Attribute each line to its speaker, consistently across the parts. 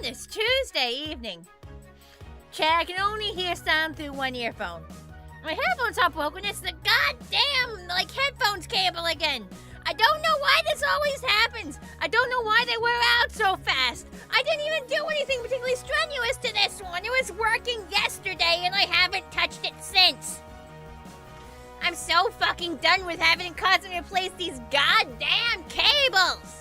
Speaker 1: It's Tuesday evening. Chad, I can only hear sound through one earphone. My headphones are broken. It's the goddamn, headphones cable again. I don't know why this always happens. I don't know why they wear out so fast. I didn't even do anything particularly strenuous to this one. It was working yesterday, and I haven't touched it since. I'm so fucking done with having to constantly replace these goddamn cables.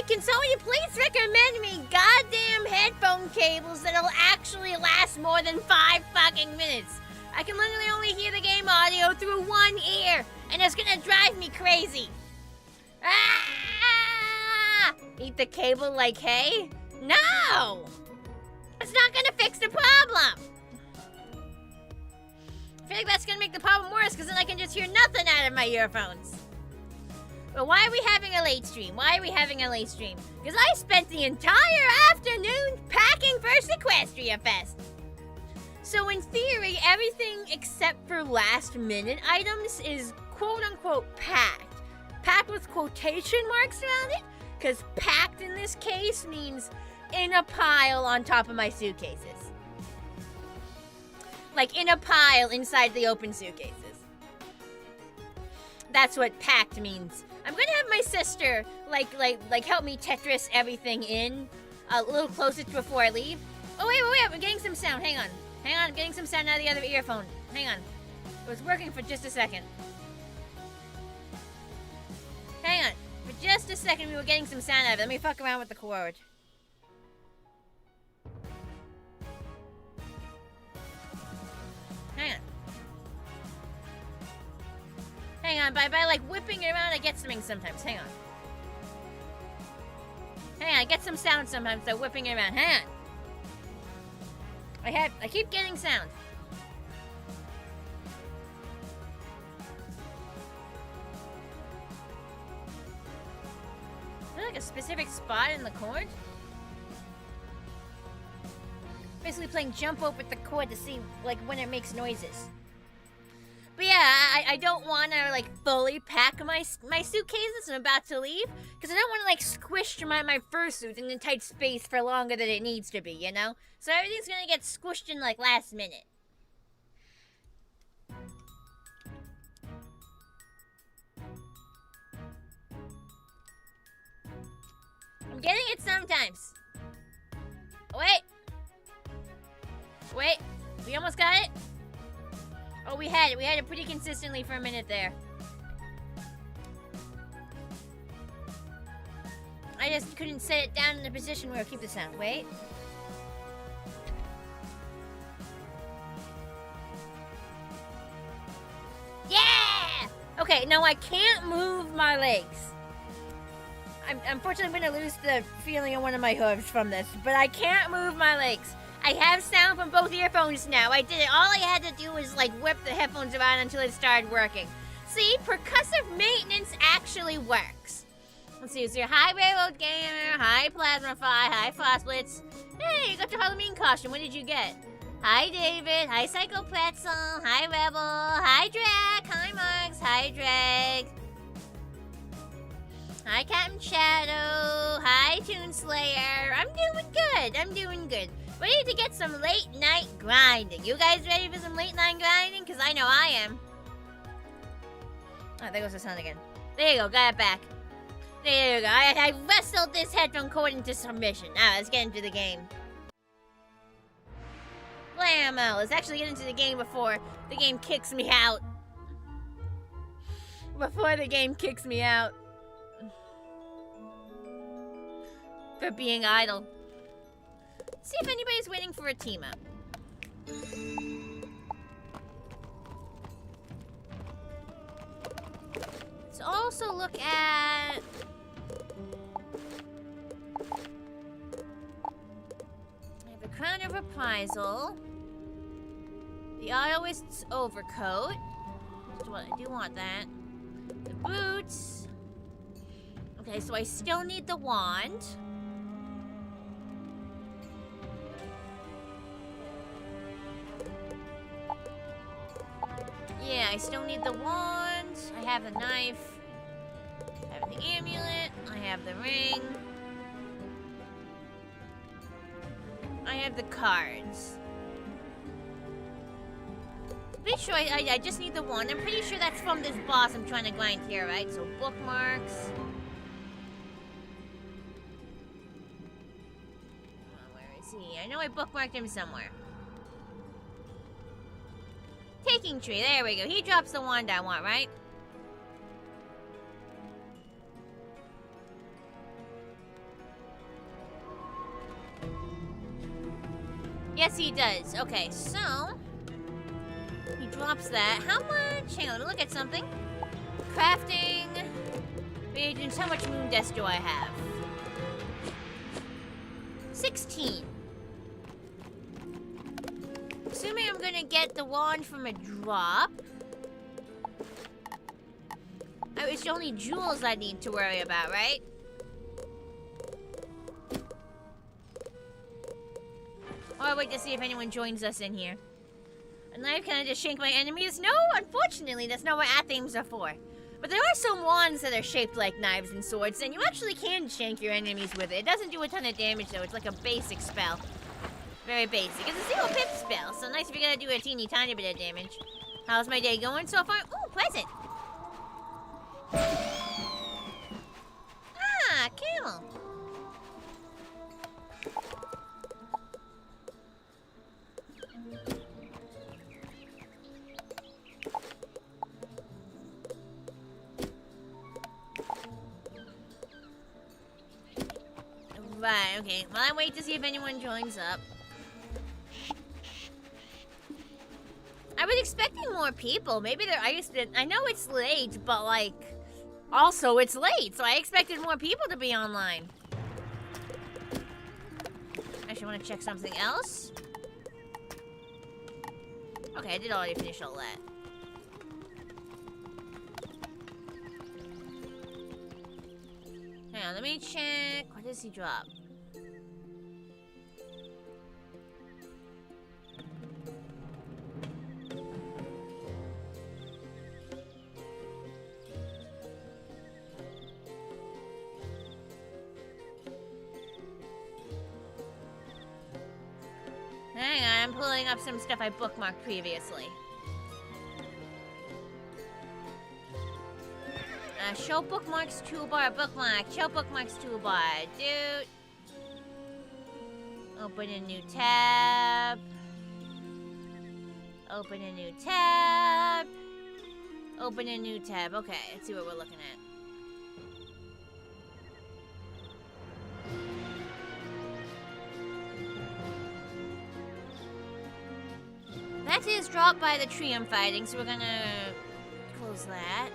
Speaker 1: Can somebody please recommend me goddamn headphone cables that'll actually last more than 5 fucking minutes? I can literally only hear the game audio through one ear, and it's gonna drive me crazy. Ah! Eat the cable like hay? No! It's not gonna fix the problem. I feel like that's gonna make the problem worse, because then I can just hear nothing out of my earphones. But why are we having a late stream? Why are we having a late stream? Because I spent the entire afternoon packing for SeaquestriaFest. So in theory, everything except for last minute items is quote-unquote packed. Packed with quotation marks around it, because packed in this case means in a pile on top of my suitcases. Like in a pile inside the open suitcases. That's what packed means. I'm gonna have my sister, help me Tetris everything in a little closer before I leave. Oh, wait, we're getting some sound. Hang on, I'm getting some sound out of the other earphone. Hang on. It was working for just a second. Hang on. For just a second, we were getting some sound out of it. Let me fuck around with the cord. Hang on. Hang on, by whipping it around, I get something sometimes. Hang on. Hang on, I get some sound sometimes, so whipping it around. Hang on. I keep getting sound. a specific spot in the cord? Basically playing jump rope with the cord to see, like, when it makes noises. But yeah, I don't want to, like, fully pack my suitcases I'm about to leave, because I don't want to, like, squish my fursuit in a tight space for longer than it needs to be, you know? So everything's gonna get squished in, like, last minute. I'm getting it sometimes. Wait. Wait. We almost got it? Oh, we had it. We had it pretty consistently for a minute there. I just couldn't set it down in a position where it'll keep the sound. Wait. Yeah! Okay, now I can't move my legs. Unfortunately, I'm gonna lose the feeling in one of my hooves from this, but I can't move my legs. I have sound from both earphones now. I did it. All I had to do was, like, whip the headphones around until it started working. See, percussive maintenance actually works. Let's see, it's your Hi Railroad Gamer, Hi Plasmafy, Hi Frostblitz. Hey, you got your Halloween costume. What did you get? Hi David, Hi Psycho Pretzel, Hi Rebel, Hi Drag, Hi Marks, Hi Drag. Hi Captain Shadow, Hi Toon Slayer. I'm doing good, I'm doing good. Ready to get some late night grinding. You guys ready for some late night grinding? Because I know I am. Oh, there goes the sound again. There you go, got it back. There you go, I wrestled this headphone cord into submission. Now, let's get into the game. Blammo, let's actually get into the game before the game kicks me out. Before the game kicks me out. For being idle. See if anybody's waiting for a team up. Let's also look at... I have a Crown of Reprisal. The Iowist's Overcoat. I do want that. The boots. Okay, so I still need the wand. Yeah, I still need the wand. I have the knife. I have the amulet. I have the ring. I have the cards. Pretty sure I just need the wand. I'm pretty sure that's from this boss I'm trying to grind here, right? So bookmarks. Where is he? I know I bookmarked him somewhere. Taking tree, there we go. He drops the wand I want, right? Yes, he does. Okay, so he drops that. How much? Hang on, let me look at something. Crafting reagents. How much moon dust do I have? 16. Assuming I'm gonna get the wand from a drop. Oh, it's only jewels I need to worry about, right? Or I wait to see if anyone joins us in here. A knife, can I just shank my enemies? No, unfortunately, that's not what athemes are for. But there are some wands that are shaped like knives and swords, and you actually can shank your enemies with it. It doesn't do a ton of damage, though. It's like a basic spell. Very basic. It's a 0 pip spell, so nice if you're gonna do a teeny tiny bit of damage. How's my day going so far? Ooh, present! Ah, camel! Right, okay. Well, I wait to see if anyone joins up. I was expecting more people. Maybe I know it's late, but like, also it's late, so I expected more people to be online. Actually, I want to check something else. Okay, I did already finish all that. Now, let me check. What does he drop? Hang on, I'm pulling up some stuff I bookmarked previously. Show bookmarks toolbar, bookmark. Show bookmarks toolbar, dude. Open a new tab. Open a new tab. Open a new tab. Okay, let's see what we're looking at. That is dropped by the tree I'm fighting, so we're gonna close that.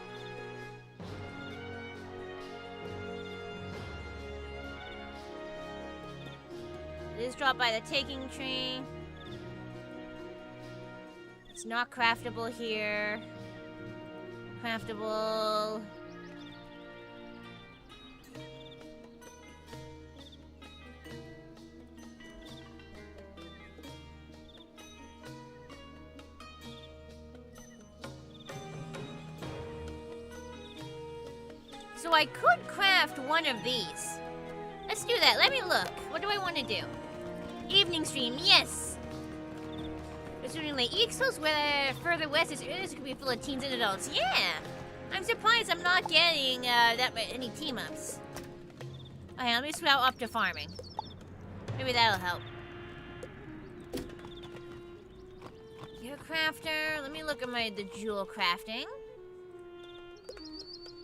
Speaker 1: It is dropped by the taking tree. It's not craftable here. Craftable. So I could craft one of these. Let's do that. Let me look. What do I want to do? Evening stream, yes. It's doing late. EXO's where further west is could be full of teens and adults. Yeah. I'm surprised I'm not getting any team ups. Okay, let me switch up to farming. Maybe that'll help. Gear crafter. Let me look at the jewel crafting.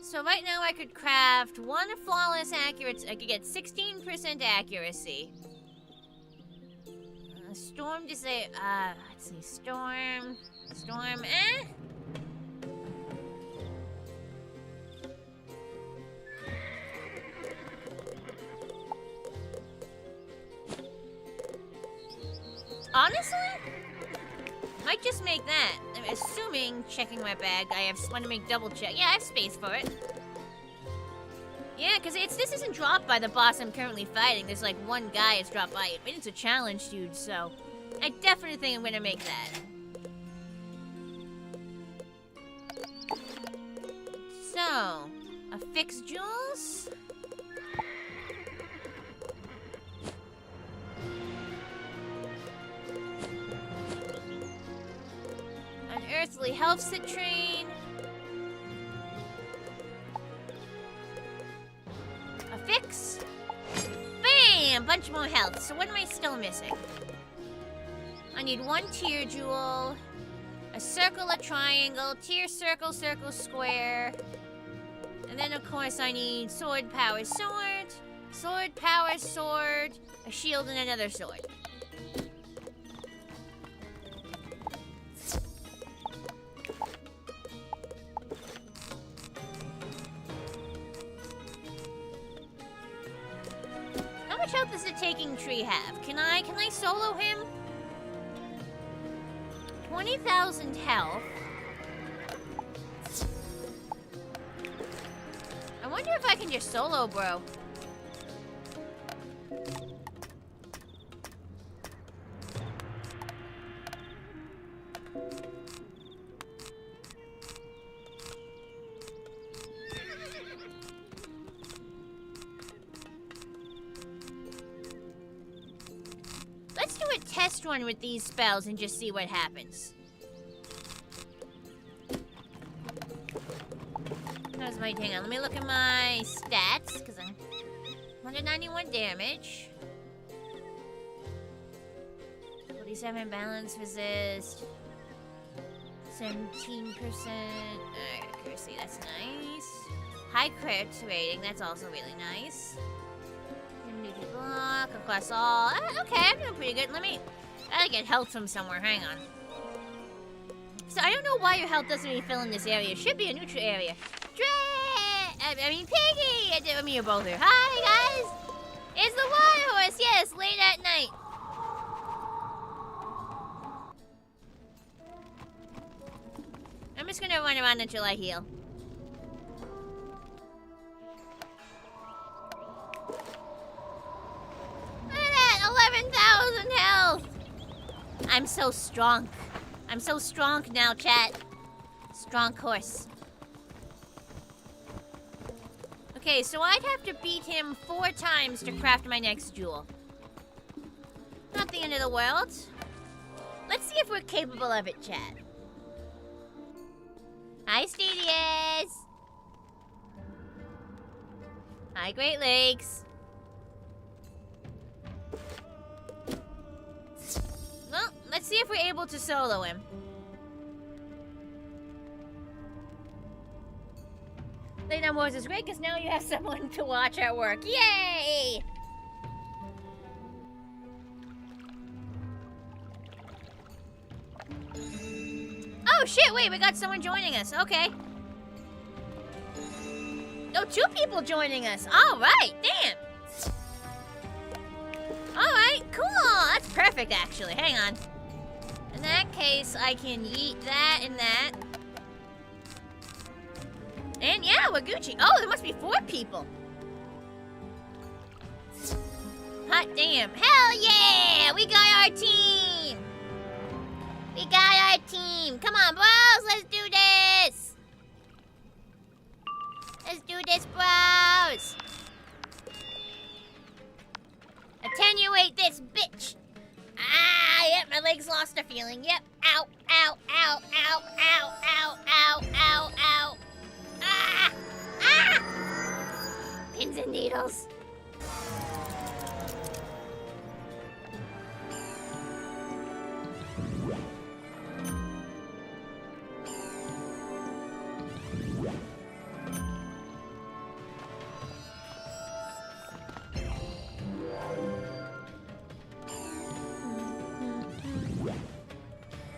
Speaker 1: So right now I could craft one flawless accuracy. I could get 16% accuracy. Storm to say, let's see, storm, Honestly, might just make that. I'm assuming, checking my bag, I want to make double check. Yeah, I have space for it. Yeah, because this isn't dropped by the boss I'm currently fighting. There's like one guy it's dropped by. But it's a challenge, dude, so I definitely think I'm going to make that. So, affix jewels. Unearthly health citrine. Fix. Bam! Bunch more health. So what am I still missing? I need one tier jewel, a circle, a triangle, tier circle, circle, square. And then of course I need sword, power, sword, sword, power, sword, a shield, and another sword. How much health does the taking tree have? Can I solo him? 20,000 health. I wonder if I can just solo, bro. Let's do a test run with these spells and just see what happens. Hang on, let me look at my stats, because I'm 191 damage. 47 balance resist. 17% accuracy, that's nice. High crit rating, that's also really nice. Immunity block across all. Okay, I'm doing pretty good. I gotta get health from somewhere, hang on. So I don't know why your health doesn't refill in this area. It should be a neutral area. Piggy! I mean, you're both here. Hi, guys! It's the water horse, yes, late at night. I'm just gonna run around until I heal. so strong. I'm so strong now, chat. Strong horse. Okay, so I'd have to beat him 4 times to craft my next jewel. Not the end of the world. Let's see if we're capable of it, chat. Hi, Studios. Hi, Great Lakes. Well, let's see if we're able to solo him. Late Night Wars is great because now you have someone to watch at work. Yay! Oh shit, wait, we got someone joining us. Okay. Oh, 2 people joining us. Alright, damn. Alright, cool. That's perfect, actually. Hang on. In that case, I can yeet that and that. And yeah, we're Gucci. Oh, there must be 4 people. Hot damn. Hell yeah! We got our team! We got our team. Come on, bros. Let's do this. Let's do this, bros. Attenuate this bitch. Ah, yep, my legs lost a feeling. Yep. Ow, ow, ow, ow, ow, ow, ow, ow, ow. Ah! Ah! Pins and needles.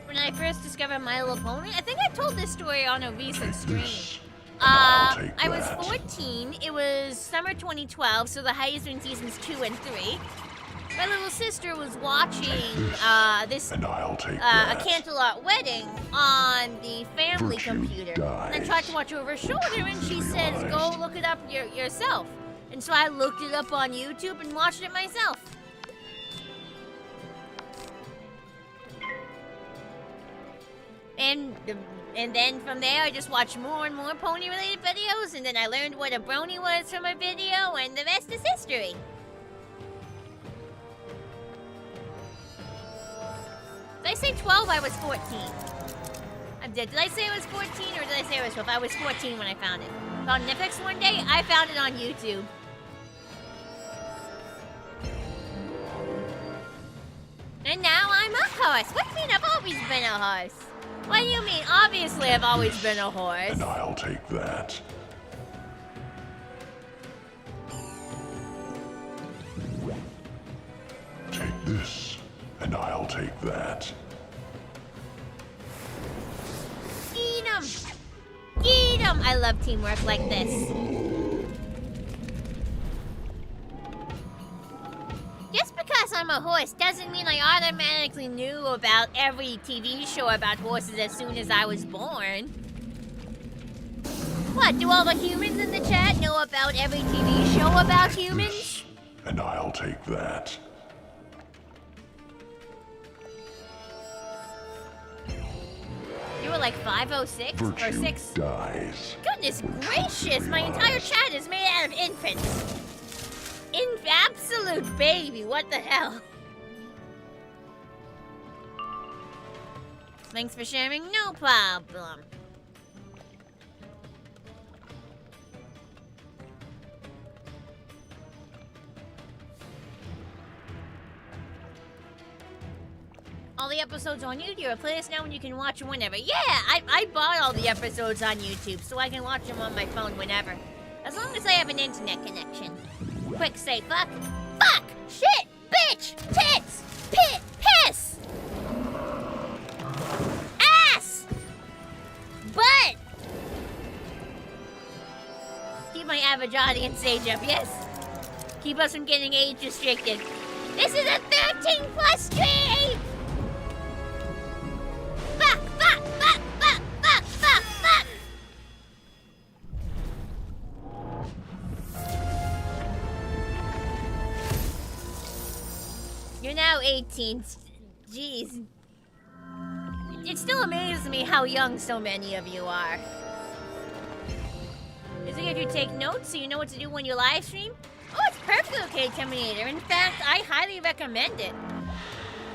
Speaker 1: When I first discovered My Little Pony, I think I told this story on a recent stream. I was 14. It was summer 2012, so the highest in seasons 2 and 3. My little sister was watching a Canterlot wedding on the family computer. And I tried to watch over her shoulder, and she says, "Go look it up yourself." And so I looked it up on YouTube and watched it myself. And then from there, I just watched more and more pony-related videos, and then I learned what a brony was from a video, and the rest is history. Did I say 12? I was 14. Did I say I was 14, or did I say I was 12? I was 14 when I found it. Found Netflix one day, I found it on YouTube. And now I'm a horse. What do you mean I've always been a horse? What do you mean? Obviously, I've always been a horse.
Speaker 2: And I'll take that. Take this, and I'll take that.
Speaker 1: Eat 'em! Eat 'em! I love teamwork like this. Just because I'm a horse doesn't mean I automatically knew about every TV show about horses as soon as I was born. What, do all the humans in the chat know about every TV show about humans?
Speaker 2: And I'll take that.
Speaker 1: You were like 506 or 6?
Speaker 2: Dies.
Speaker 1: Goodness gracious, my entire chat is made out of infants. Absolute baby, what the hell? Thanks for sharing, no problem. All the episodes on YouTube are playlist now and you can watch them whenever. Yeah, I bought all the episodes on YouTube so I can watch them on my phone whenever. As long as I have an internet connection. Quick say fuck. Fuck! Shit! Bitch! Tits! Pit! Piss! Ass! Butt! Keep my average audience age up, yes? Keep us from getting age restricted. This is a 13+ stream! Fuck! Fuck! Fuck! Fuck! Fuck! Fuck! Fuck! You're now 18. Jeez. it still amazes me how young so many of you are. Is it if you take notes so you know what to do when you live stream? Oh, it's perfectly okay, Terminator. In fact, I highly recommend it.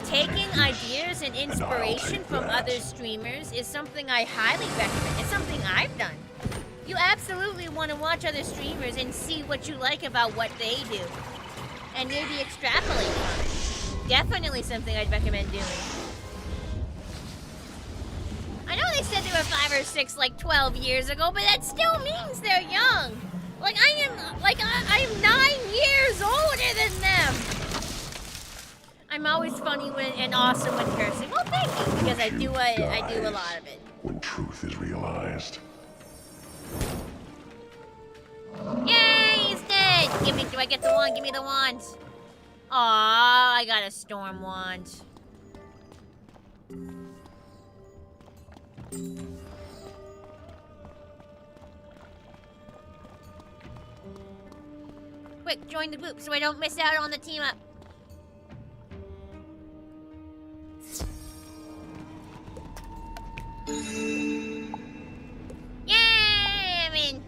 Speaker 1: Taking ideas and inspiration from other streamers is something I highly recommend. It's something I've done. You absolutely want to watch other streamers and see what you like about what they do. And maybe extrapolate from it. Definitely something I'd recommend doing. I know they said they were 5 or 6 like 12 years ago, but that still means they're young. Like I am 9 years older than them. I'm always funny and awesome when cursing. Well, thank you, because I do a lot of it.
Speaker 2: When truth is realized.
Speaker 1: Yay, he's dead! Do I get the wand? Give me the wand. Aw, I got a storm wand. Quick, join the group so I don't miss out on the team up. Yay! I'm in.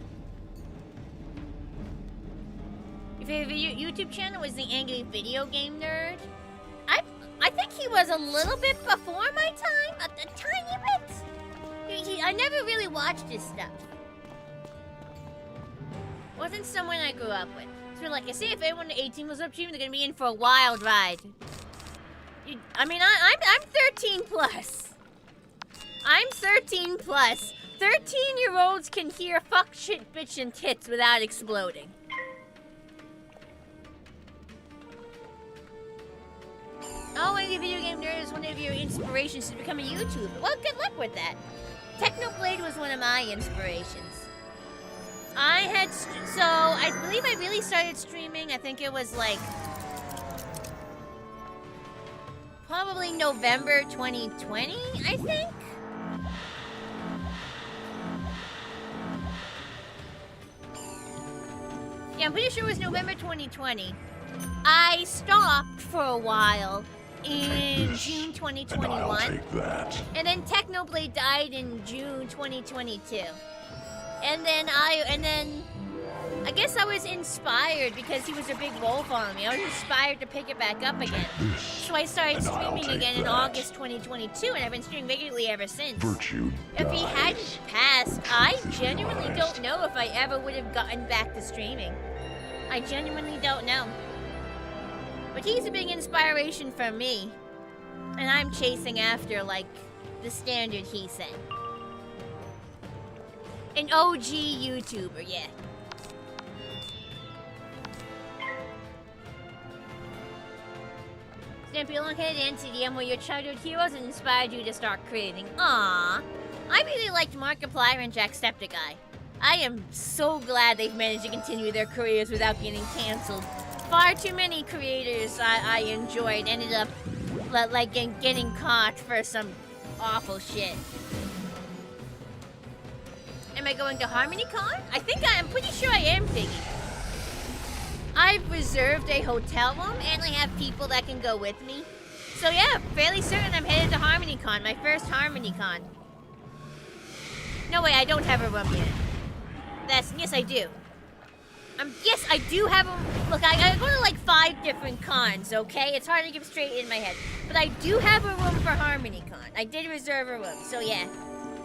Speaker 1: Your favorite YouTube channel was the Angry Video Game Nerd. I think he was a little bit before my time, a tiny bit. I never really watched his stuff. Wasn't someone I grew up with. So like I say, if anyone 18 was up streaming, they're gonna be in for a wild ride. I'm 13 plus. I'm 13 plus. 13-year-olds can hear fuck, shit, bitch, and tits without exploding. Oh, Angry Video Game Nerd is one of your inspirations to become a YouTuber. Well, good luck with that. Technoblade was one of my inspirations. I believe I really started streaming, I think it was like, probably November 2020, I think? Yeah, I'm pretty sure it was November 2020. I stopped for a while in June 2021. And then Technoblade died in June 2022. And then I guess I was inspired because he was a big role for me. I was inspired to pick it back up again. So I started streaming again in August 2022, and I've been streaming regularly ever since. If he hadn't passed, I genuinely don't know if I ever would have gotten back to streaming. I genuinely don't know. But he's a big inspiration for me. And I'm chasing after, like, the standard he set. An OG YouTuber, yeah. Stampy Longhead and CDM were your childhood heroes and inspired you to start creating. Aww. I really liked Markiplier and Jacksepticeye. I am so glad they've managed to continue their careers without getting canceled. Far too many creators I enjoyed ended up like getting caught for some awful shit. Am I going to HarmonyCon? I'm pretty sure I am, Piggy. I've reserved a hotel room and I have people that can go with me. So yeah, fairly certain I'm headed to HarmonyCon, my first HarmonyCon. No way, I don't have a room yet. Yes, I do. Yes, I do have a... Look, I go to like 5 different cons, okay? It's hard to get straight in my head. But I do have a room for HarmonyCon. I did reserve a room, so yeah.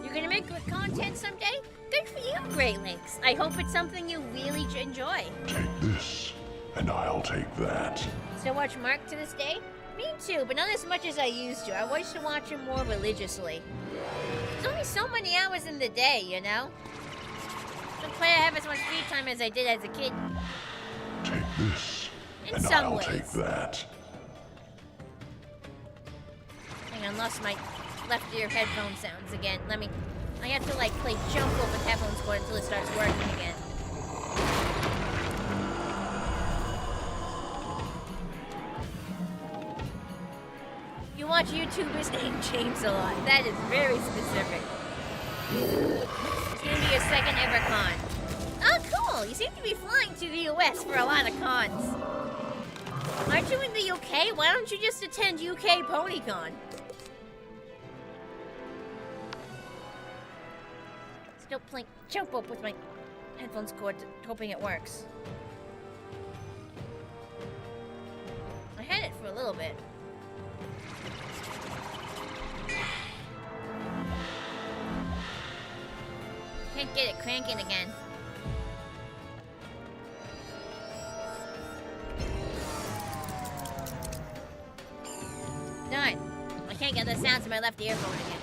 Speaker 1: You're gonna make good content someday? Good for you, Great Lakes. I hope it's something you really enjoy.
Speaker 2: Take this, and I'll take that.
Speaker 1: Still watch Mark to this day? Me too, but not as much as I used to. I used to watch him more religiously. There's only so many hours in the day, you know? Don't quite have as much free time as I did as a kid.
Speaker 2: Take this,
Speaker 1: in some ways.
Speaker 2: Take that.
Speaker 1: Hang on, lost my left ear headphone sounds again. I have to like play jump rope with headphones cord until it starts working again. You watch YouTubers named James a lot. That is very specific. It's gonna be your second ever con. Oh, cool! You seem to be flying to the US for a lot of cons. Aren't you in the UK? Why don't you just attend UK PonyCon? still playing jump rope with my headphones cord, hoping it works. I had it for a little bit. Can't get it cranking again. Darn. I can't get the sounds in my left earphone again.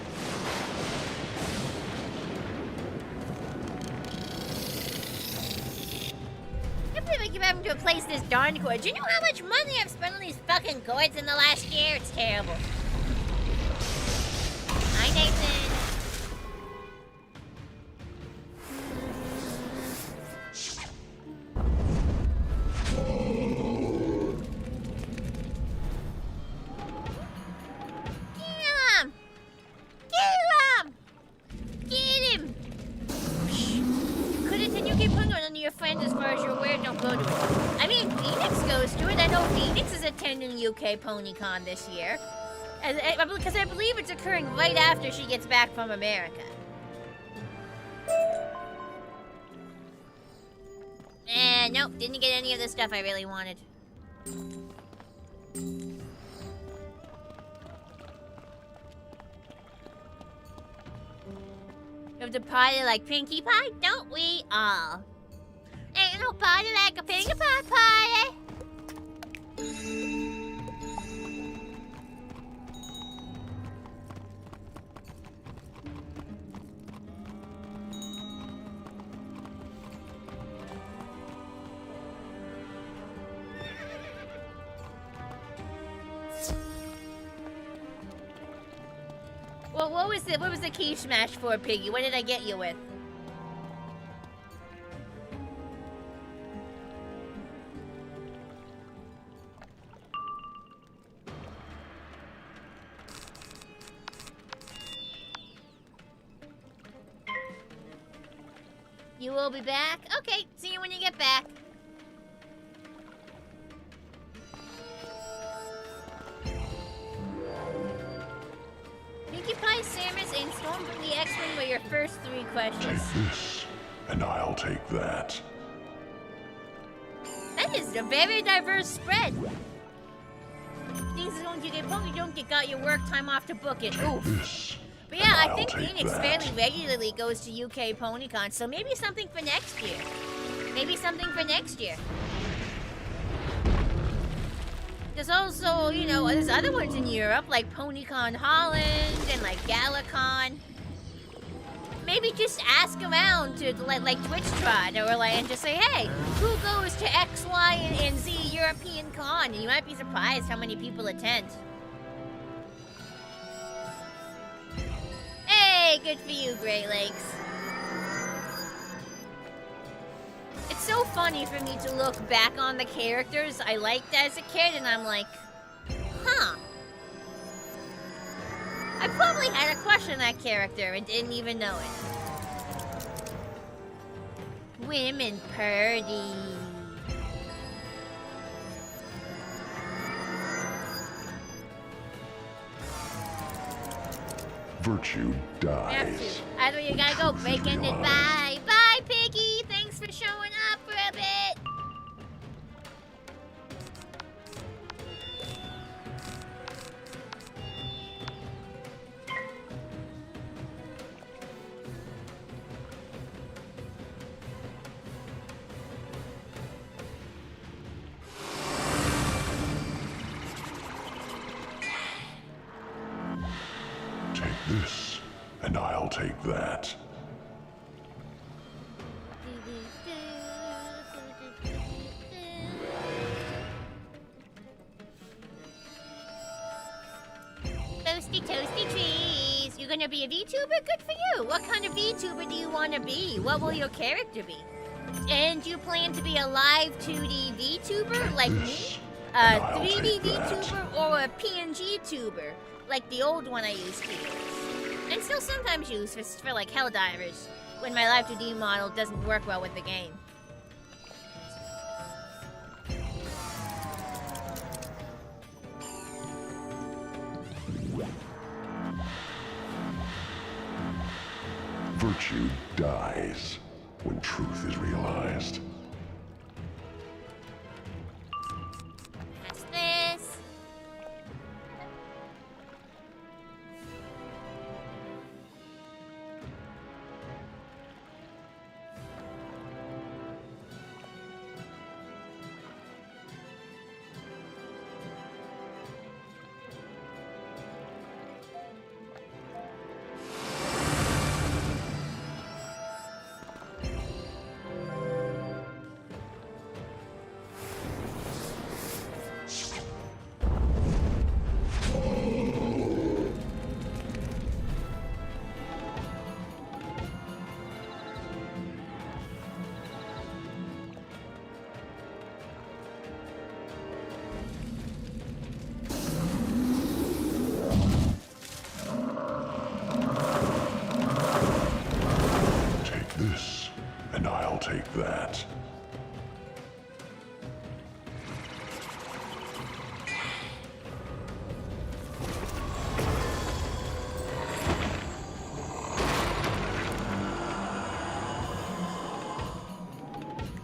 Speaker 1: I can't believe I keep having to replace this darn cord. Do you know how much money I've spent on these fucking cords in the last year? It's terrible. Hi, Nathan. UK PonyCon this year, because I believe it's occurring right after she gets back from America. And nope, didn't get any of the stuff I really wanted. We have to party like Pinkie Pie, don't we all? Ain't no party like a Pinkie Pie party. Well, what was the key smash for, Piggy? What did I get you with? You will be back? Okay, see you when you get back. Pinkie Pie, Samus, and Storm from the X-Men were your first 3 questions.
Speaker 2: Take this, and I'll take that.
Speaker 1: That is a very diverse spread. Things is going to get poked, you don't get got your work time off to book it. Oof.
Speaker 2: This,
Speaker 1: but yeah, I think Phoenix fairly regularly goes to UK PonyCon, so maybe something for next year. Maybe something for next year. There's also, you know, there's other ones in Europe, like PonyCon Holland and like Galacon. Maybe just ask around to like TwitchTrot or like and just say, hey, who goes to X, Y, and Z European Con? And you might be surprised how many people attend. Hey, good for you, Great Lakes. It's so funny for me to look back on the characters I liked as a kid, and I'm like, huh. I probably had a crush on that character and didn't even know it. Women purdy.
Speaker 2: Virtue dies.
Speaker 1: Either you gotta go break into it. Bye. Bye, Piggy. Thanks for showing up for a bit.
Speaker 2: Take this, and I'll take that.
Speaker 1: Toasty, toasty trees. You're gonna be a VTuber? Good for you. What kind of VTuber do you want to be? What will your character be? And do you plan to be a live 2D VTuber like me? A 3D VTuber or a PNG tuber like the old one I used to use? And still sometimes use for like Helldivers when my live 2D model doesn't work well with the game.
Speaker 2: Virtue dies when truth is realized.
Speaker 1: That's this.
Speaker 2: Take this, and I'll take that.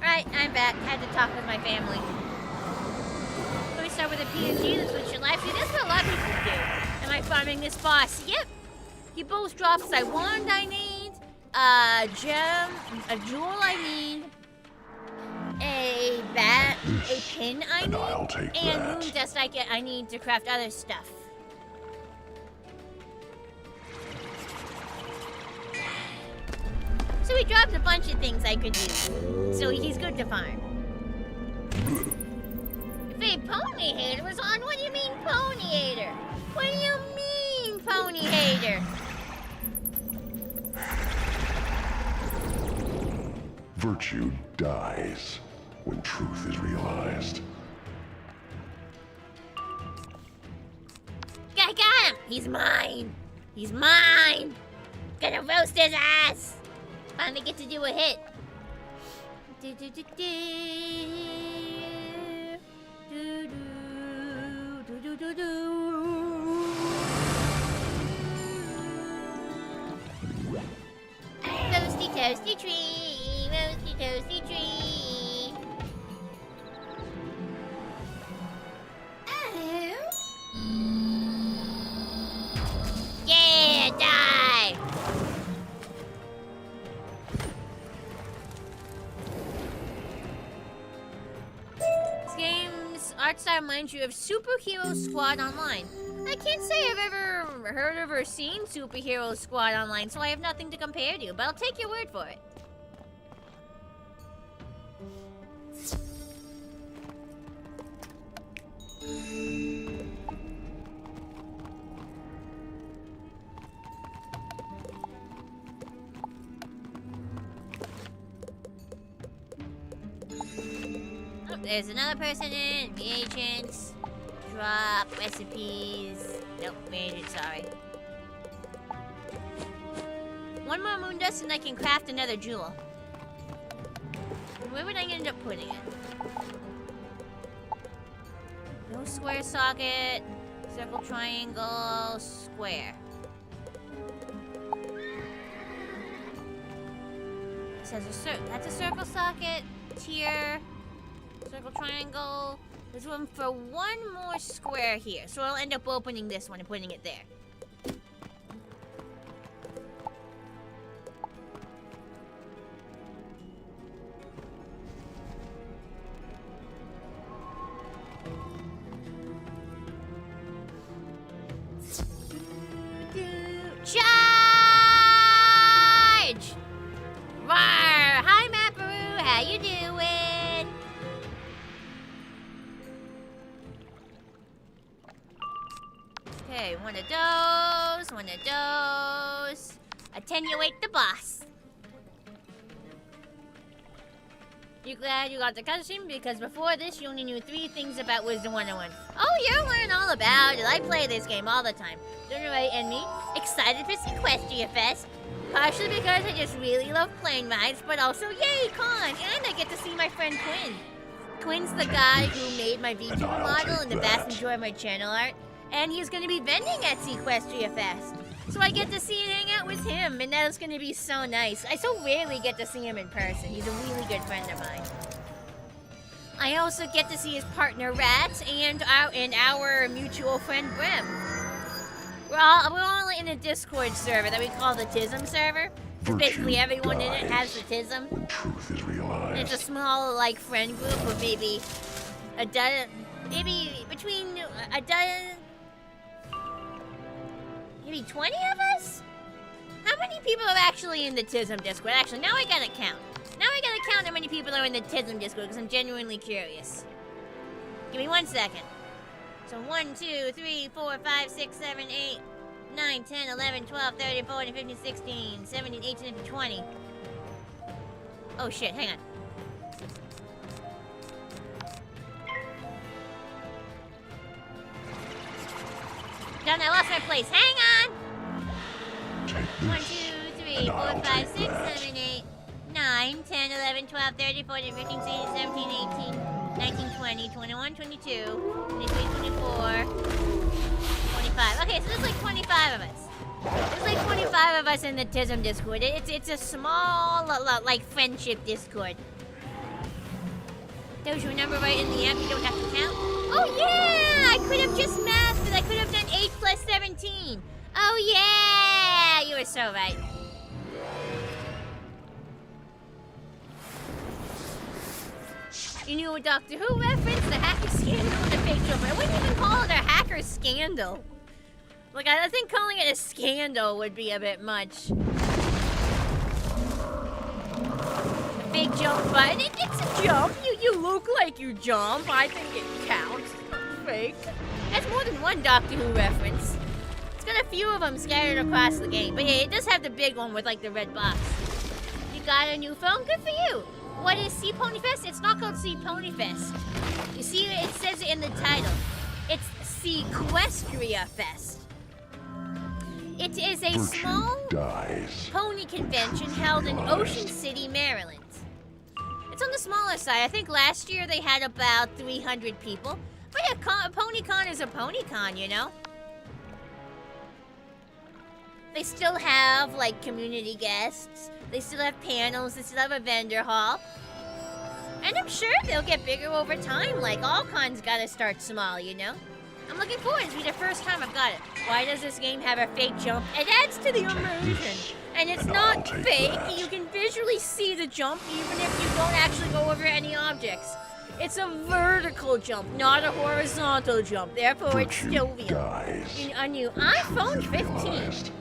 Speaker 1: Right, I'm back. Had to talk with my family. So we start with a PNG to switch your life. See, that's what a lot of people do. Am I farming this boss? Yep. He both drops a wand I need, a gem, a jewel I need, a bat, a pin I
Speaker 2: And
Speaker 1: need,
Speaker 2: I'll take
Speaker 1: and
Speaker 2: that.
Speaker 1: moon dust I need to craft other stuff. So he dropped a bunch of things I could use. So he's good to farm. If a pony hater was on, what do you mean pony hater? What do you mean pony hater?
Speaker 2: Virtue dies when truth is realized.
Speaker 1: I got him! He's mine! He's mine! Gonna roast his ass! Finally get to do a hit. Do do do do. Do do do do do. Roasty toasty tree, roasty toasty tree. Yeah, die! This game's art style reminds you of Superhero Squad Online. I can't say I've ever heard of or seen Superhero Squad Online, so I have nothing to compare to, but I'll take your word for it. Oh, there's another person in. Reagents. Drop. Recipes. Nope, reagents, sorry. One more moon dust and I can craft another jewel. Where would I end up putting it? No square socket. Circle, triangle, square. It says that's a circle socket. Tier. Circle, triangle. There's room for one more square here. So I'll end up opening this one and putting it there. Charge! Rawr! Hi, Maparoo. How you doing? Okay, one of those, one of those. Attenuate the boss. You glad you got the cutscene? Because before this, you only knew 3 things about Wizard101. Oh, you're learning all about it. I play this game all the time. Donorite and me, excited for SeaquestriaFest. Partially because I just really love plane rides, but also, yay, con! And I get to see my friend Quinn. Quinn's the guy who made my VTuber model and the vast majority of my channel art. and he's gonna be vending at SeaquestriaFest. So I get to see and hang out with him, and that is gonna be so nice. I so rarely get to see him in person. He's a really good friend of mine. I also get to see his partner Rat and our mutual friend Brim. We're all in a Discord server that we call the Tism server. So basically everyone in it has the Tism.
Speaker 2: When truth is realized.
Speaker 1: And it's a small like friend group of maybe a dozen, maybe between a dozen, maybe 20 of us? How many people are actually in the Tism Discord? Actually, now I gotta count. Now I gotta count how many people are in the Tism Discord because I'm genuinely curious. Give me 1 second. So 1, 2, 3, 4, 5, 6, 7, 8, 9, 10, 11, 12, 13, 14, 15, 16, 17, 18, 19, 20. Oh shit, hang on. Done, I lost my place. Hang on! 1, 2, 3, 4, 5, 6, 7, 8, 9, 10, 11, 12, 13, 14, 15, 16, 17, 18, 19, 20, 21, 22, 23, 24, 25. Okay, so there's like 25 of us. There's like 25 of us in the Tism Discord. It's a small, like, friendship Discord. Don't you remember right in the app you don't have to count? Oh yeah! I could have just mathed it. I could have done 8 plus 17. Oh yeah! You were so right. You knew a Doctor Who reference, the hacker scandal, and the fake joke. I wouldn't even call it a hacker scandal. Like, I think calling it a scandal would be a bit much. A big jump button. It's a jump. You look like you jump. I think it counts. Fake. That's more than one Doctor Who reference. It's got a few of them scattered across the game. But yeah, it does have the big one with, like, the red box. You got a new phone? Good for you. What is Sea Pony Fest? It's not called Sea Pony Fest. You see, it says it in the title. It's SeaquestriaFest. It is a small pony convention held in Ocean City, Maryland. It's on the smaller side. I think last year they had about 300 people. But yeah, PonyCon is a PonyCon, you know? They still have, like, community guests. They still have panels. They still have a vendor hall. And I'm sure they'll get bigger over time. Like, all cons gotta start small, you know? I'm looking forward. It's be the first time I've got it. Why does this game have a fake jump? It adds to the immersion. And it's not fake. You can visually see the jump even if you don't actually go over any objects. It's a vertical jump, not a horizontal jump. Therefore, it's still real. A new iPhone 15.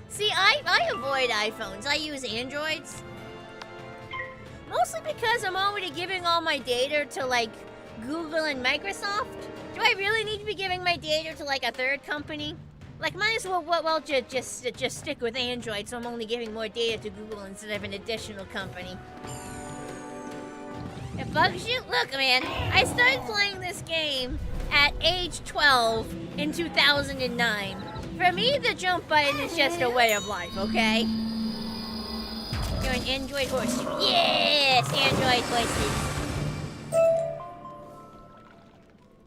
Speaker 1: See, I avoid iPhones. I use Androids. Mostly because I'm already giving all my data to, like, Google and Microsoft. Do I really need to be giving my data to, like, a third company? Like, might as well just stick with Android, so I'm only giving more data to Google instead of an additional company. It bugs you? Look, man, I started playing this game at age 12 in 2009. For me, the jump button is just a way of life, okay? You're an Android horseshoe. Yes, Android horseshoe.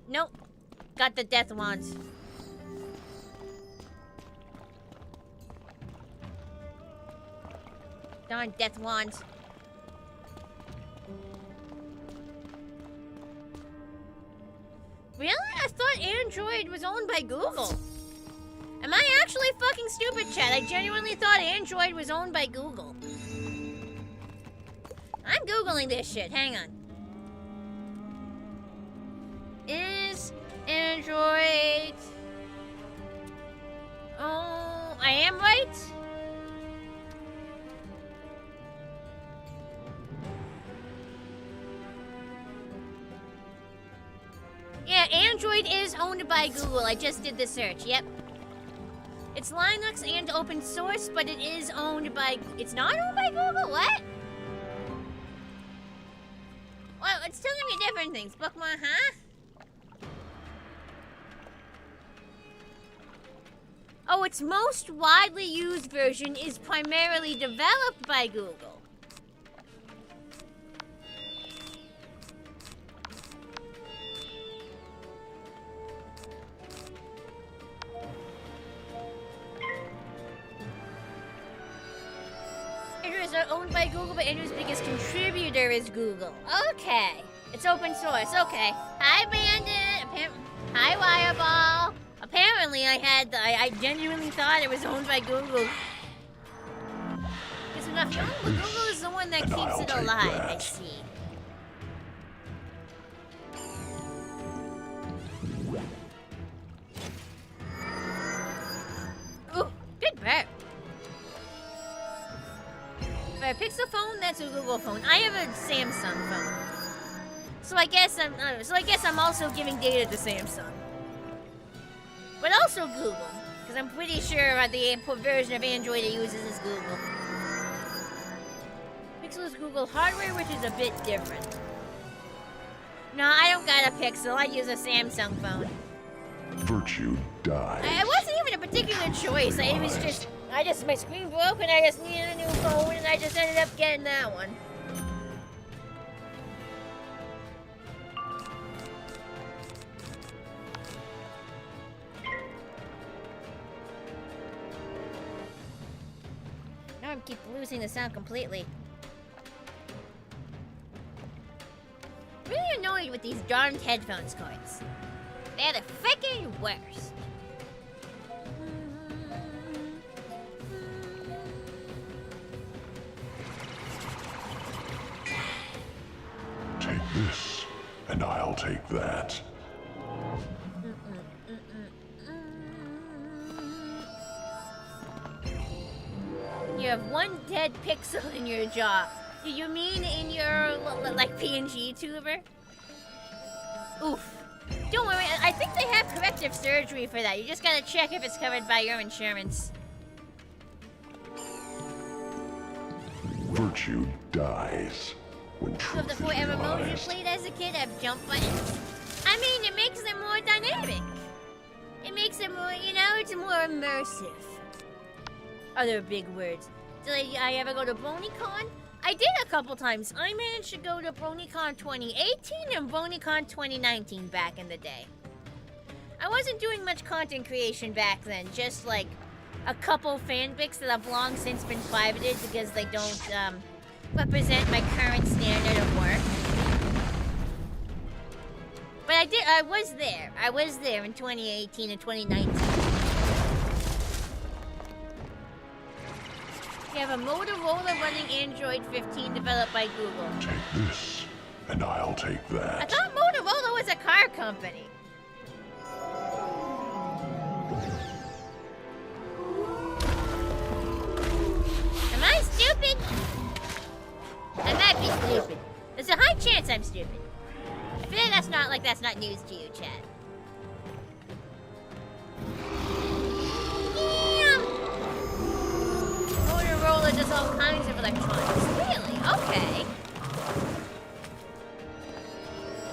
Speaker 1: Nope. Got the death wands. Darn death wands. Really? I thought Android was owned by Google. Am I actually fucking stupid, chat? I genuinely thought Android was owned by Google. I'm Googling this shit. Hang on. Is Android... Oh, I am right? Yeah, Android is owned by Google. I just did the search. Yep. It's Linux and open source, but it is owned by... It's not owned by Google? What? Well, it's telling me different things. Bookmark, huh? Oh, its most widely used version is primarily developed by Google. is owned by Google, but Andrew's biggest contributor is Google. Okay. It's open source. Okay. Hi, Bandit. Hi, Wireball. Apparently, I genuinely thought it was owned by Google. Because enough, Google is the one that keeps it alive, I see. Ooh, good bird. For a Pixel phone, that's a Google phone. I have a Samsung phone. So I guess I'm also giving data to Samsung. But also Google, because I'm pretty sure the version of Android it uses is Google. Pixel is Google hardware, which is a bit different. No, I don't got a Pixel. I use a Samsung phone.
Speaker 2: Virtue dies.
Speaker 1: It wasn't even a particular choice. It was just, my screen broke and I just needed a new phone and I just ended up getting that one. Now I keep losing the sound completely. Really annoyed with these darned headphones cords. They're the freaking worst.
Speaker 2: Take this, and I'll take that.
Speaker 1: You have one dead pixel in your jaw. Do you mean in your, like, PNG tuber? Oof. Don't worry, I think they have corrective surgery for that. You just gotta check if it's covered by your insurance.
Speaker 2: Virtue dies when truth
Speaker 1: So the 4
Speaker 2: is
Speaker 1: MMOs you
Speaker 2: realized.
Speaker 1: played as a kid have jump buttons. I mean, it makes them more dynamic. It makes it more, you know, it's more immersive. Other big words. Did I ever go to BronyCon? I did a couple times. I managed to go to BronyCon 2018 and BronyCon 2019 back in the day. I wasn't doing much content creation back then, just like a couple fanfics that have long since been privated because they don't represent my current standard of work. But I was there. I was there in 2018 and 2019. You have a Motorola running Android 15 developed by Google.
Speaker 2: Take this, and I'll take
Speaker 1: I
Speaker 2: that.
Speaker 1: thought Motorola was a car company. Am I stupid? I might be stupid. There's a high chance I'm stupid. I feel like that's not news to you, Chad. Motorola does all kinds of electronics. Really? Okay.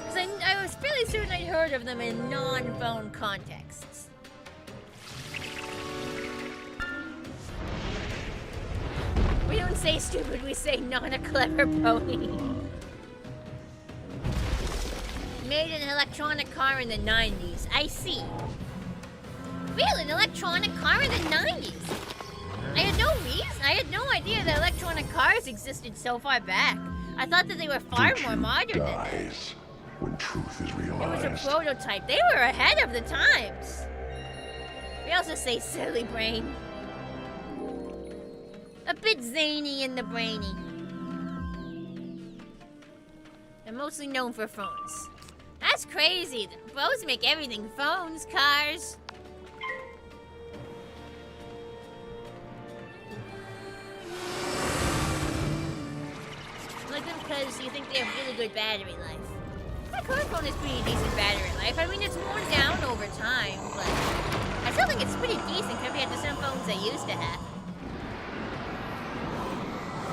Speaker 1: Because I was fairly certain I'd heard of them in non-phone contexts. We don't say stupid, we say not a clever pony. Made an electronic car in the 90s. I see. Really? An electronic car in the 90s? I had no idea that electronic cars existed so far back. I thought that they were far more modern than that.
Speaker 2: Dies when truth is
Speaker 1: It was
Speaker 2: realized.
Speaker 1: a prototype. They were ahead of the times. We also say silly brain. A bit zany in the brainy. They're mostly known for phones. That's crazy. Bros make everything phones, cars. Like them because you think they have really good battery life. My current phone has pretty decent battery life. I mean, it's worn down over time, but I still think it's pretty decent compared to some phones I used to have.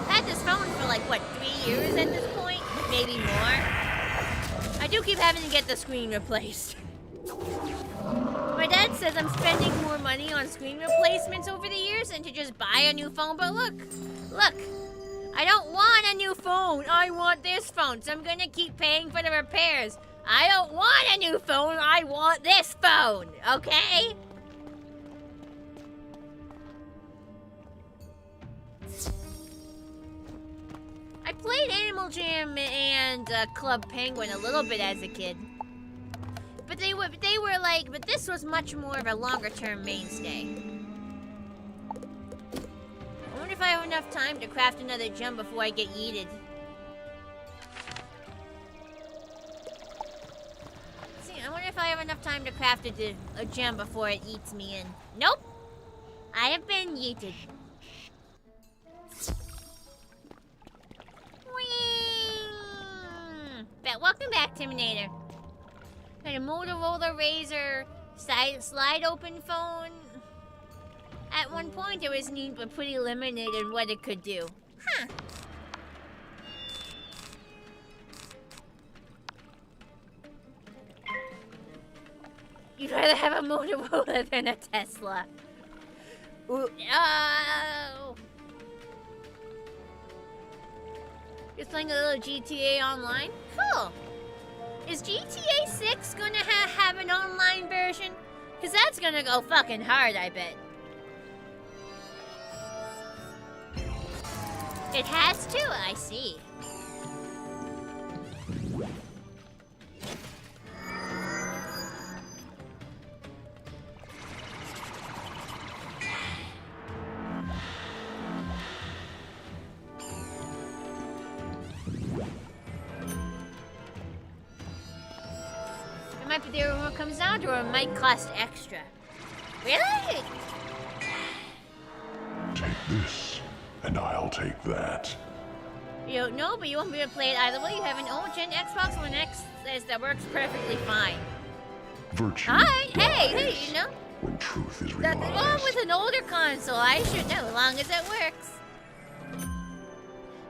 Speaker 1: I've had this phone for like, what, 3 years at this point? Maybe more. I do keep having to get the screen replaced. My dad says I'm spending more money on screen replacements over the years than to just buy a new phone, but look, I don't want a new phone. I want this phone, so I'm gonna keep paying for the repairs. I don't want a new phone. I want this phone, okay? played Animal Jam and Club Penguin a little bit as a kid. But they were like, but this was much more of a longer term mainstay. I wonder if I have enough time to craft another gem before I get yeeted. I wonder if I have enough time to craft a gem before it eats me in. Nope! I have been yeeted. But welcome back, Timinator. Got a Motorola Razr slide open phone. At one point, it was neat but pretty limited in what it could do. Huh. You'd rather have a Motorola than a Tesla. Ooh, no! Just playing a little GTA Online? Cool. Is GTA 6 gonna have an online version? Cause that's gonna go fucking hard, I bet. It has to? I see. It might be there when it comes down to, or it might cost extra. Really?
Speaker 2: Take this, and I'll take that.
Speaker 1: You don't know, but you won't be able to play it either way. You have an old-gen Xbox One X that works perfectly fine.
Speaker 2: Virtue.
Speaker 1: Alright, hey,
Speaker 2: dies
Speaker 1: you know.
Speaker 2: when truth is
Speaker 1: Nothing
Speaker 2: realized.
Speaker 1: wrong with an older console. I should know, as long as it works.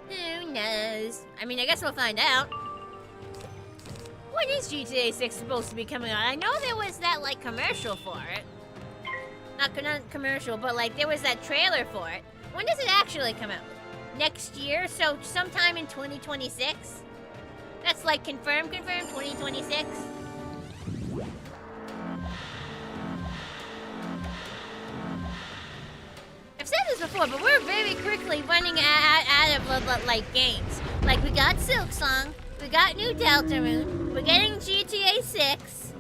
Speaker 1: Who knows? I mean, I guess we'll find out. When is GTA 6 supposed to be coming out? I know there was that, like, commercial for it. Not commercial, but, like, there was that trailer for it. When does it actually come out? Next year? So, sometime in 2026? That's, like, confirmed, 2026? I've said this before, but we're very quickly running out of, like, games. Like, we got Silksong, we got New Deltarune, we're getting GTA 6.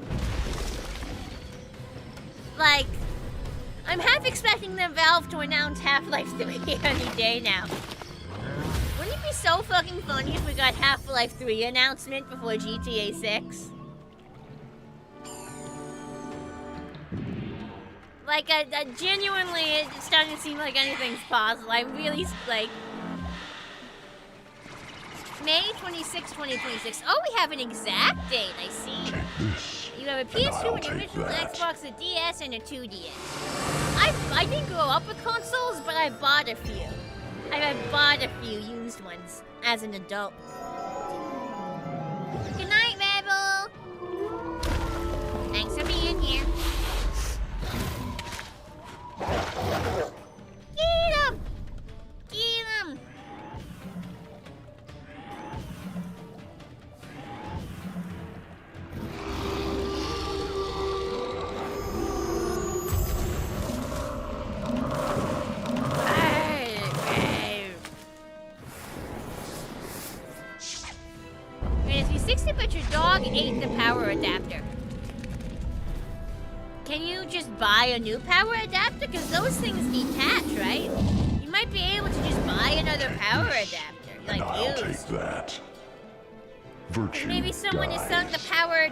Speaker 1: Like, I'm half expecting the Valve to announce Half-Life 3 any day now. Wouldn't it be so fucking funny if we got Half-Life 3 announcement before GTA 6? Like, genuinely, it's starting to seem like anything's possible. I really, like... May 26, 2026. Oh, we have an exact date, I see.
Speaker 2: Take this,
Speaker 1: You have a
Speaker 2: and
Speaker 1: PS2,
Speaker 2: I'll
Speaker 1: an
Speaker 2: take
Speaker 1: original
Speaker 2: that.
Speaker 1: Xbox, a DS, and a 2DS. I didn't grow up with consoles, but I bought a few. I bought a few used ones as an adult. Good night, Rebel! Thanks for being here. Get him! Get him! And if you 60, but your dog ate the power adapter. Can you just buy a new power adapter? Because those things detach, right? You might be able to just buy another power adapter,
Speaker 2: And I'll
Speaker 1: like
Speaker 2: take
Speaker 1: used.
Speaker 2: that. Virtue
Speaker 1: Maybe someone is selling
Speaker 2: dies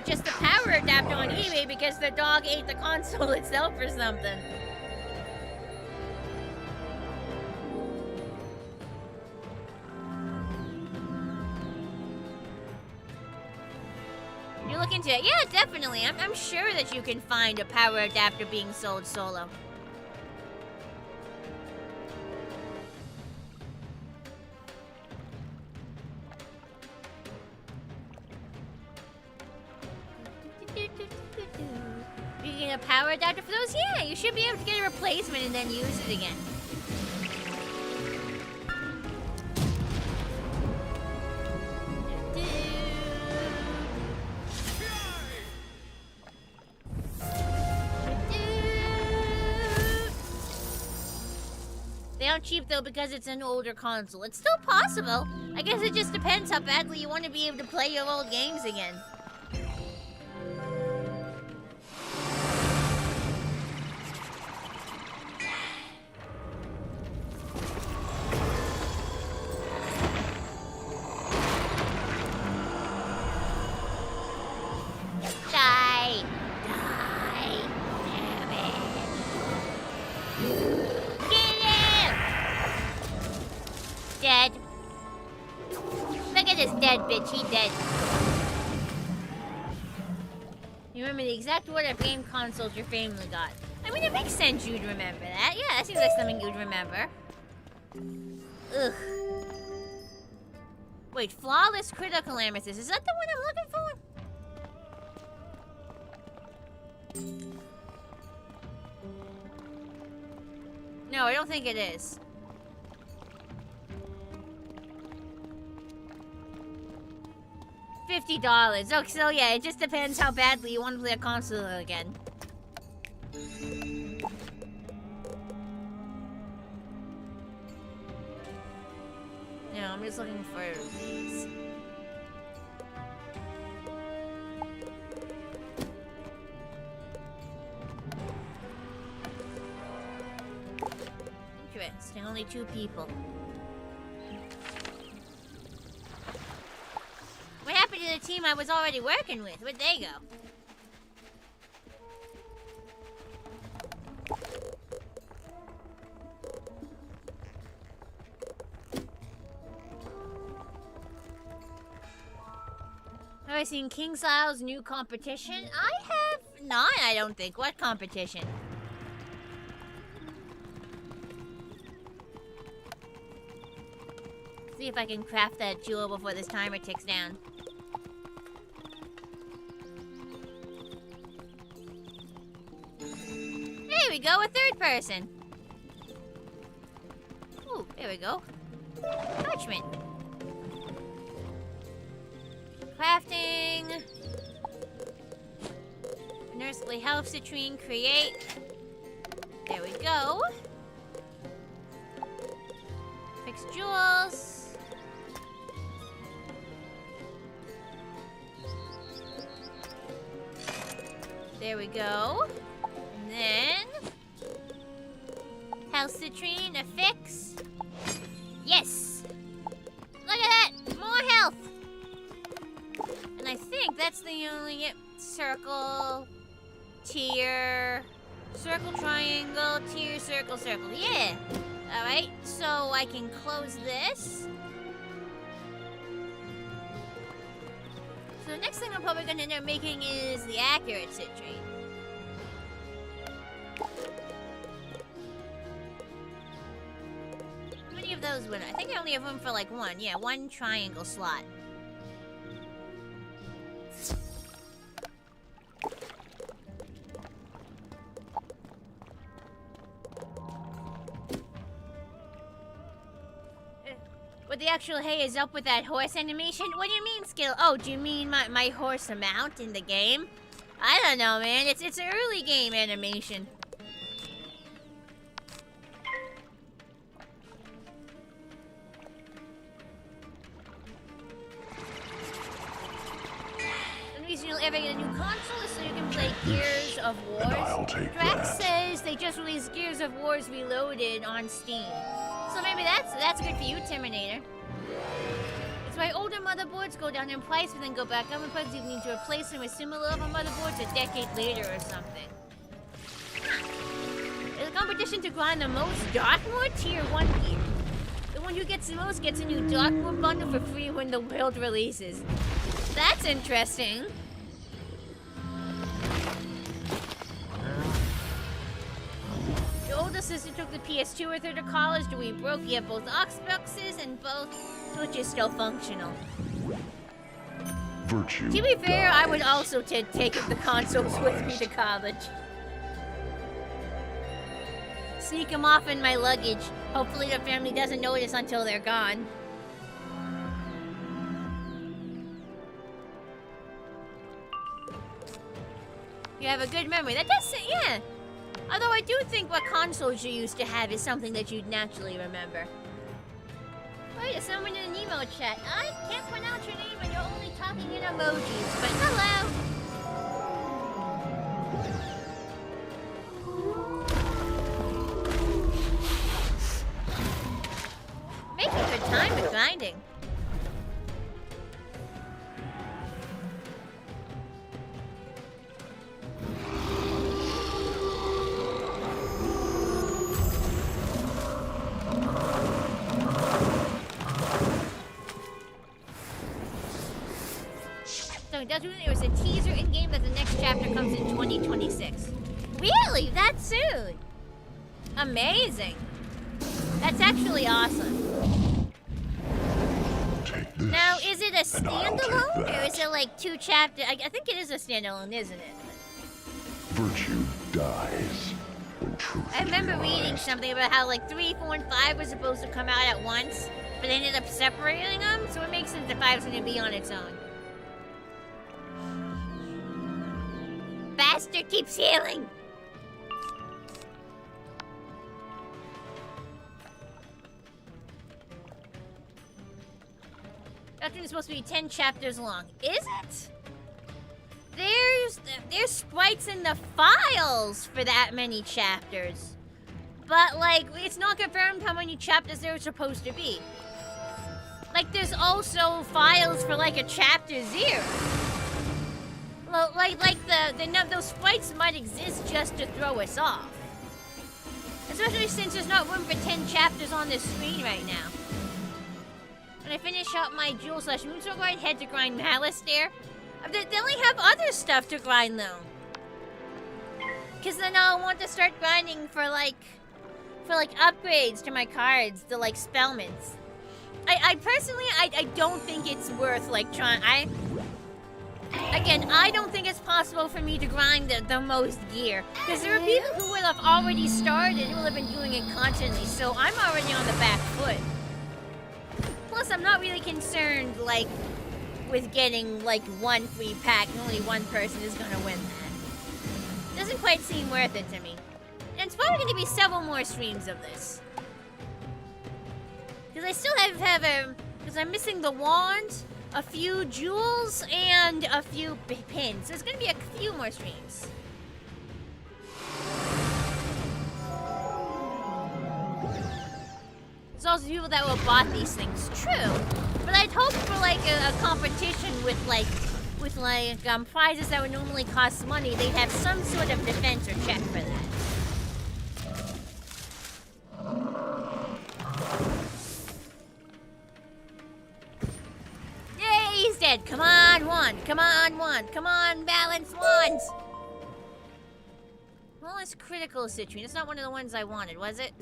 Speaker 1: just the power
Speaker 2: when truth is
Speaker 1: adapter on
Speaker 2: realized.
Speaker 1: eBay because their dog ate the console itself or something. You look into it? Yeah, definitely. I'm sure that you can find a power adapter being sold solo. You get a power adapter for those? Yeah, you should be able to get a replacement and then use it again. They don't cheap though because it's an older console. It's still possible. I guess it just depends how badly you want to be able to play your old games again. Die! Die! Damn it! Get him! Dead. Look at this dead bitch, he dead. You remember the exact order of game consoles your family got. I mean, it makes sense you'd remember that. Yeah, that seems like something you'd remember. Ugh. Wait, flawless critical amethyst. Is that the one I'm looking for? No, I don't think it is. $50. Oh, so yeah, it just depends how badly you want to play a console again. No, I'm just looking for these. Interesting, only 2 people. What happened to the team I was already working with? Where'd they go? Have I seen KingsIsle's new competition? I have not, I don't think. What competition? See if I can craft that jewel before this timer ticks down. There we go, a 3rd person. Ooh, there we go. Parchment. Crafting. Nursery health citrine, create. There we go. Fix jewels. There we go. And then health citrine, a fix. Yes! Look at that! More health! And I think that's the only circle, tier, circle, triangle, tier, circle, circle. Yeah! Alright, so I can close this. So the next thing I'm probably gonna end up making is the accurate citrine. How many of those would I think I only have room for like 1. Yeah, 1 triangle slot. But the actual hey is up with that horse animation? What do you mean skill? Oh, do you mean my horse amount in the game? I don't know, man. It's an early game animation. The reason you'll ever get a new console is so you can play Gears of Wars.
Speaker 2: And I'll take
Speaker 1: Drax
Speaker 2: that.
Speaker 1: says they just released Gears of Wars Reloaded on Steam. So maybe that's good for you, Terminator. It's why older motherboards go down in price but then go back up in price. You need to replace them with similar level motherboards a decade later or something. There's a competition to grind the most Darkmoor tier 1 gear. The one who gets the most gets a new Darkmoor bundle for free when the build releases. That's interesting. Your older sister took the PS2 with her to college. We broke yet both Xboxes and both Switches still functional.
Speaker 2: Virtue.
Speaker 1: To be fair, I would also take the consoles with me to college. Sneak them off in my luggage. Hopefully the family doesn't notice until they're gone. You have a good memory. That does say, yeah. Although I do think what consoles you used to have is something that you'd naturally remember. Wait, there's someone in an emo chat. I can't pronounce your name and you're only talking in emojis, but hello! Making good time with grinding. It was a teaser in-game that the next chapter comes in 2026. Really? That soon? Amazing. That's actually awesome. Now, is it a standalone, or is it like 2 chapters? I think it is a standalone, isn't it?
Speaker 2: Virtue dies when truth
Speaker 1: I remember
Speaker 2: is
Speaker 1: reading
Speaker 2: realized.
Speaker 1: something about how like 3, 4, and 5 were supposed to come out at once, but they ended up separating them, so it makes sense that 5 is going to be on its own. Bastard keeps healing! That one is supposed to be 10 chapters long. Is it? There's sprites in the files for that many chapters. But, like, it's not confirmed how many chapters there are supposed to be. Like, there's also files for, like, a chapter 0. Those sprites might exist just to throw us off. Especially since there's not room for 10 chapters on this screen right now. When I finish up my Jewel/Moonstone grind, head to grind Malice there. They only have other stuff to grind though. Cause then I'll want to start grinding for upgrades to my cards, the like spellments. I personally don't think it's worth like trying. Again, I don't think it's possible for me to grind the most gear. Because there are people who will have already started who will have been doing it constantly, so I'm already on the back foot. Plus, I'm not really concerned, like, with getting, like, 1 free pack and only 1 person is gonna win that. Doesn't quite seem worth it to me. And it's probably gonna be several more streams of this. Because I still have because I'm missing the wand, a few jewels, and a few pins. So there's gonna be a few more streams. There's also people that will bought these things, true. But I'd hope for like a competition with prizes that would normally cost money. They'd have some sort of defense or check for that. Yay, he's dead. Come on, wand. Come on, wand. Come on, balance wands. Well, it's critical citrine. It's not one of the ones I wanted, was it?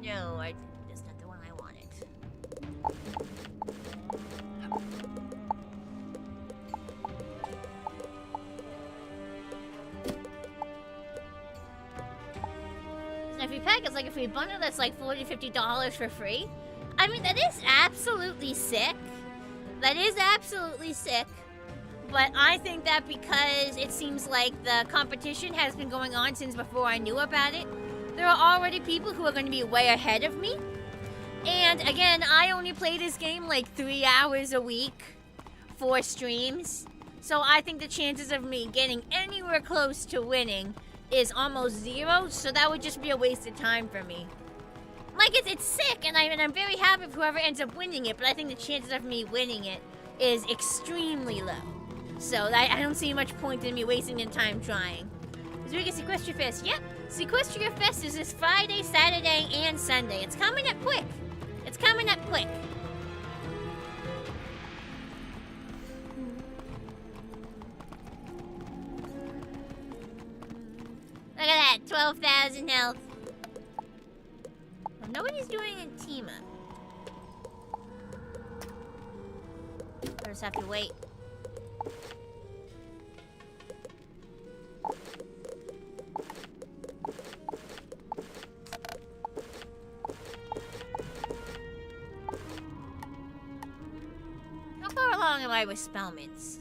Speaker 1: No, that's not the one I wanted. It's not a free pack, it's like a free bundle that's like $40 to $50 for free. I mean, that is absolutely sick. That is absolutely sick. But I think that because it seems like the competition has been going on since before I knew about it, there are already people who are going to be way ahead of me. And again, I only play this game like 3 hours a week for streams. So I think the chances of me getting anywhere close to winning is almost 0. So that would just be a waste of time for me. Like, it's sick, and I'm very happy for whoever ends up winning it, but I think the chances of me winning it is extremely low. So I don't see much point in me wasting the time trying. Is we get SeaquestriaFest? Yep. SeaquestriaFest is this Friday, Saturday, and Sunday. It's coming up quick. It's coming up quick. Look at that, 12,000 health. Well, nobody's doing a team up. I just have to wait. only why with spellments.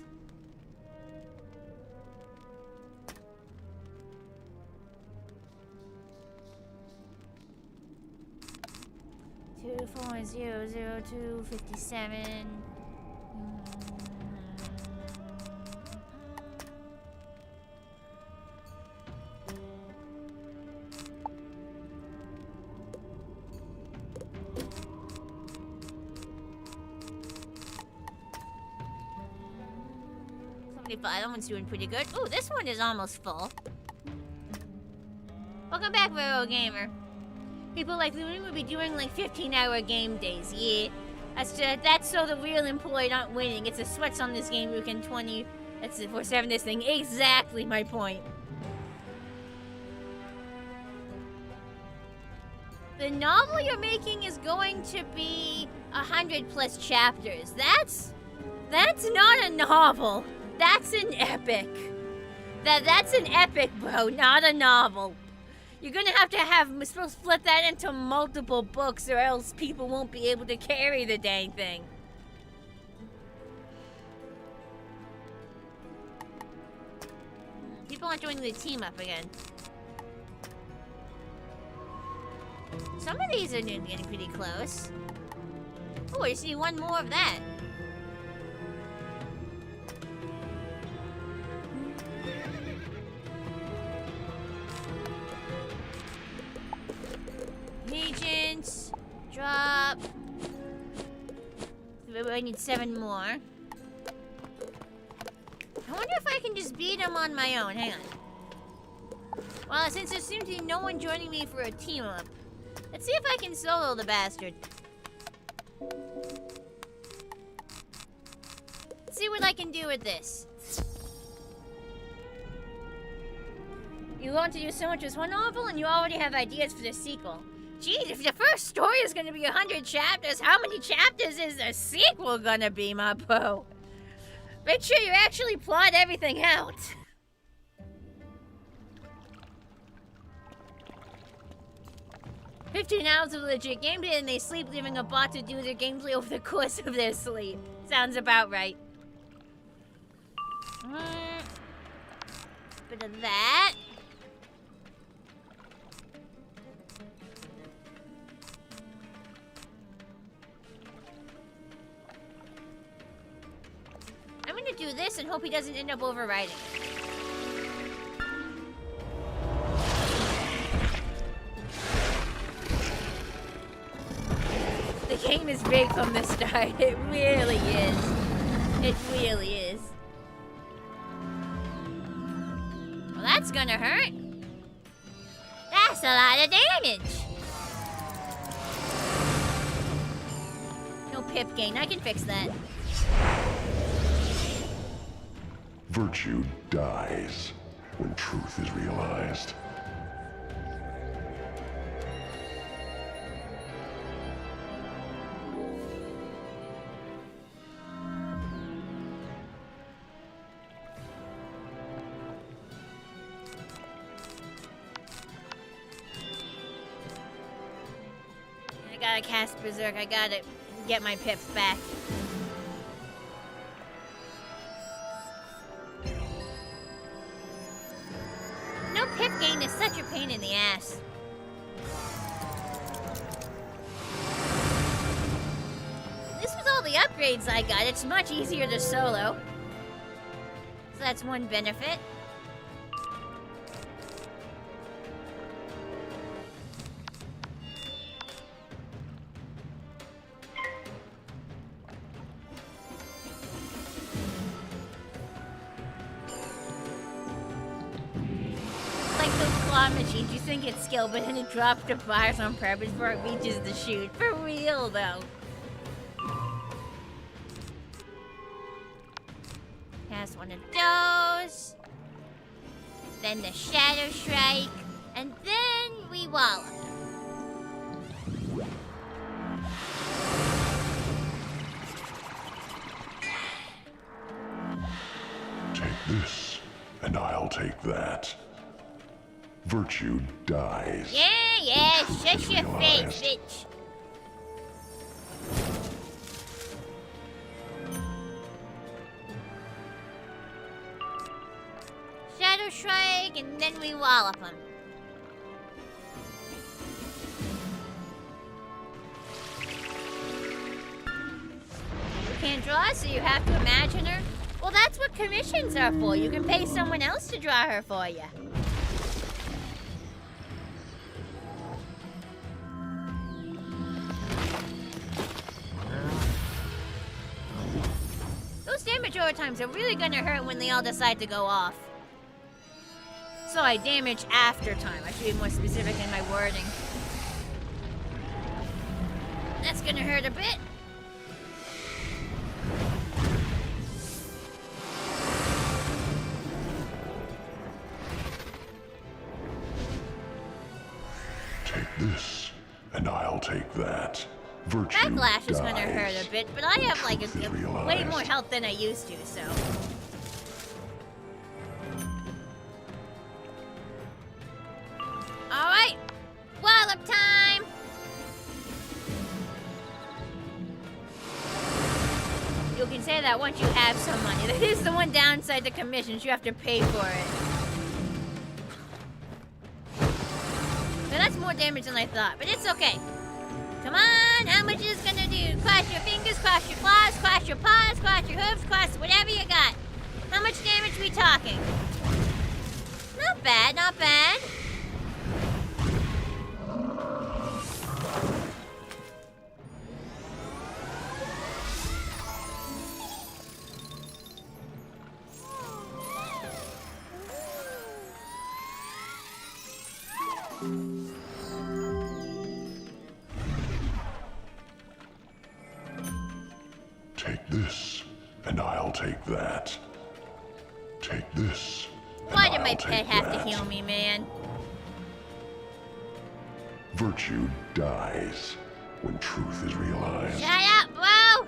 Speaker 1: Two 4-0-0-2-57. That one's doing pretty good. Ooh, this one is almost full. Welcome back, Vero Gamer. People like Louie would be doing like 15-hour game days. Yeah, that's so the real employed aren't winning. It's the sweats on this game who can 20. That's the 4/7 this thing. Exactly my point. The novel you're making is going to be 100+ chapters. That's not a novel. That's an epic. That's an epic, bro, not a novel. You're gonna have to split that into multiple books or else people won't be able to carry the dang thing. People aren't doing the team up again. Some of these are getting pretty close. Oh, I see one more of that. Agents, drop. I need 7 more. I wonder if I can just beat him on my own. Hang on. Well, since there seems to be no one joining me for a team up, let's see if I can solo the bastard. Let's see what I can do with this. You want to do so much as one novel, and you already have ideas for the sequel. Geez, if the first story is going to be 100 chapters, how many chapters is the sequel going to be, my bro? Make sure you actually plot everything out. "15 hours of legit gameplay and they sleep, leaving a bot to do their gameplay over the course of their sleep." Sounds about right. Bit of that. I'm gonna do this and hope he doesn't end up overriding it. The game is big from the start. It really is. It really is. Well, that's gonna hurt. That's a lot of damage. No pip gain. I can fix that.
Speaker 2: Virtue dies when truth is realized.
Speaker 1: I gotta cast Berserk. I gotta get my pips back. No pip gain is such a pain in the ass. This was all the upgrades I got. It's much easier to solo. So that's one benefit. Machines, you think it's skill, but then it drops the bars on purpose before it reaches the chute. For real, though. Cast one of those. Then the Shadow Strike. And then we wallop.
Speaker 2: Take this, and I'll take that. Virtue dies.
Speaker 1: Yeah, shut your face, bitch. magic, and then we wallop them. You can't draw, so you have to imagine her. Well, that's what commissions are for. You can pay someone else to draw her for you. Those damage overtimes are really gonna hurt when they all decide to go off. Sorry, damage after time. I should be more specific in my wording. That's gonna hurt a bit.
Speaker 2: Take this, and I'll take that. Virtue
Speaker 1: Backlash is
Speaker 2: dies.
Speaker 1: gonna hurt a bit, but I have like
Speaker 2: Truth is
Speaker 1: way
Speaker 2: realized.
Speaker 1: more health than I used to, so. Alright, wallop time! You can say that once you have some money. That is the one downside to commissions, you have to pay for it. Now that's more damage than I thought, but it's okay. Come on, how much is this gonna do? Cross your fingers, cross your claws, cross your paws, cross your hooves, cross whatever you got. How much damage we talking? Not bad, not bad.
Speaker 2: Take this, and I'll take that. Take this, and
Speaker 1: Why did my
Speaker 2: I'll
Speaker 1: pet
Speaker 2: take
Speaker 1: have
Speaker 2: that.
Speaker 1: to heal me, man?
Speaker 2: Virtue dies when truth is realized.
Speaker 1: Shut up, bro!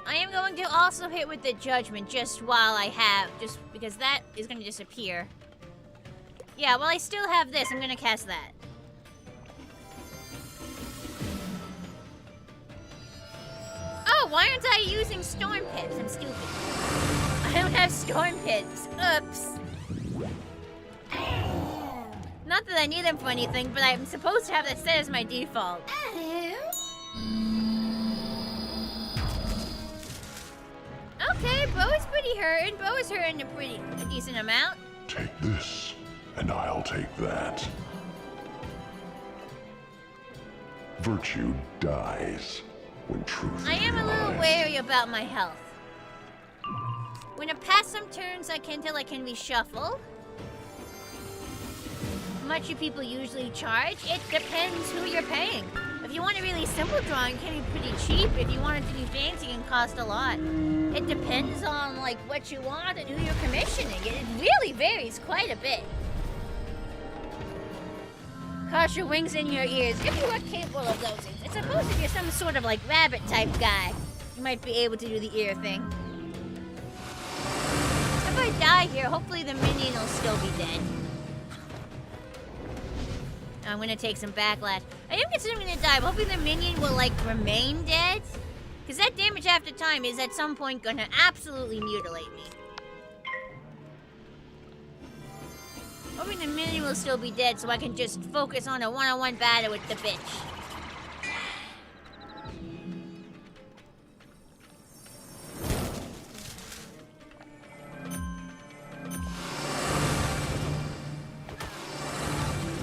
Speaker 1: I am going to also hit with the judgment just while I have, just because that is going to disappear. Yeah, while I still have this, I'm going to cast that. Oh, why aren't I using storm pips? I'm stupid. I don't have storm pips. Oops. Not that I need them for anything, but I'm supposed to have that set as my default. Okay, Bo is pretty hurting. Bo is hurting a decent amount.
Speaker 2: Take this, and I'll take that. Virtue dies when truth
Speaker 1: I
Speaker 2: is
Speaker 1: am a little
Speaker 2: realized.
Speaker 1: wary about my health. When I pass some turns, I can tell I can reshuffle. How much do people usually charge? It depends who you're paying. If you want a really simple drawing, it can be pretty cheap. If you want it to be fancy, it can cost a lot. It depends on like what you want and who you're commissioning. It really varies quite a bit. Cross your wings in your ears if you are capable of those things. I suppose if you're some sort of like rabbit type guy, you might be able to do the ear thing. If I die here, hopefully the minion will still be dead. I'm gonna take some backlash. I am considering gonna die, but hopefully the minion will like remain dead. Because that damage after time is at some point gonna absolutely mutilate me. Hoping the minion will still be dead so I can just focus on a one-on-one battle with the bitch.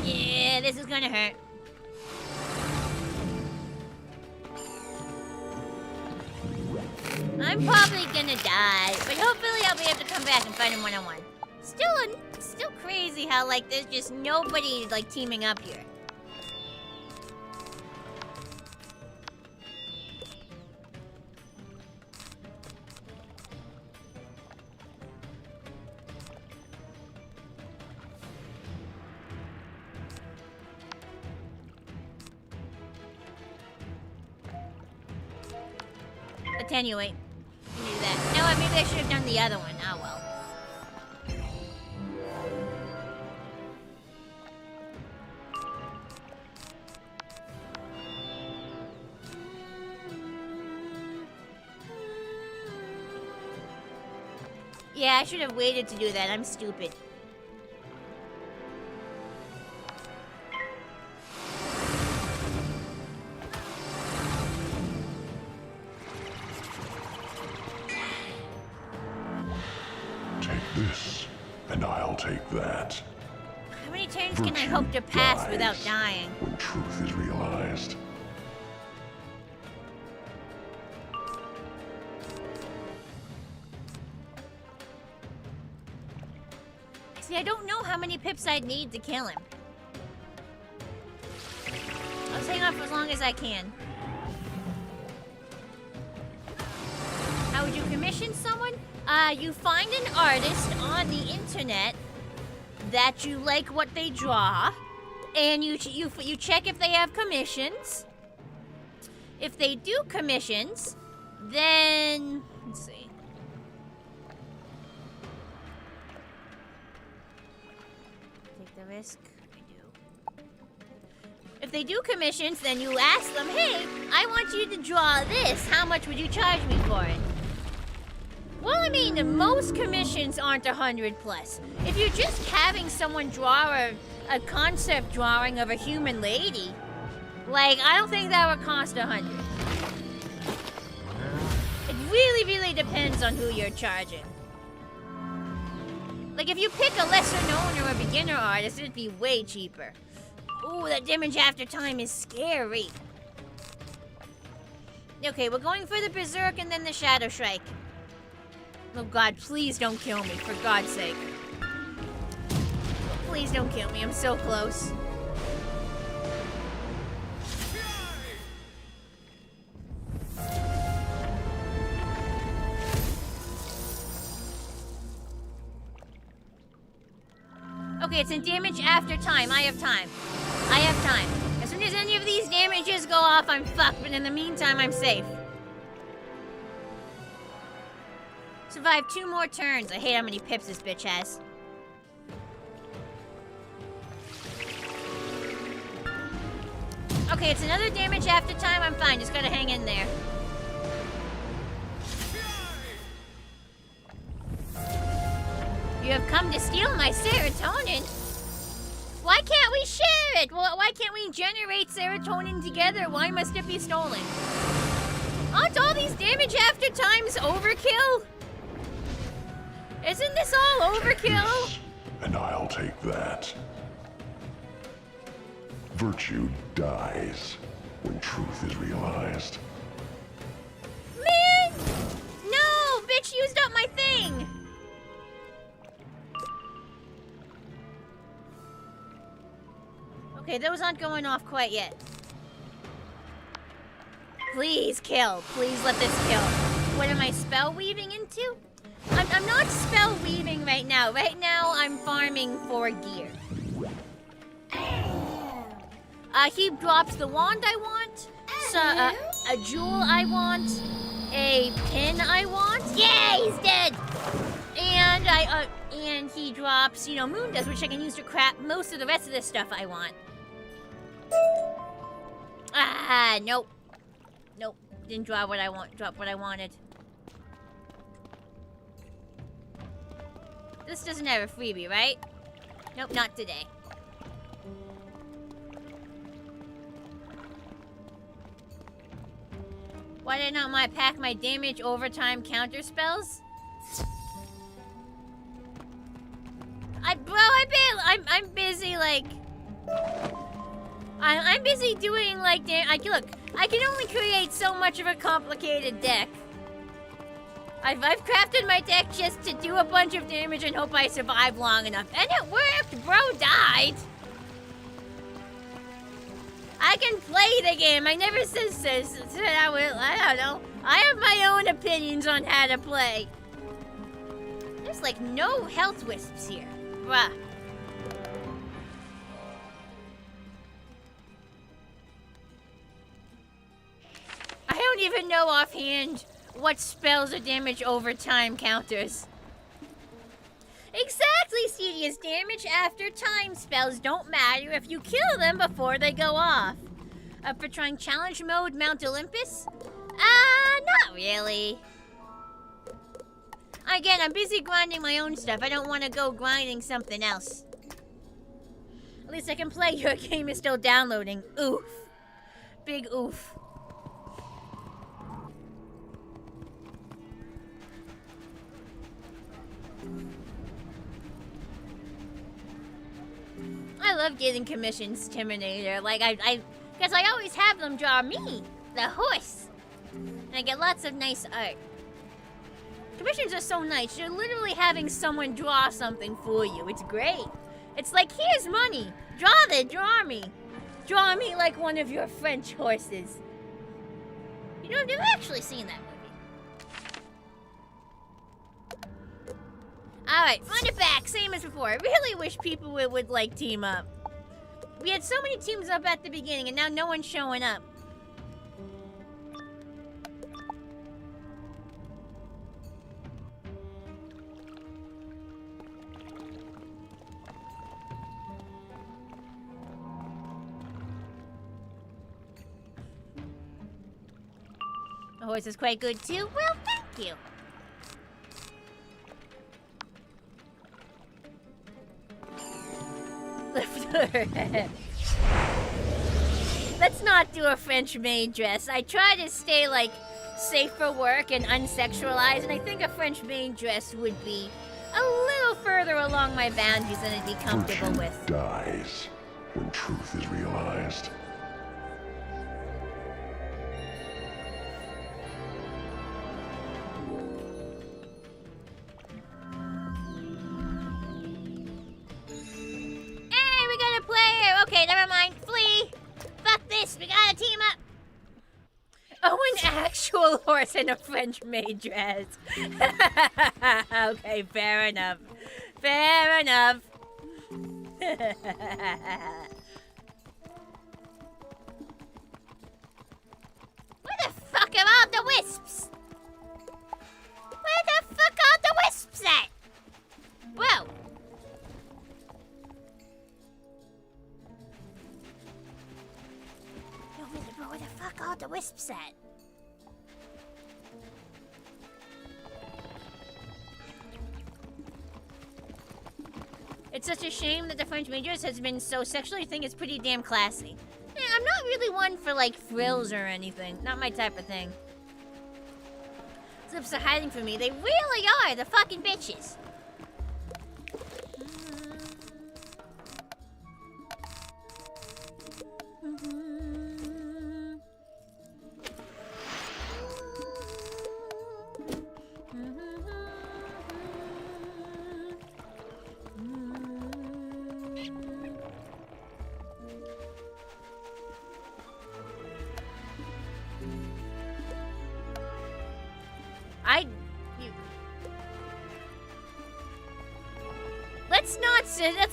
Speaker 1: Yeah, this is gonna hurt. I'm probably gonna die, but hopefully I'll be able to come back and fight him one-on-one. Still crazy how like there's just nobody like teaming up here. Attenuate. You can do that. No, maybe I should have done the other one. Oh well. Yeah, I should have waited to do that. I'm stupid.
Speaker 2: Take this, and I'll take that.
Speaker 1: How many turns can I hope to pass without dying?
Speaker 2: When truth is realized.
Speaker 1: See, I don't know how many pips I'd need to kill him. I'll hang on for as long as I can. How would you commission someone? You find an artist on the internet that you like what they draw, and you check if they have commissions. If they do commissions, then let's see. Take the risk. I do. If they do commissions, then you ask them, "Hey, I want you to draw this. How much would you charge me for it?" Well, I mean, most commissions aren't 100 plus. If you're just having someone draw a concept drawing of a human lady, like, I don't think that would cost 100. It really, really depends on who you're charging. Like, if you pick a lesser known or a beginner artist, it'd be way cheaper. Ooh, that damage after time is scary. Okay, we're going for the Berserk and then the Shadow Strike. Oh god, please don't kill me, for God's sake. Please don't kill me, I'm so close. Okay, it's in damage after time. I have time. I have time. As soon as any of these damages go off, I'm fucked, but in the meantime, I'm safe. Survive 2 more turns. I hate how many pips this bitch has. Okay, it's another damage after time. I'm fine. Just gotta hang in there. You have come to steal my serotonin. Why can't we share it? Well, why can't we generate serotonin together? Why must it be stolen? Aren't all these damage after times overkill? Isn't this all overkill?
Speaker 2: This, and I'll take that. Virtue dies when truth is realized.
Speaker 1: Man! No! Bitch used up my thing! Okay, those aren't going off quite yet. Please kill. Please let this kill. What am I spell weaving into? I'm not spell weaving right now. Right now, I'm farming for gear. He drops the wand I want, so, a jewel I want, a pin I want. Yeah, he's dead! And and he drops, you know, moon dust, which I can use to craft most of the rest of the stuff I want. Nope. Nope. Didn't drop what I wanted. This doesn't have a freebie, right? Nope, not today. Why did I not pack my damage overtime counter spells? I'm busy, like... I'm busy doing, like, look, I can only create so much of a complicated deck. I've crafted my deck just to do a bunch of damage and hope I survive long enough. And it worked! Bro died! I can play the game. I never said I will. I don't know. I have my own opinions on how to play. There's like no health wisps here. Bruh. I don't even know offhand what spells or damage over time counters. Exactly, Cedius. Damage after time spells don't matter if you kill them before they go off. Up for trying challenge mode, Mount Olympus? Not really. Again, I'm busy grinding my own stuff. I don't want to go grinding something else. At least I can play. Your game is still downloading. Oof. Big oof. I love getting commissions, Terminator. Like, because I always have them draw me, the horse. And I get lots of nice art. Commissions are so nice. You're literally having someone draw something for you. It's great. It's like, here's money. Draw me. Draw me like one of your French horses. You know, I've never actually seen that movie. Alright, run it back. Same as before. I really wish people would like, team up. We had so many teams up at the beginning, and now no one's showing up. The horse is quite good too. Well, thank you. Let's not do a French maid dress. I try to stay like safe for work and unsexualized, and I think a French maid dress would be a little further along my boundaries than I'd be comfortable with.
Speaker 2: Dies when truth is realized.
Speaker 1: Okay, never mind. Flee! Fuck this, we gotta team up! Oh, an actual horse in a French maid dress. Okay, fair enough. Fair enough. Where the fuck are all the wisps? Where the fuck are the wisps at? Whoa. Where the fuck are the wisps at? It's such a shame that the French maid dress has been so sexual. I think it's pretty damn classy. Yeah, I'm not really one for like frills or anything. Not my type of thing. Lips are hiding from me. They really are, the fucking bitches.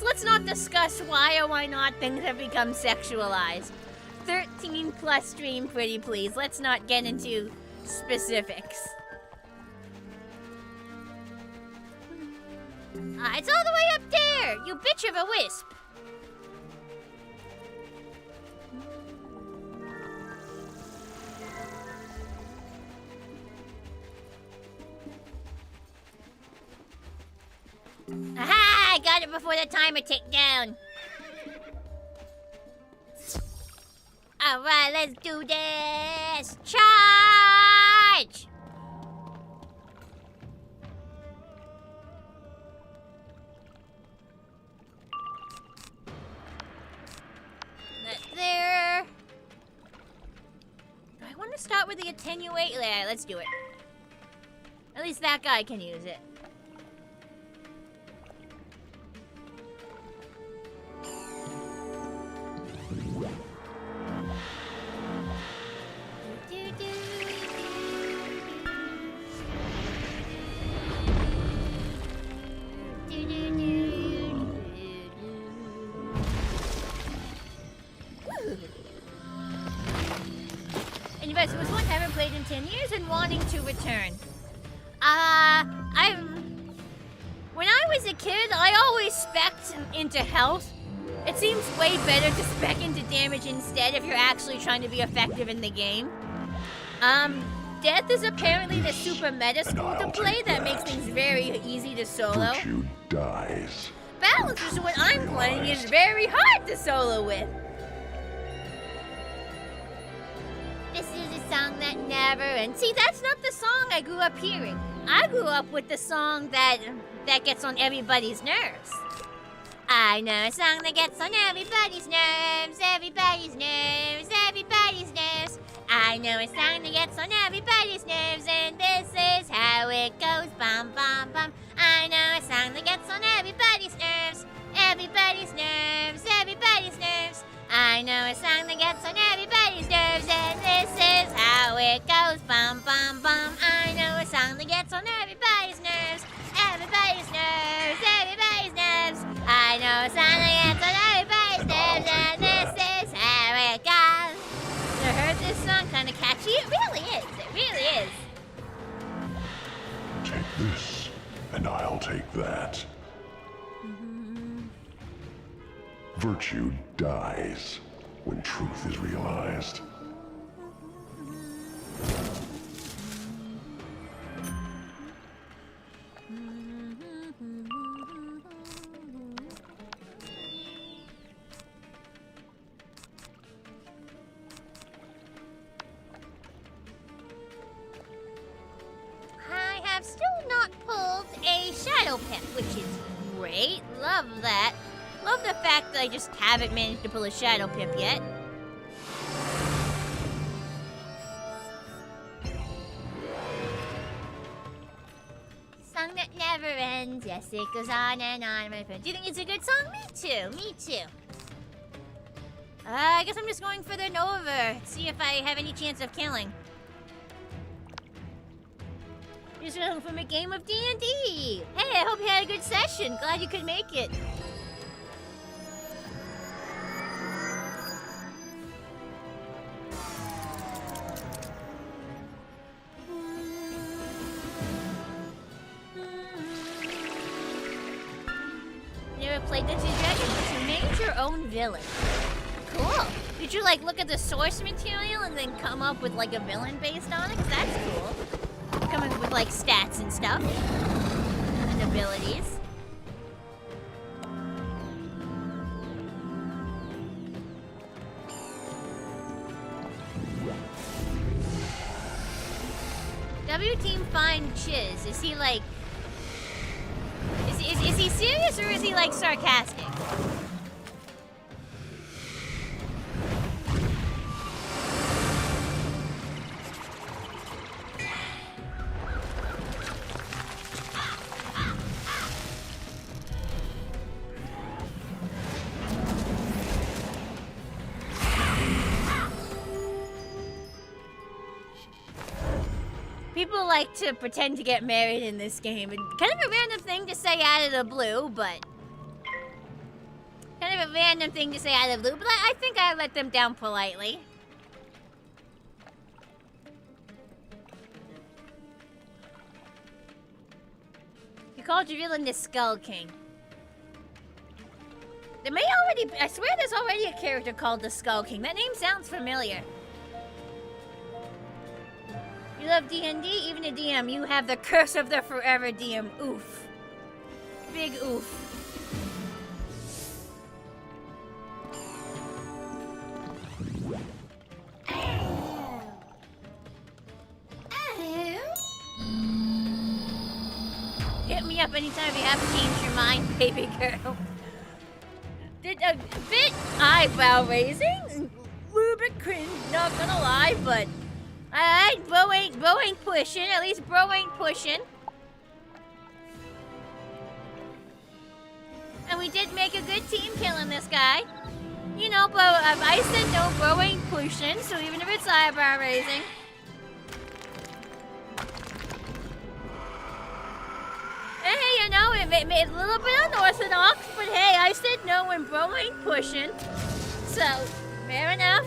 Speaker 1: Let's not discuss why or why not things have become sexualized. 13 plus stream, pretty please. Let's not get into specifics. It's all the way up there, you bitch of a wisp. Aha! I got it before the timer ticked down. Alright, let's do this! Charge! That's there. Do I want to start with the attenuate? Yeah, let's do it. At least that guy can use it. It was one I haven't played in 10 years and wanting to return. When I was a kid, I always spec'd into health. It seems way better to spec into damage instead if you're actually trying to be effective in the game. Death is apparently the super meta school to play that makes things very easy to solo.
Speaker 2: Virtue dies.
Speaker 1: Balance is what I'm playing is very hard to solo with. This is a song that never ends. See, that's not the song I grew up hearing. I grew up with the song that gets on everybody's nerves. I know a song that gets on everybody's nerves, everybody's nerves, everybody's nerves. I know a song that gets on everybody's nerves, and this is how it goes, bum, bum, bum. I know a song that gets on everybody's nerves, everybody's nerves, everybody's nerves. I know a song that gets on everybody's nerves, and this is how it goes, bum, bum, bum. I know a song that gets on everybody's nerves, everybody's nerves, everybody's nerves. I know a song that gets on everybody's nerves, and this is how it goes. You heard this song? Kind of catchy? It really is. It really is.
Speaker 2: Take this, and I'll take that. Virtue dies when truth is realized.
Speaker 1: I have still not pulled a shadow pip, which is great. Love that. Love the fact that I just haven't managed to pull a shadow pip yet. Song that never ends. Yes, it goes on and on, my friend. Do you think it's a good song? Me too. Me too. I guess I'm just going for the Nova. See if I have any chance of killing. Just going from a game of D&D. Hey, I hope you had a good session. Glad you could make it. You ever played Dungeons & Dragons, but you made your own villain. Cool. Did you like look at the source material and then come up with like a villain based on it? 'Cause that's cool. Coming up with like stats and stuff. And abilities. W Team Fine Chiz, is he like... Is he serious or is he like sarcastic? People like to pretend to get married in this game, and kind of a random thing to say out of the blue, but... Kind of a random thing to say out of the blue, but I think I let them down politely. You called your villain the Skull King. There may already... I swear there's already a character called the Skull King. That name sounds familiar. You love D&D, even a DM. You have the curse of the forever DM. Oof. Big oof. Hit me up anytime you have to change your mind, baby girl. Did a bit eyebrow raising? A little bit cringe, not gonna lie, but... Alright, bro ain't pushing. At least bro ain't pushing. And we did make a good team killing this guy. You know, but I said no, bro ain't pushing, so even if it's eyebrow raising. Hey, you know, it made a little bit unorthodox, but hey, I said no when bro ain't pushing. So, fair enough.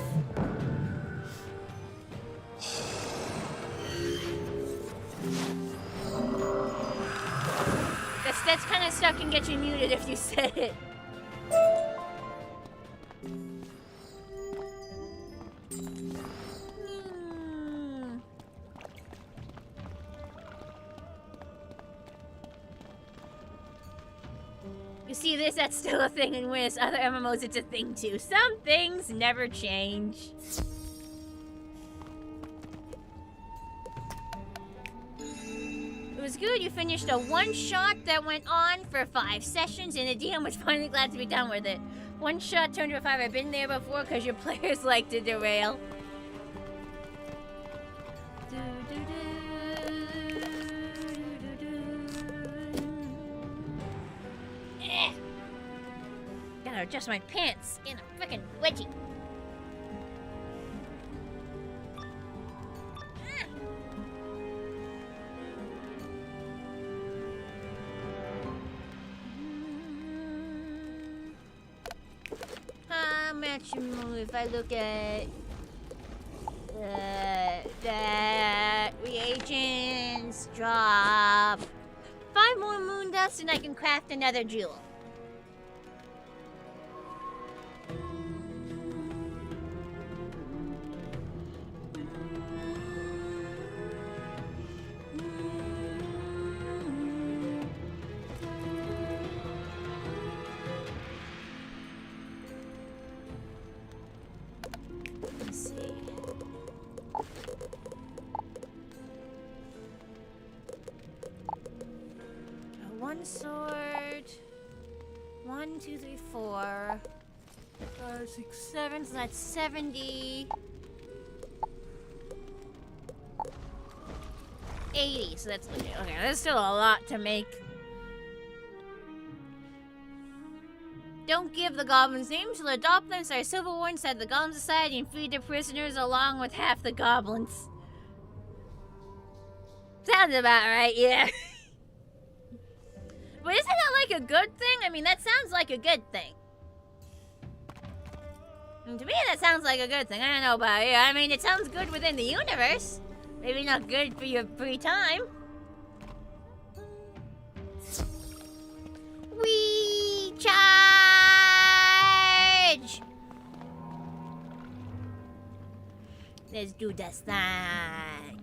Speaker 1: That's kind of stuff can get you muted if you said it. guarantee that's still a thing in Wiz. Other MMOs, it's a thing too. Some things never change. It was good. You finished a one-shot that went on for 5 sessions, and the DM was finally glad to be done with it. One shot turned to a 5. I've been there before because your players like to derail. Gotta adjust my pants in a frickin' wedgie. How much more if I look at that reagents drop 5 more moon dust and I can craft another jewel. One sword. 1, 2, 3, 4. 5, 6, 7. So that's 70. 80. So that's okay. There's still a lot to make. Don't give the goblins names. You'll adopt them. So our Civil War inside the Goblin Society and feed the prisoners along with half the goblins. Sounds about right, yeah. But isn't that like a good thing? I mean, that sounds like a good thing. And to me, that sounds like a good thing. I don't know about you. I mean, it sounds good within the universe. Maybe not good for your free time. We charge! Let's do this thing.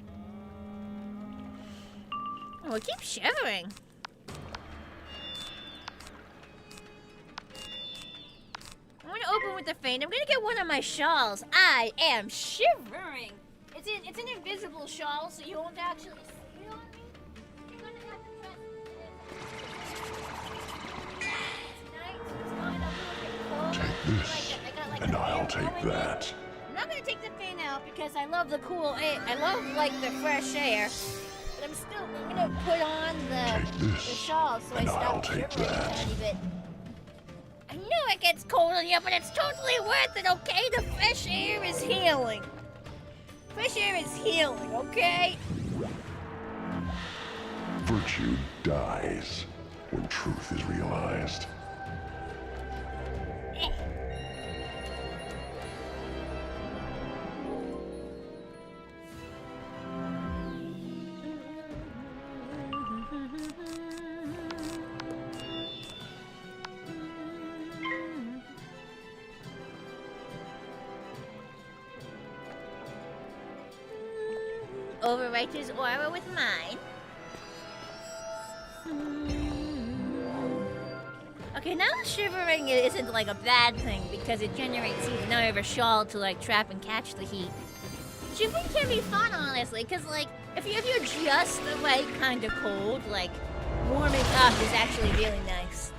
Speaker 1: Oh, it keeps shivering. I'm gonna open with the feint. I'm gonna get one of my shawls. I am shivering. It's an invisible shawl, so you won't actually see it on me. You're gonna have to trust me. It's nice. It's not a little bit cold.
Speaker 2: Take this, and I'll take that.
Speaker 1: I'm not gonna take the feint out because I love the cool air. I love like the fresh air. But I'm gonna put on the shawl so I stop shivering a tiny bit. I know it gets cold in here, but it's totally worth it, okay? The fresh air is healing. Fresh air is healing, okay?
Speaker 2: Virtue dies when truth is realized.
Speaker 1: Overwrite his aura with mine. Okay, now shivering isn't like a bad thing because it generates heat. Now I have a shawl to like trap and catch the heat. Shivering can be fun, honestly, because like if you're just the right kind of cold, like warming up is actually really nice.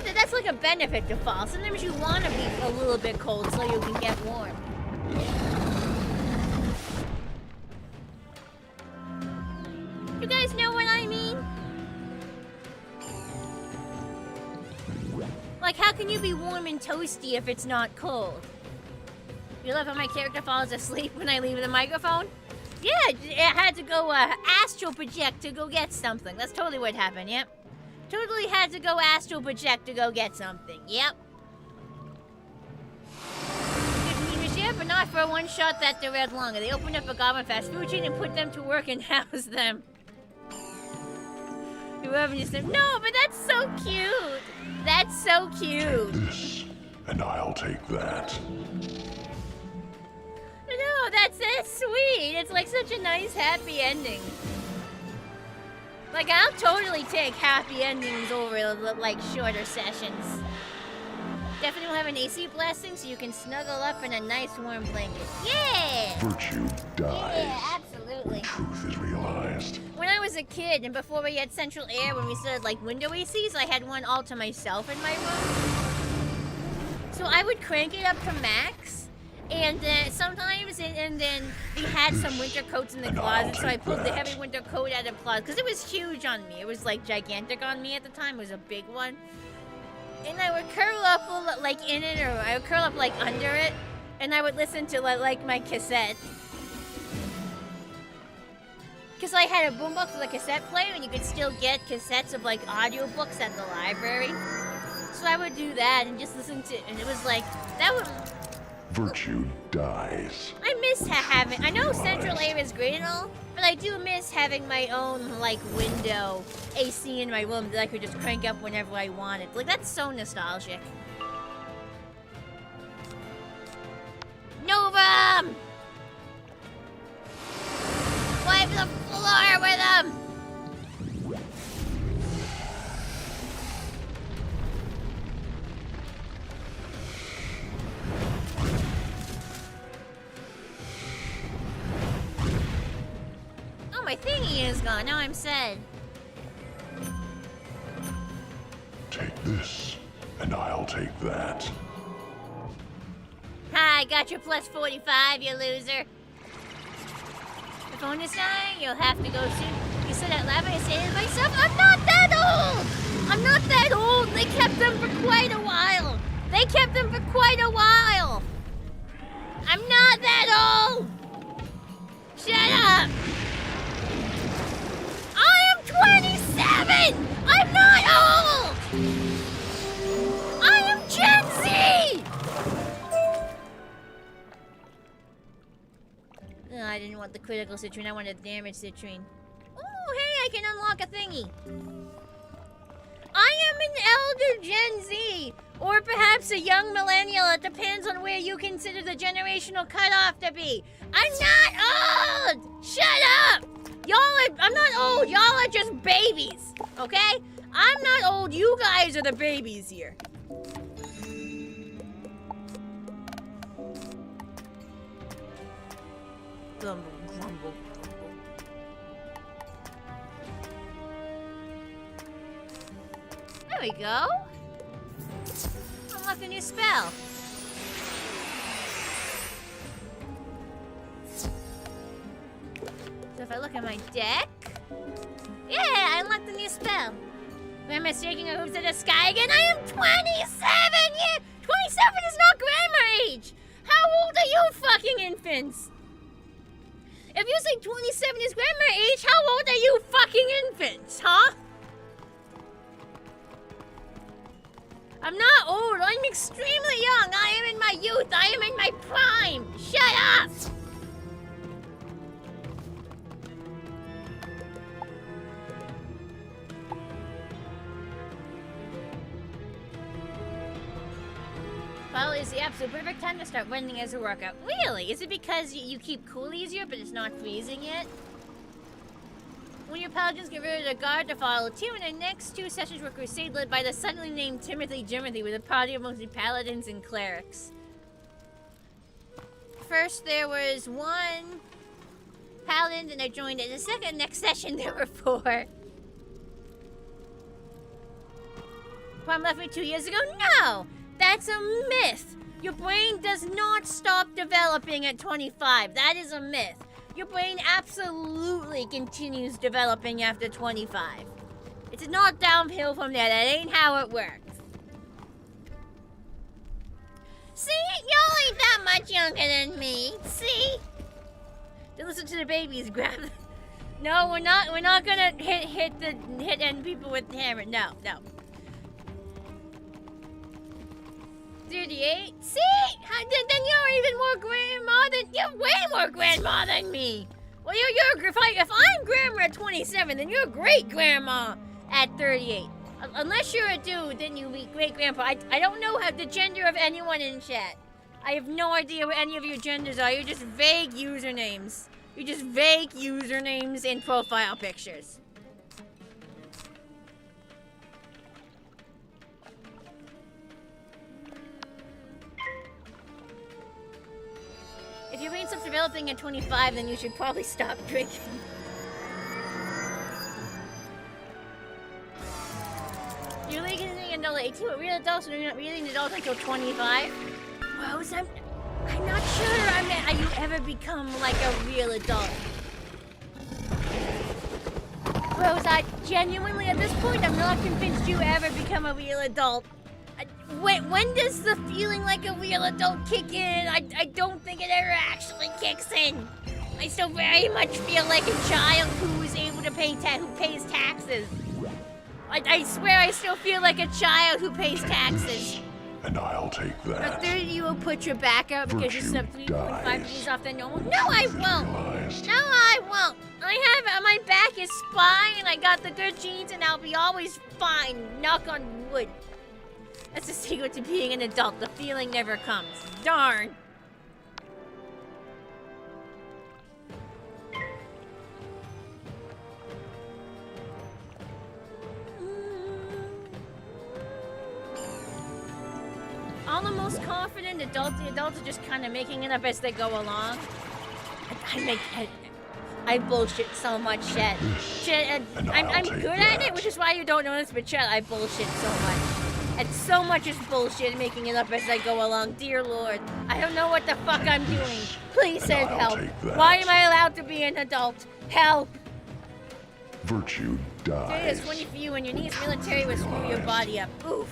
Speaker 1: And that's like a benefit to fall. Sometimes you want to be a little bit cold so you can get warm. You guys know what I mean? Like, how can you be warm and toasty if it's not cold? You love how my character falls asleep when I leave the microphone? Yeah, it had to go astral project to go get something. That's totally what happened, yep. Totally had to go astral project to go get something, yep. Yeah, but not for a one-shot that derailed longer. They opened up a Goblin fast food chain and put them to work and housed them. Whoever just said, no, but that's so cute. That's so cute.
Speaker 2: Take this, and I'll take that.
Speaker 1: No, that's sweet. It's like such a nice, happy ending. Like, I'll totally take happy endings over, like, shorter sessions. Definitely will have an AC blasting so you can snuggle up in a nice warm blanket. Yeah!
Speaker 2: Virtue dies.
Speaker 1: Yeah, absolutely.
Speaker 2: Truth is realized.
Speaker 1: When I was a kid and before we had central air, when we started, like, window ACs, I had one all to myself in my room. So I would crank it up to max. And sometimes, and then we had some winter coats in the closet, so I pulled the heavy winter coat out of the closet, because it was huge on me. It was, like, gigantic on me at the time. It was a big one. And I would curl up, like, in it, or I would curl up, like, under it, and I would listen to, like my cassette. Because I had a boombox with a cassette player, and you could still get cassettes of, like, audiobooks at the library. So I would do that and just listen to, and it was like, that would...
Speaker 2: Virtue dies.
Speaker 1: I miss having, I know central air is great and all, but I do miss having my own, like, window AC in my room that I could just crank up whenever I wanted. Like, that's so nostalgic. Novum! Wipe the floor with them! My thingy is gone. Now I'm sad.
Speaker 2: Take this, and I'll take that.
Speaker 1: Hi, got your plus 45, you loser. The phone is dying. You'll have to go soon. You said that loud, I say to myself, I'm not that old! I'm not that old! They kept them for quite a while! They kept them for quite a while! I'm not that old! Shut up! I am 27! I'm not old! I am Gen Z! No, I didn't want the critical citrine, I wanted the damage citrine. Oh, hey, I can unlock a thingy. I am an elder Gen Z, or perhaps a young millennial. It depends on where you consider the generational cutoff to be. I'm not old! Shut up! I'm not old, y'all are just babies, okay? I'm not old, you guys are the babies here. Grumble, grumble, grumble. There we go. Unlock a new spell. So if I look at my deck, yeah, I unlocked a new spell. Where am I staking a hooves to the sky again? I am 27! Yeah, 27 is not grammar age! How old are you fucking infants? If you say 27 is grammar age, how old are you fucking infants, huh? I'm not old, I'm extremely young. I am in my youth, I am in my prime. Shut up! Fall is the absolute perfect time to start running as a workout. Really? Is it because you keep cool easier, but it's not freezing yet? When your paladins get rid of the guard to follow, two in the next two sessions were crusade led by the suddenly named Timothy Jimothy with a party of mostly paladins and clerics. First there was one paladin, and I joined it. The next session there were four. Prom left me 2 years ago? No! That's a myth. Your brain does not stop developing at 25. That is a myth. Your brain absolutely continues developing after 25. It's not downhill from there. That ain't how it works. See? Y'all ain't that much younger than me. See? Don't listen to the babies. Grab them. No, we're not gonna hit end people with the hammer. No. 38? See? Then you're even more grandma than... You're way more grandma than me. Well, if I'm grandma at 27, then you're great-grandma at 38. Unless you're a dude, then you be great-grandpa. I don't know the gender of anyone in chat. I have no idea what any of your genders are. You're just vague usernames. You're just vague usernames in profile pictures. If your brain stops developing at 25, then you should probably stop drinking. You're legally an adult at 18, but real adults, so you're not really an adult until 25? Rose, I'm not sure you ever become like a real adult. Rose, I genuinely, at this point, I'm not convinced you ever become a real adult. When does the feeling like a real adult kick in? I don't think it ever actually kicks in. I still very much feel like a child who is able to pay who pays taxes. I swear I still feel like a child who pays taxes.
Speaker 2: And I'll take that.
Speaker 1: At 30, you will put your back up because you're sub 3.5 degrees off the normal. No, I won't. No, I won't. My back is fine. I got the good genes, and I'll be always fine. Knock on wood. That's the secret to being an adult. The feeling never comes. Darn. All the most confident adults, the adults are just kind of making it up as they go along. I bullshit so much shit. I'm good at it, which is why you don't notice, but shit, I bullshit so much. And so much is bullshit making it up as I go along. Dear Lord, I don't know what the fuck I'm doing. Please send help. Why am I allowed to be an adult? Help!
Speaker 2: Virtue dies.
Speaker 1: Today is 20 for you and your niece military will screw your body up. Oof.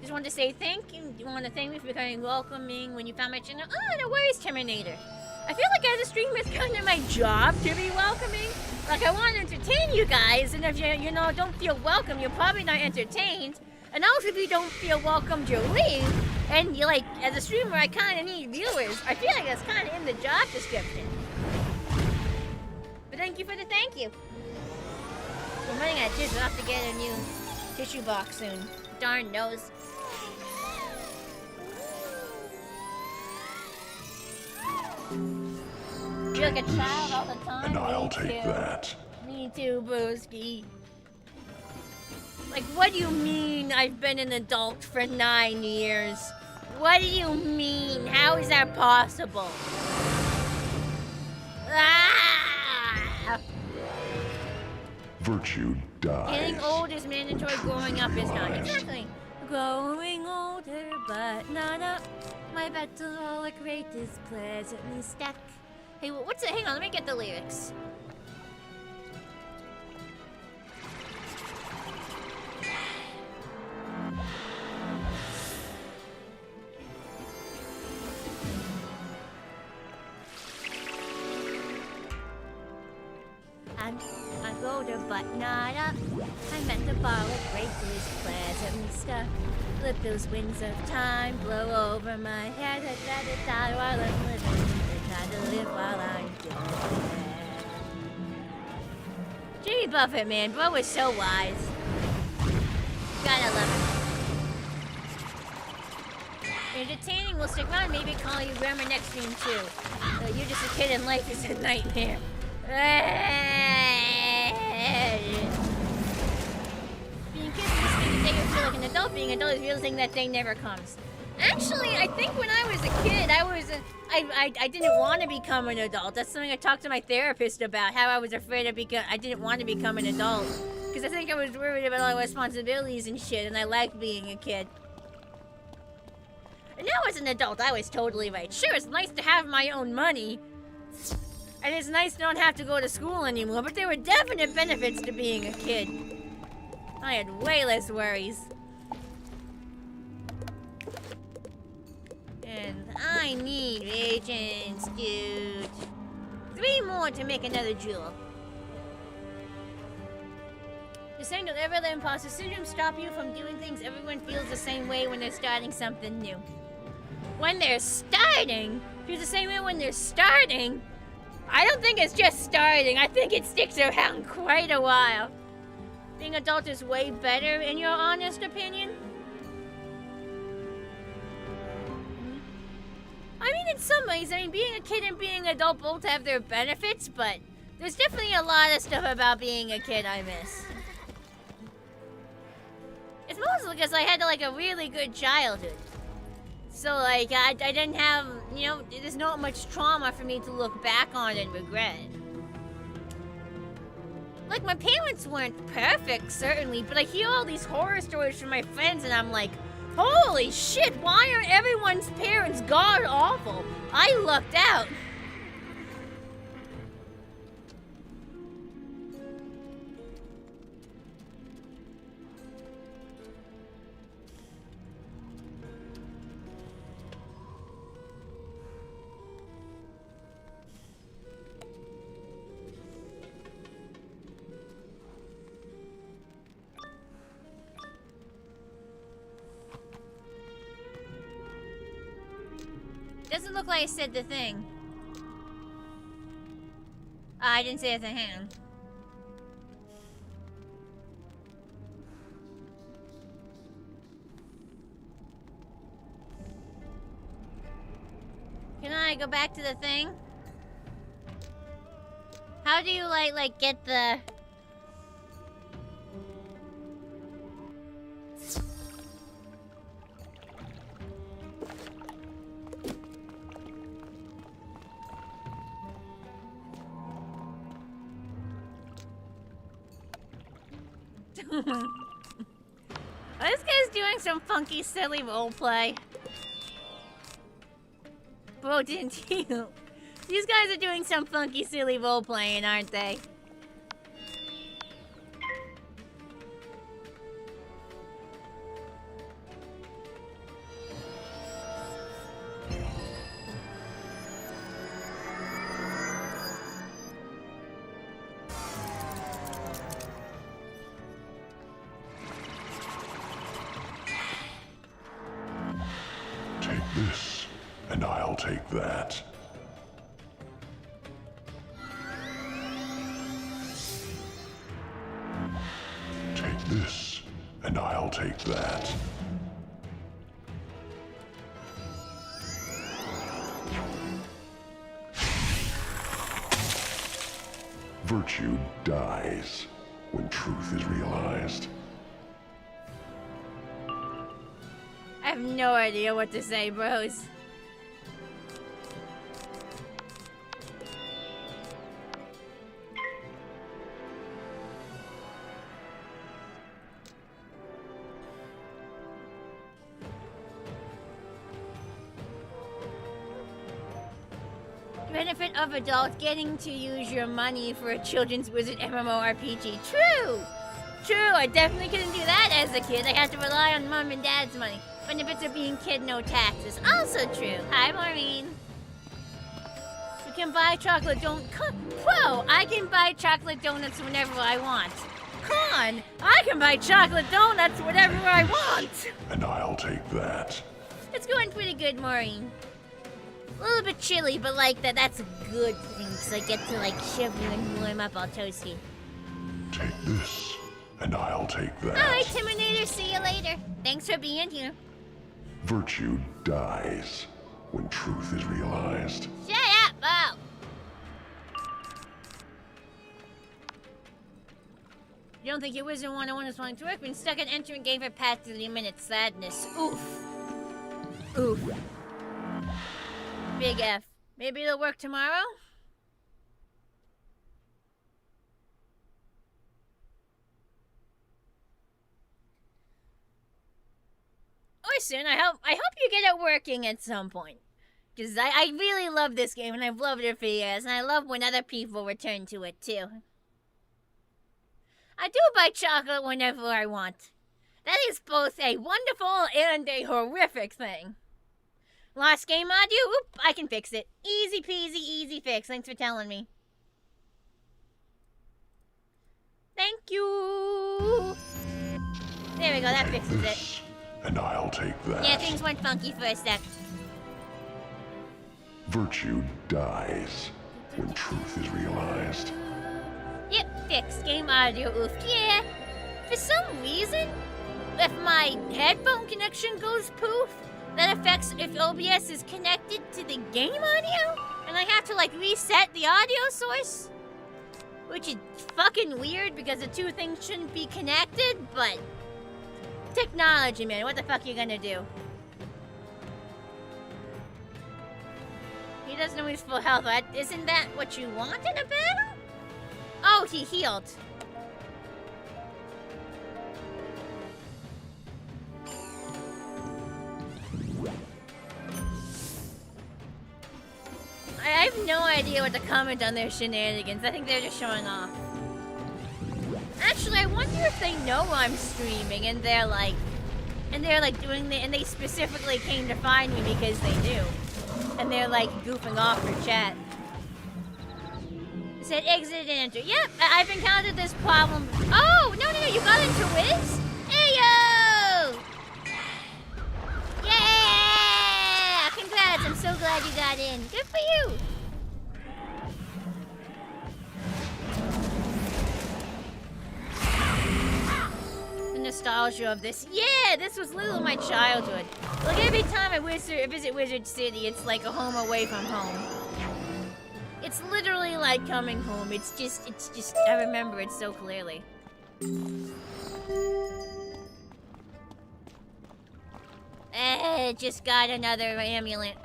Speaker 1: Just wanted to say thank you. You want to thank me for becoming welcoming when you found my channel. Oh, no worries, Terminator. I feel like as a streamer, it's kind of my job to be welcoming. Like, I want to entertain you guys, and if you don't feel welcome, you're probably not entertained. And also, if you don't feel welcomed, you'll leave. And you like, as a streamer, I kind of need viewers. I feel like that's kind of in the job description. But thank you for the thank you. I'm running out of tissues. I'll have to get a new tissue box soon. Darn nose. You're like a child all the time.
Speaker 2: And I'll take that.
Speaker 1: Me too, broski. Like, what do you mean I've been an adult for 9 years? What do you mean? How is that possible? Ah!
Speaker 2: Virtue dies.
Speaker 1: Getting old is mandatory, growing up is not. Exactly. Growing older, but not up. My battle rate is pleasantly stuck. Hey, what's it? Hang on, let me get the lyrics. I'm older, but not up. My metabolic rate is pleasantly stuck. Let those winds of time blow over my head. I'd rather die while I'm living than try to live while I'm dead. Jimmy Buffett, man, bro was so wise. Gotta love him. Entertaining will stick around, maybe call you Grandma next stream too. You're just a kid and life is a nightmare. Being kids is the day you feel like an adult. Being an adult is realizing that day never comes. Actually, I think when I was a kid, I didn't want to become an adult. That's something I talked to my therapist about. How I was afraid I didn't want to become an adult because I think I was worried about all the responsibilities and shit, and I liked being a kid. And now as an adult, I was totally right. Sure, it's nice to have my own money. And it's nice to not have to go to school anymore, but there were definite benefits to being a kid. I had way less worries. And I need agents, dude. 3 more to make another jewel. You're saying don't ever let imposter syndrome stop you from doing things. Everyone feels the same way when they're starting something new. When they're starting? Feels the same way when they're starting? I don't think it's just starting. I think it sticks around quite a while. Being adult is way better, in your honest opinion? I mean, in some ways, being a kid and being an adult both have their benefits, but there's definitely a lot of stuff about being a kid I miss. It's also because I had like a really good childhood. So like I didn't have, you know, there's not much trauma for me to look back on and regret. Like my parents weren't perfect, certainly, but I hear all these horror stories from my friends and I'm like, holy shit, why are everyone's parents god awful? I lucked out. Doesn't look like I said the thing. I didn't say it at the hand. Can I go back to the thing? How do you like get the... This guy's doing some funky, silly roleplay. Bro, didn't you? These guys are doing some funky, silly roleplaying, aren't they?
Speaker 2: This, and I'll take that. Take this, and I'll take that. Virtue dies when truth is realized.
Speaker 1: I have no idea what to say, bros. Benefit of adults getting to use your money for a children's wizard MMORPG. True! True, I definitely couldn't do that as a kid. I had to rely on mom and dad's money. Benefits of being kid, no taxes. Also true. Hi, Maureen. You can buy chocolate Whoa! I can buy chocolate donuts whenever I want. Con! I can buy chocolate donuts whenever I want!
Speaker 2: And I'll take that.
Speaker 1: It's going pretty good, Maureen. A little bit chilly, but like that's a good thing, because I get to like shove you and warm up all toasty.
Speaker 2: Take this, and I'll take that.
Speaker 1: Alright, Timinator, see you later. Thanks for being here.
Speaker 2: Virtue dies when truth is realized.
Speaker 1: Shut up, Bo! You don't think your Wizard101 is wanting to work? Been stuck at enter and gave her past 30 minutes. Sadness. Oof. Oof. Big F. Maybe it'll work tomorrow? Or soon. I hope you get it working at some point. Because I really love this game and I've loved it for years. And I love when other people return to it too. I do buy chocolate whenever I want. That is both a wonderful and a horrific thing. Lost game audio? Oop, I can fix it. Easy peasy, easy fix. Thanks for telling me. Thank you. There we go, that fixes it.
Speaker 2: And I'll take that.
Speaker 1: Yeah, things went funky for a sec.
Speaker 2: Virtue dies when truth is realized.
Speaker 1: Yep, fixed. Game audio, oof. Yeah. For some reason, if my headphone connection goes poof, that affects if OBS is connected to the game audio, and I have to like reset the audio source, which is fucking weird because the two things shouldn't be connected, but to technology, man. What the fuck you gonna do? He doesn't know he's full health. Isn't that what you want in a battle? Oh, he healed. I have no idea what to comment on their shenanigans. I think they're just showing off. Actually, I wonder if they know I'm streaming and they're like doing the, and they specifically came to find me because they do. And they're like goofing off for chat. It said exit and enter. Yep, I've encountered this problem. Oh, no, you got into Wiz? Hey, yo! Yeah! Congrats, I'm so glad you got in. Good for you. The nostalgia of this. Yeah, this was literally my childhood. Like every time I visit Wizard City, it's like a home away from home. It's literally like coming home. It's just, I remember it so clearly. Just got another amulet.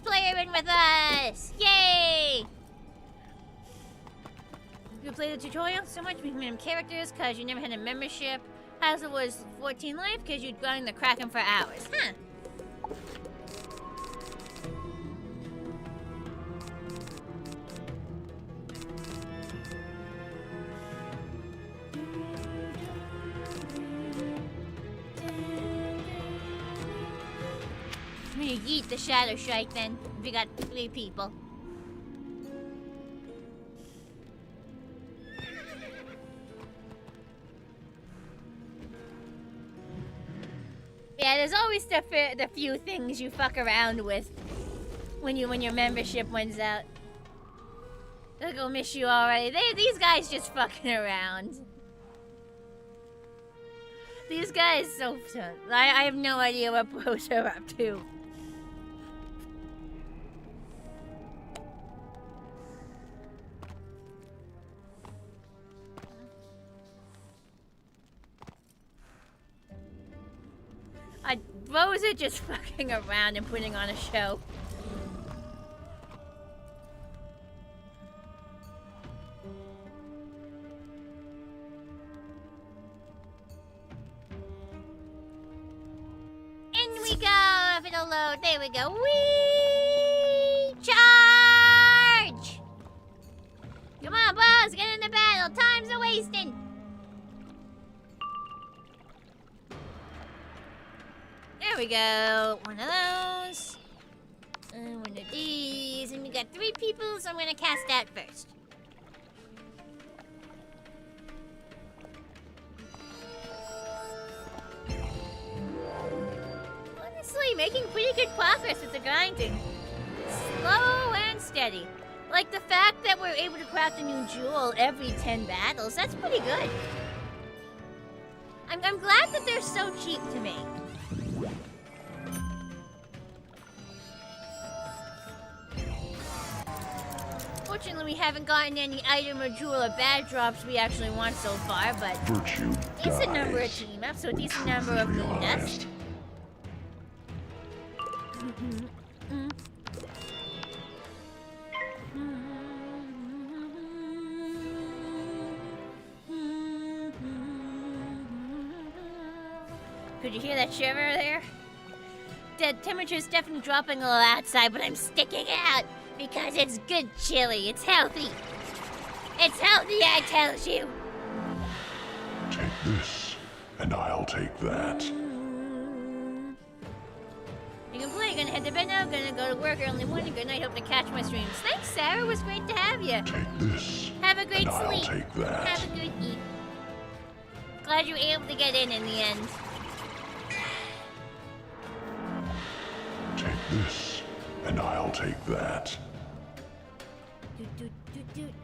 Speaker 1: Player in with us! Yay! You played the tutorial so much with minimum characters because you never had a membership. Hazel was 14 life because you'd grind the Kraken for hours. Huh. I'm gonna yeet the Shadow Strike then, if you got 3 people. Yeah, there's always the few things you fuck around with when your membership runs out. They'll go miss you already. These guys just fucking around. These guys so I have no idea what pros are up to. Bros are just fucking around and putting on a show. In we go! If it'll load, there we go. Whee! Charge! Come on, bros, get in the battle. Time's a wasting. There we go. One of those. And one of these. And we got 3 people, so I'm gonna cast that first. Honestly, making pretty good progress with the grinding. Slow and steady. Like the fact that we're able to craft a new jewel every 10 battles, that's pretty good. I'm glad that they're so cheap to make. Fortunately, we haven't gotten any item or jewel or bad drops we actually want so far, but
Speaker 2: Virtue
Speaker 1: decent number of team ups, so a decent number of moon dust. Could you hear that shiver there? The temperature's definitely dropping a little outside, but I'm sticking out. Because it's good chili. It's healthy. It's healthy, I tell you.
Speaker 2: Take this, and I'll take that.
Speaker 1: You can play. Gonna head to bed now. Gonna go to work early morning. Good night. Hope to catch my streams. Thanks, Sarah. It was great to have you.
Speaker 2: Take this.
Speaker 1: Have a great
Speaker 2: and I'll
Speaker 1: sleep.
Speaker 2: take that.
Speaker 1: Have a good eat. Glad you were able to get in the end.
Speaker 2: Take this, and I'll take that.
Speaker 1: Doot, doot, doot, doot.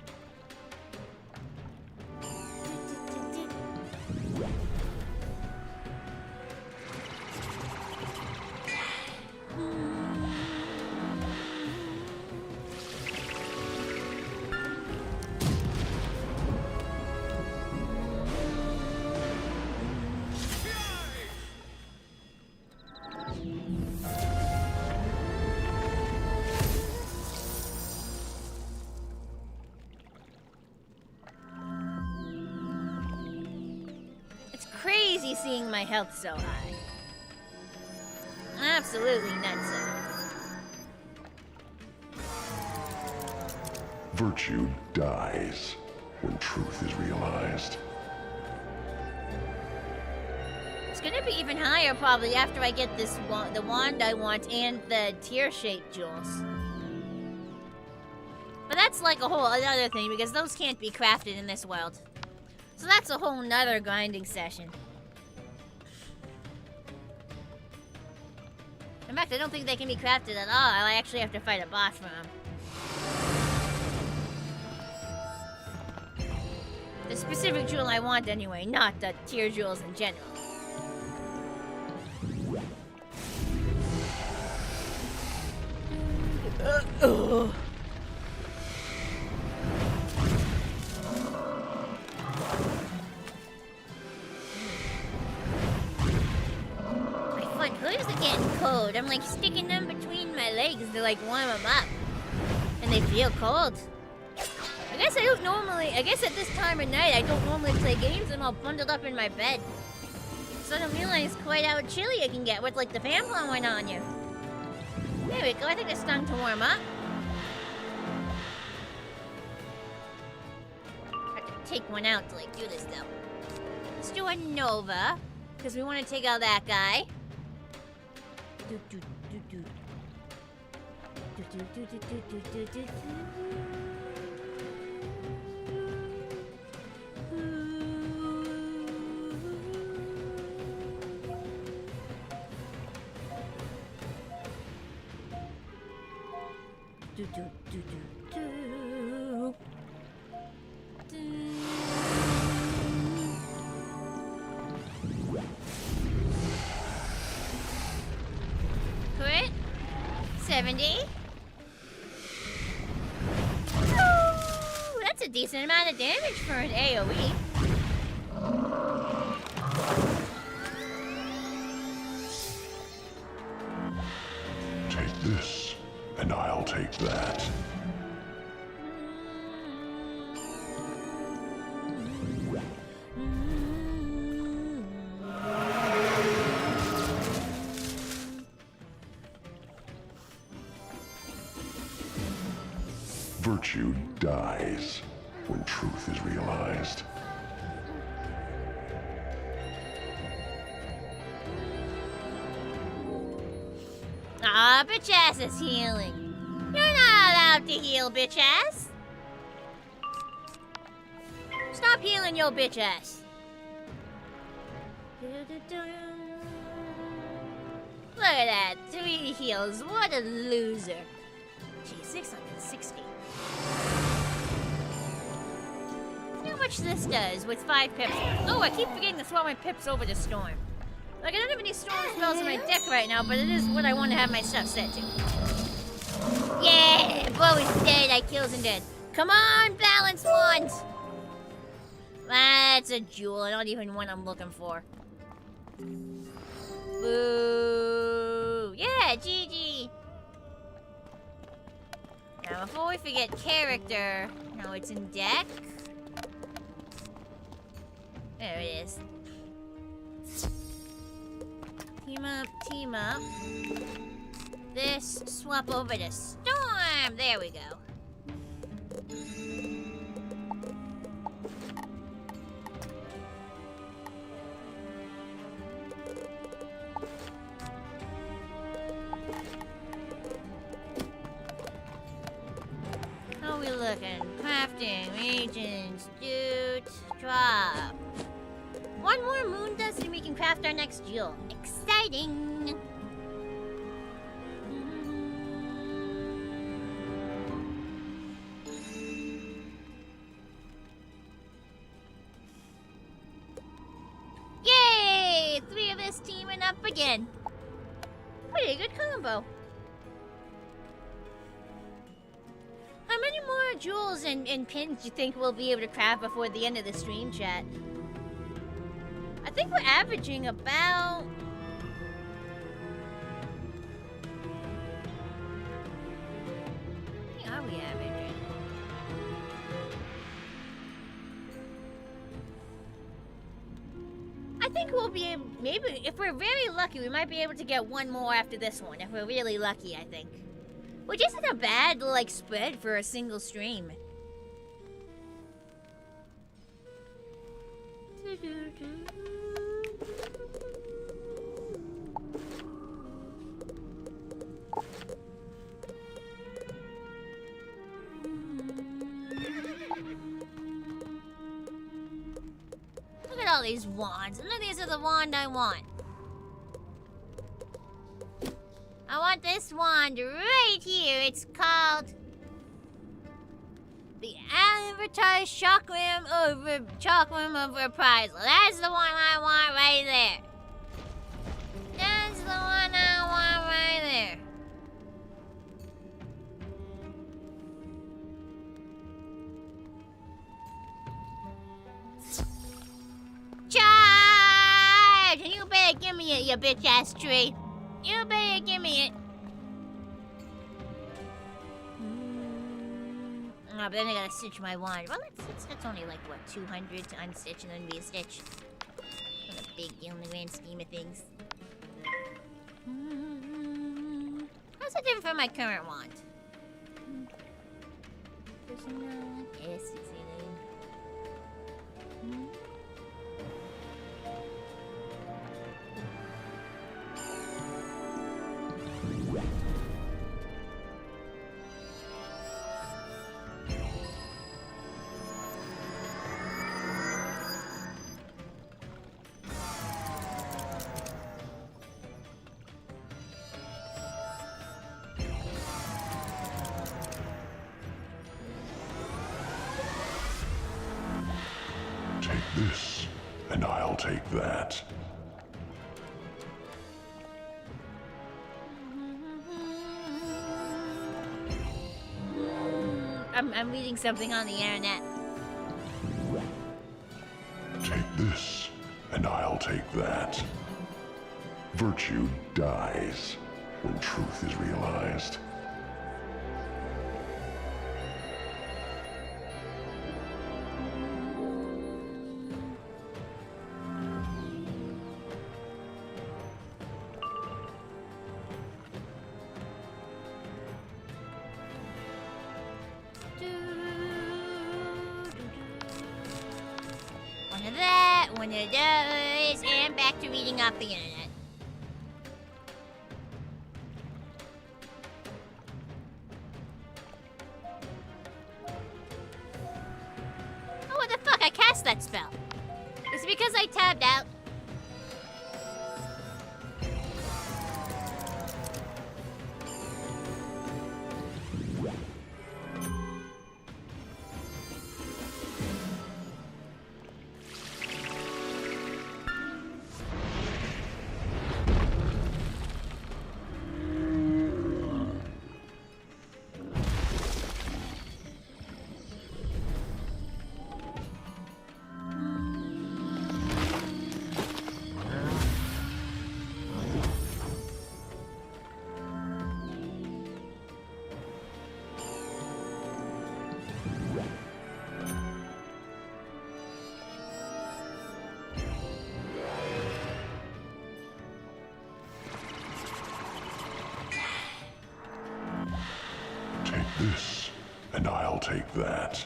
Speaker 1: Crazy seeing my health so high. Absolutely nuts.
Speaker 2: Virtue dies when truth is realized.
Speaker 1: It's gonna be even higher probably after I get this the wand I want and the tear-shaped jewels. But that's like a whole other thing because those can't be crafted in this world. So that's a whole nother grinding session. In fact, I don't think they can be crafted at all. I actually have to fight a boss for them. The specific jewel I want anyway, not the tier jewels in general. Hoods are getting cold. I'm like sticking them between my legs to like warm them up. And they feel cold. I guess at this time of night I don't normally play games. I'm all bundled up in my bed. So I don't realize quite how chilly it can get with like the fan blowing on you. There we go, I think it's time to warm up. I have to take one out to like do this though. Let's do a Nova. Because we want to take out that guy. Do, do, do, do. Do, do, do, do, do, do, do, do. Do, do, do, do, do. Crit. 70. Ooh, that's a decent amount of damage for an AoE.
Speaker 2: Take this, and I'll take that. Virtue dies when truth is realized.
Speaker 1: Ah, bitch ass is healing. You're not allowed to heal, bitch ass. Stop healing your bitch ass. Look at that, 3 heals. What a loser. Gee, 660. See how much this does with 5 pips. Oh, I keep forgetting to throw my pips over the storm. Like, I don't have any storm spells in my deck right now, but it is what I want to have my stuff set to. Yeah, Bo is dead. I kills him dead. Come on, balance wand. That's a jewel, not even one I'm looking for. Boo. Yeah, GG. Now, before we forget character, no, it's in deck. There it is. Team up, team up. This, swap over to Storm. There we go. How are we looking? Crafting, regions, dude, drop. One more moon dust and we can craft our next jewel. Exciting! Yay! 3 of us teaming up again. Pretty good combo. How many more jewels and pins do you think we'll be able to craft before the end of the stream, chat? I think we're averaging about... How many are we averaging? I think we'll be able... Maybe, if we're very lucky, we might be able to get one more after this one. If we're really lucky, I think. Which isn't a bad, like, spread for a single stream. Look at all these wands. None of these are the wand I want. I want this wand right here. It's called the Advertised Chakram of Reprisal. That's the one I want right there. That's the one I want right there. Charge! And you better give me it, you bitch-ass tree. You better give me it. Oh, but then I gotta stitch my wand. Well, that's only like, what, 200 to unstitch and then re-stitch. Not a big deal in the grand scheme of things. How's that different from my current wand?
Speaker 2: This, and I'll take that.
Speaker 1: I'm reading something on the internet.
Speaker 2: Take this, and I'll take that. Virtue dies when truth is realized.
Speaker 1: One of those, and back to reading off the internet. Oh, what the fuck? I cast that spell. Is it because I tabbed out?
Speaker 2: I'll take that.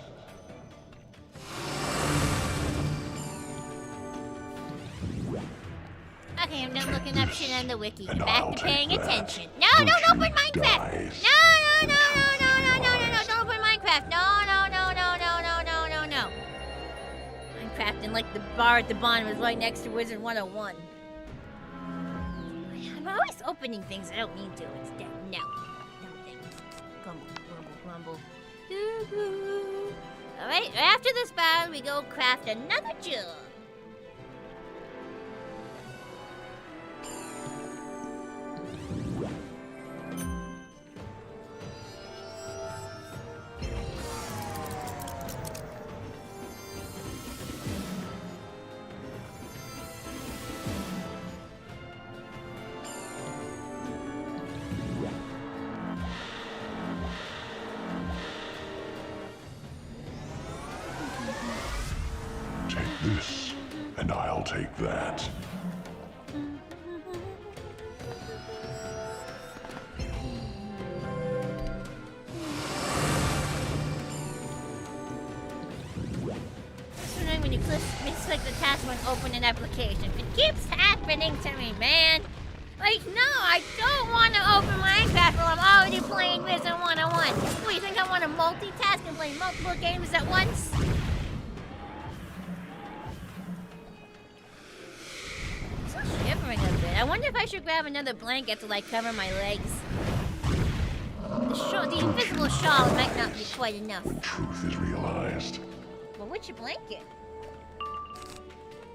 Speaker 1: Okay, I'm done looking up shit on the wiki.
Speaker 2: And
Speaker 1: Back
Speaker 2: I'll
Speaker 1: to paying
Speaker 2: take that.
Speaker 1: attention. No, don't open Minecraft!
Speaker 2: Dies.
Speaker 1: No, don't open Minecraft. No. Minecraft and like the bar at the bottom is right next to Wizard101. I'm always opening things I don't mean to. It's dead. No things. Grumble. Alright, after this battle, we go craft another jug.
Speaker 2: This, and I'll take that.
Speaker 1: Sometimes when you misclick the task when open an application, it keeps happening to me, man. Like, no, I don't want to open Minecraft while I'm already playing Wizard101. What, you think I want to multitask and play multiple games at once? Shivering a bit. I wonder if I should grab another blanket to like cover my legs. The invisible shawl might not be quite enough.
Speaker 2: When truth is realized.
Speaker 1: Well, which blanket?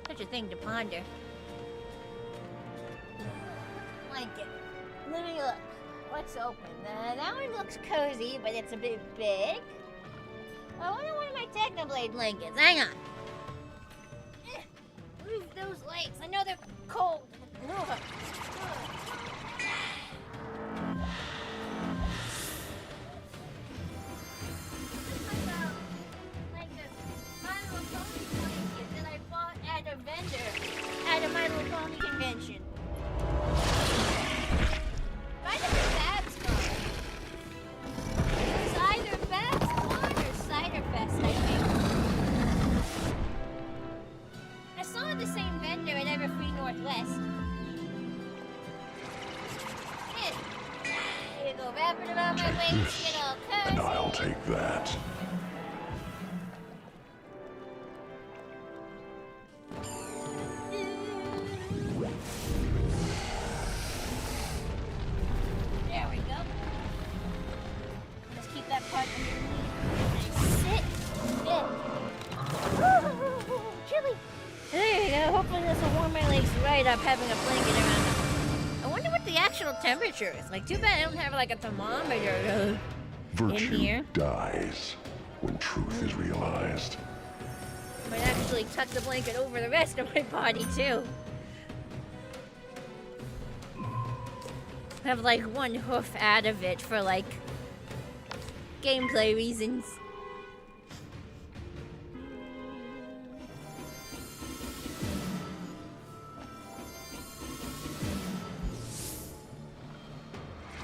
Speaker 1: Such a thing to ponder. Blanket. Let me look. What's open? That one looks cozy, but it's a bit big. I wonder one of my Technoblade blankets. Hang on. Move those legs. I know they're cold. Move them. Like the My Little Pony blanket that I bought at a vendor at a My Little Pony convention. Might have been Babs Con. It was either Babs Con or Cider Fest, I think. I saw the same vendor at Everfree Northwest. Here you go, wrap it around my waist, get all cozy.
Speaker 2: And I'll take that.
Speaker 1: There we go. Just keep that part underneath. Sit. Chilly. There you go. Hopefully this will warm my legs right up having a blanket around them. I wonder what the actual temperature is. Like, too bad I don't have like a thermometer in
Speaker 2: Virtue
Speaker 1: here.
Speaker 2: dies when truth is realized.
Speaker 1: I might actually tuck the blanket over the rest of my body too. Have like one hoof out of it for like gameplay reasons.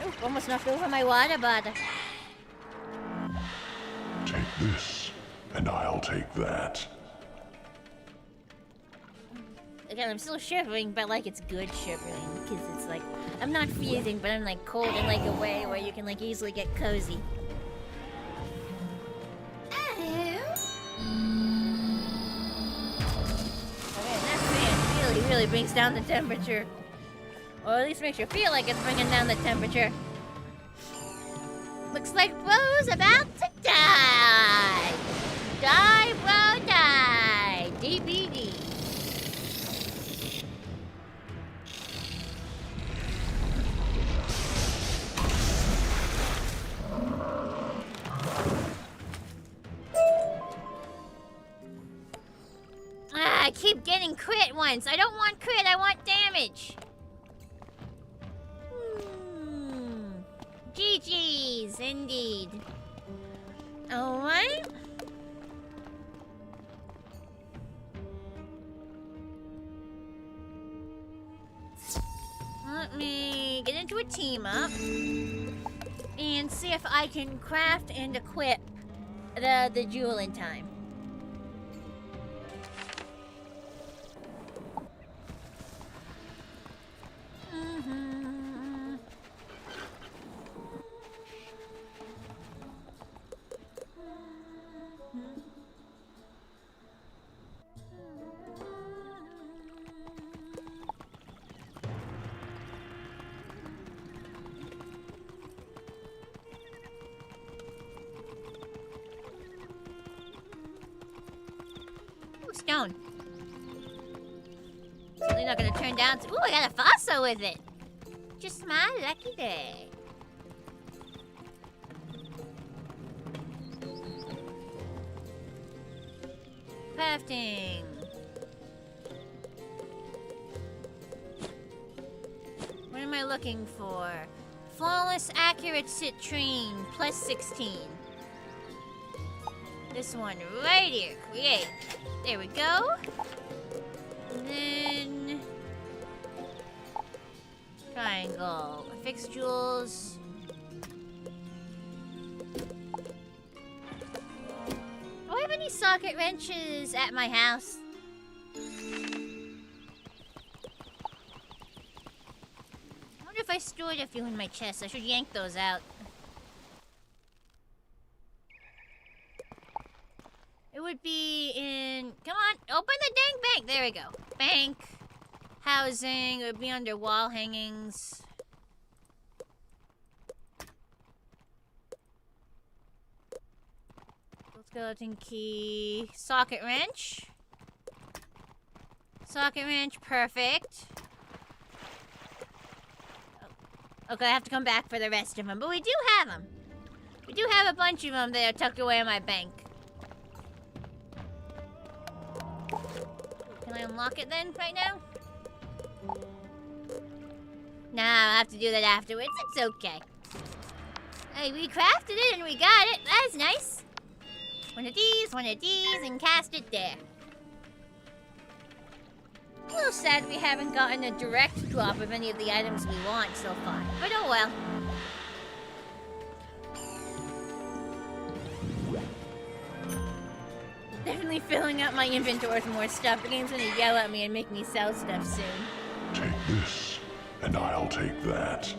Speaker 1: Ooh, almost knocked over my water bottle.
Speaker 2: Take this, and I'll take that.
Speaker 1: Again, I'm still shivering, but like it's good shivering because it's like I'm not freezing, but I'm like cold in like a way where you can like easily get cozy. Okay, that fan really brings down the temperature, or at least makes you feel like it's bringing down the temperature. Looks like Bro's about to die. Die, Bro, die. DBD. I keep getting crit once. I don't want crit, I want damage. GG's, indeed. Alright. Let me get into a team up and see if I can craft and equip the jewel in time. Stone. Certainly not gonna turn down. Ooh, I got a fossil with it. Just my lucky day. Crafting. What am I looking for? Flawless accurate citrine plus 16. This one right here. Create. There we go. And then triangle. Fix jewels. Do I have any socket wrenches at my house? I wonder if I stored a few in my chest. I should yank those out. It would be in... Come on, open the dang bank. There we go. Bank. Housing. It would be under wall hangings. Skeleton key. Socket wrench. Socket wrench, perfect. Okay, I have to come back for the rest of them. But we do have them. We do have a bunch of them that are tucked away in my bank. Can I unlock it then, right now? Nah, I'll have to do that afterwards. It's okay. Hey, we crafted it and we got it. That's nice. One of these, and cast it there. A little sad we haven't gotten a direct drop of any of the items we want so far. But oh well. Definitely filling up my inventory with more stuff. The game's gonna yell at me and make me sell stuff soon.
Speaker 2: Take this, and I'll take that.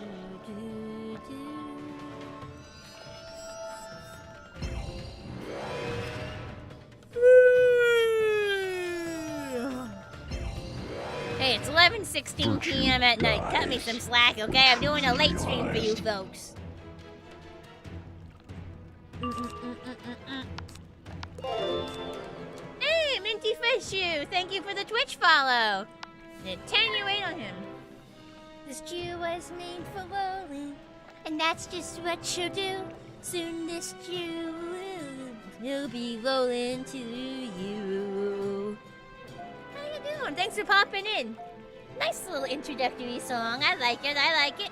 Speaker 1: Hey, it's 11:16 p.m. at night. Cut me some slack, okay? I'm doing a late stream for you folks. Hey, Minty Fishu! Thank you for the Twitch follow. Attenuate on him. This Jew was made for rolling, and that's just what she'll do. Soon this Jew will be rolling to you. How you doing? Thanks for popping in. Nice little introductory song. I like it. I like it.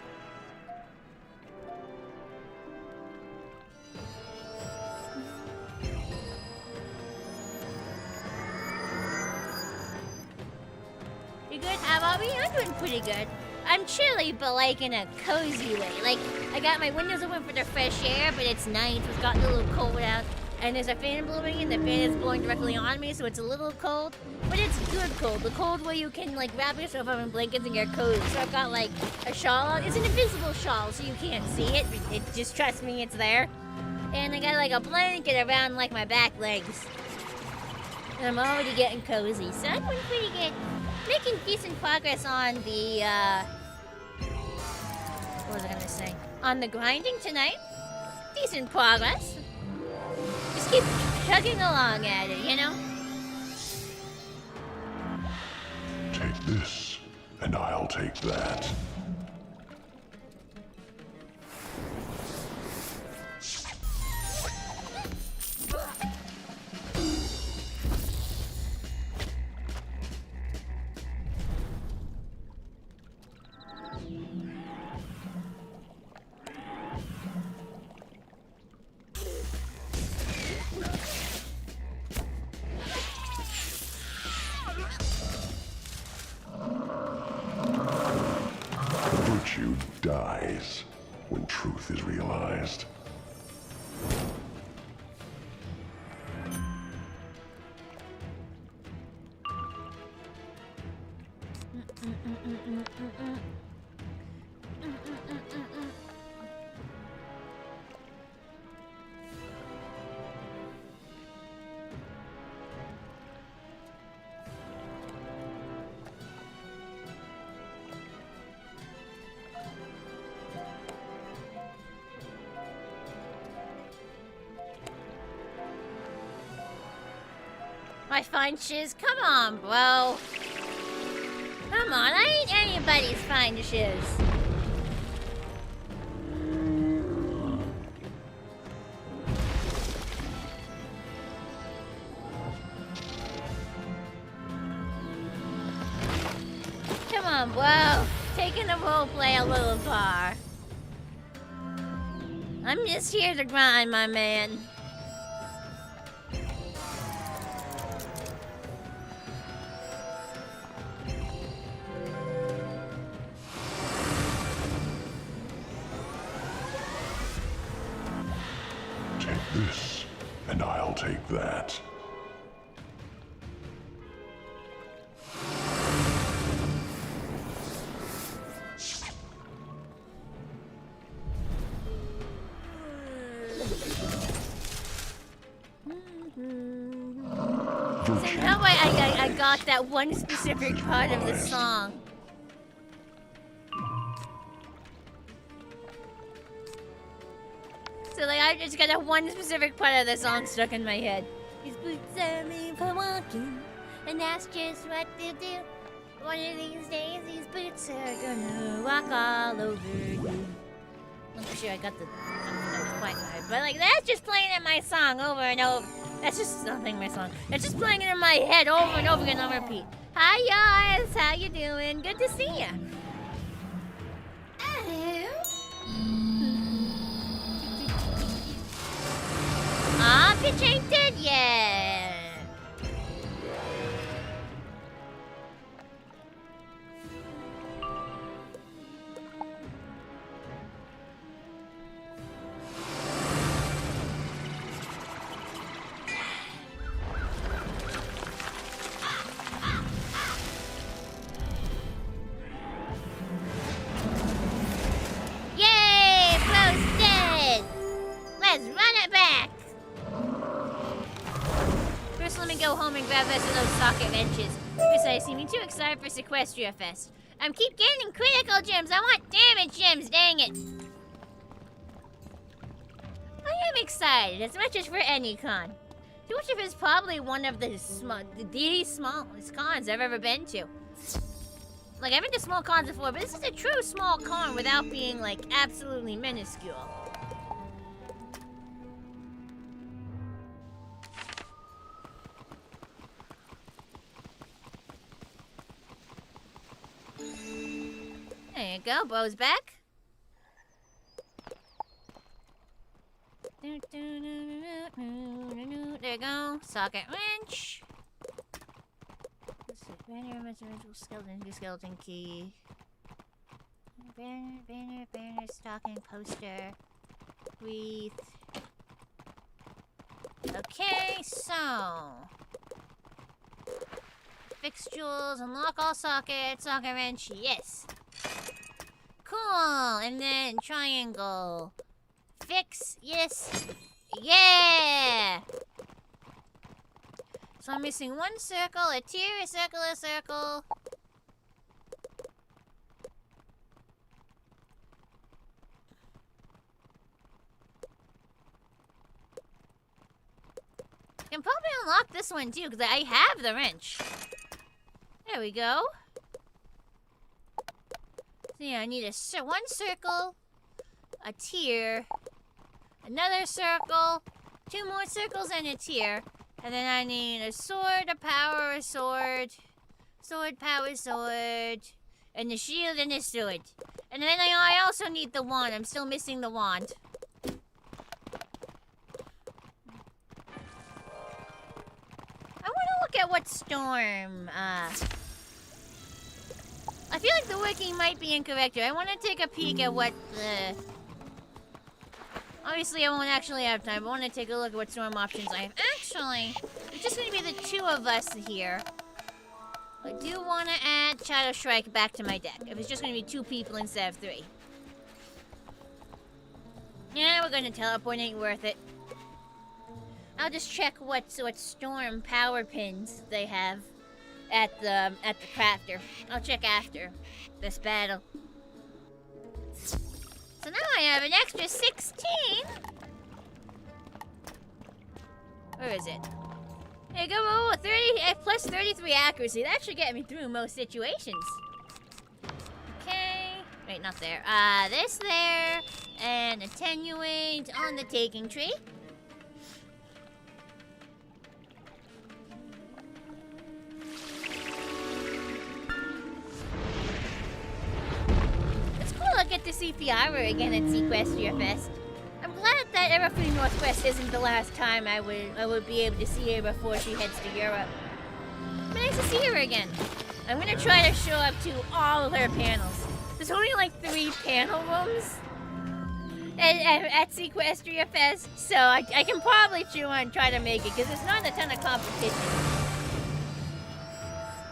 Speaker 1: You good? How about me? I'm doing pretty good. I'm chilly, but like in a cozy way. Like, I got my windows open for the fresh air, but it's night. It's gotten a little cold out. And there's a fan blowing, and the fan is blowing directly on me, so it's a little cold. But it's good cold. The cold where you can, like, wrap yourself up in blankets and get cozy. So I've got, like, a shawl on. It's an invisible shawl, so you can't see it. It just, trust me, it's there. And I got, like, a blanket around, like, my back legs. And I'm already getting cozy, so I'm doing pretty good. Making decent progress on the, what was I gonna say? On the grinding tonight. Decent progress. Just keep chugging along at it, you know?
Speaker 2: Take this, and I'll take that. Virtue dies when truth is realized.
Speaker 1: My fine shiz, come on, bro. Come on, I ain't anybody's fine shiz. Come on, bro. Taking the roleplay a little far. I'm just here to grind, my man.
Speaker 2: This, and I'll take that.
Speaker 1: Somehow I got that one specific part of the song. So like I just got that one specific part of the song stuck in my head. These boots are made for walking, and that's just what they do. One of these days, these boots are gonna walk all over you. I'm not sure I got the notes quite right, but like that's just playing in my song over and over. That's just not playing my song. That's just playing it in my head over and over again on repeat. Hi guys, how you doing? Good to see ya. Ah, pitch ain't dead yet. Yay! Bro's dead! Let's run it back! First, let me go home and grab us of those socket wrenches. Because I seem too excited for SeaquestriaFest. I keep getting critical gems. I want damage gems, dang it. I am excited, as much as for any con. SeaquestriaFest is probably one of the smallest cons I've ever been to. Like, I've been to small cons before, but this is a true small con without being, like, absolutely minuscule. There you go, Bo's back. There you go, socket wrench. Skeleton key. Banner, stocking, poster, wreath. Okay, so fix jewels, unlock all sockets, socket wrench, yes. Cool, and then triangle. Fix, yes. Yeah! So I'm missing one circle, a tier, a circle, a circle. I can probably unlock this one too, because I have the wrench. There we go. So yeah, I need one circle, a tier, another circle, 2 more circles and a tier. And then I need a sword, a power, a sword, sword, power, sword, and a shield and a sword. And then I also need the wand. I'm still missing the wand. I want to look at what storm, I feel like the wiki might be incorrect here. I want to take a peek at what the... Obviously, I won't actually have time, but I want to take a look at what storm options I have. Actually, it's just going to be the 2 of us here. I do want to add Shadow Strike back to my deck. If it's just going to be 2 people instead of 3. Yeah, we're going to teleport. Ain't worth it. I'll just check what storm power pins they have at the crafter. I'll check after this battle. So now I have an extra 16. Where is it? There you go. Oh, 30 plus 33 accuracy. That should get me through most situations. Okay. Wait, not there. This there. And attenuate on the taking tree. It's cool I'll get to see Fiara again at SeaquestriaFest. I'm glad that Everfree Northwest isn't the last time I would be able to see her before she heads to Europe. Nice to see her again. I'm gonna try to show up to all of her panels. There's only like 3 panel rooms at SeaquestriaFest, so I can probably chew on try to make it because there's not a ton of competition.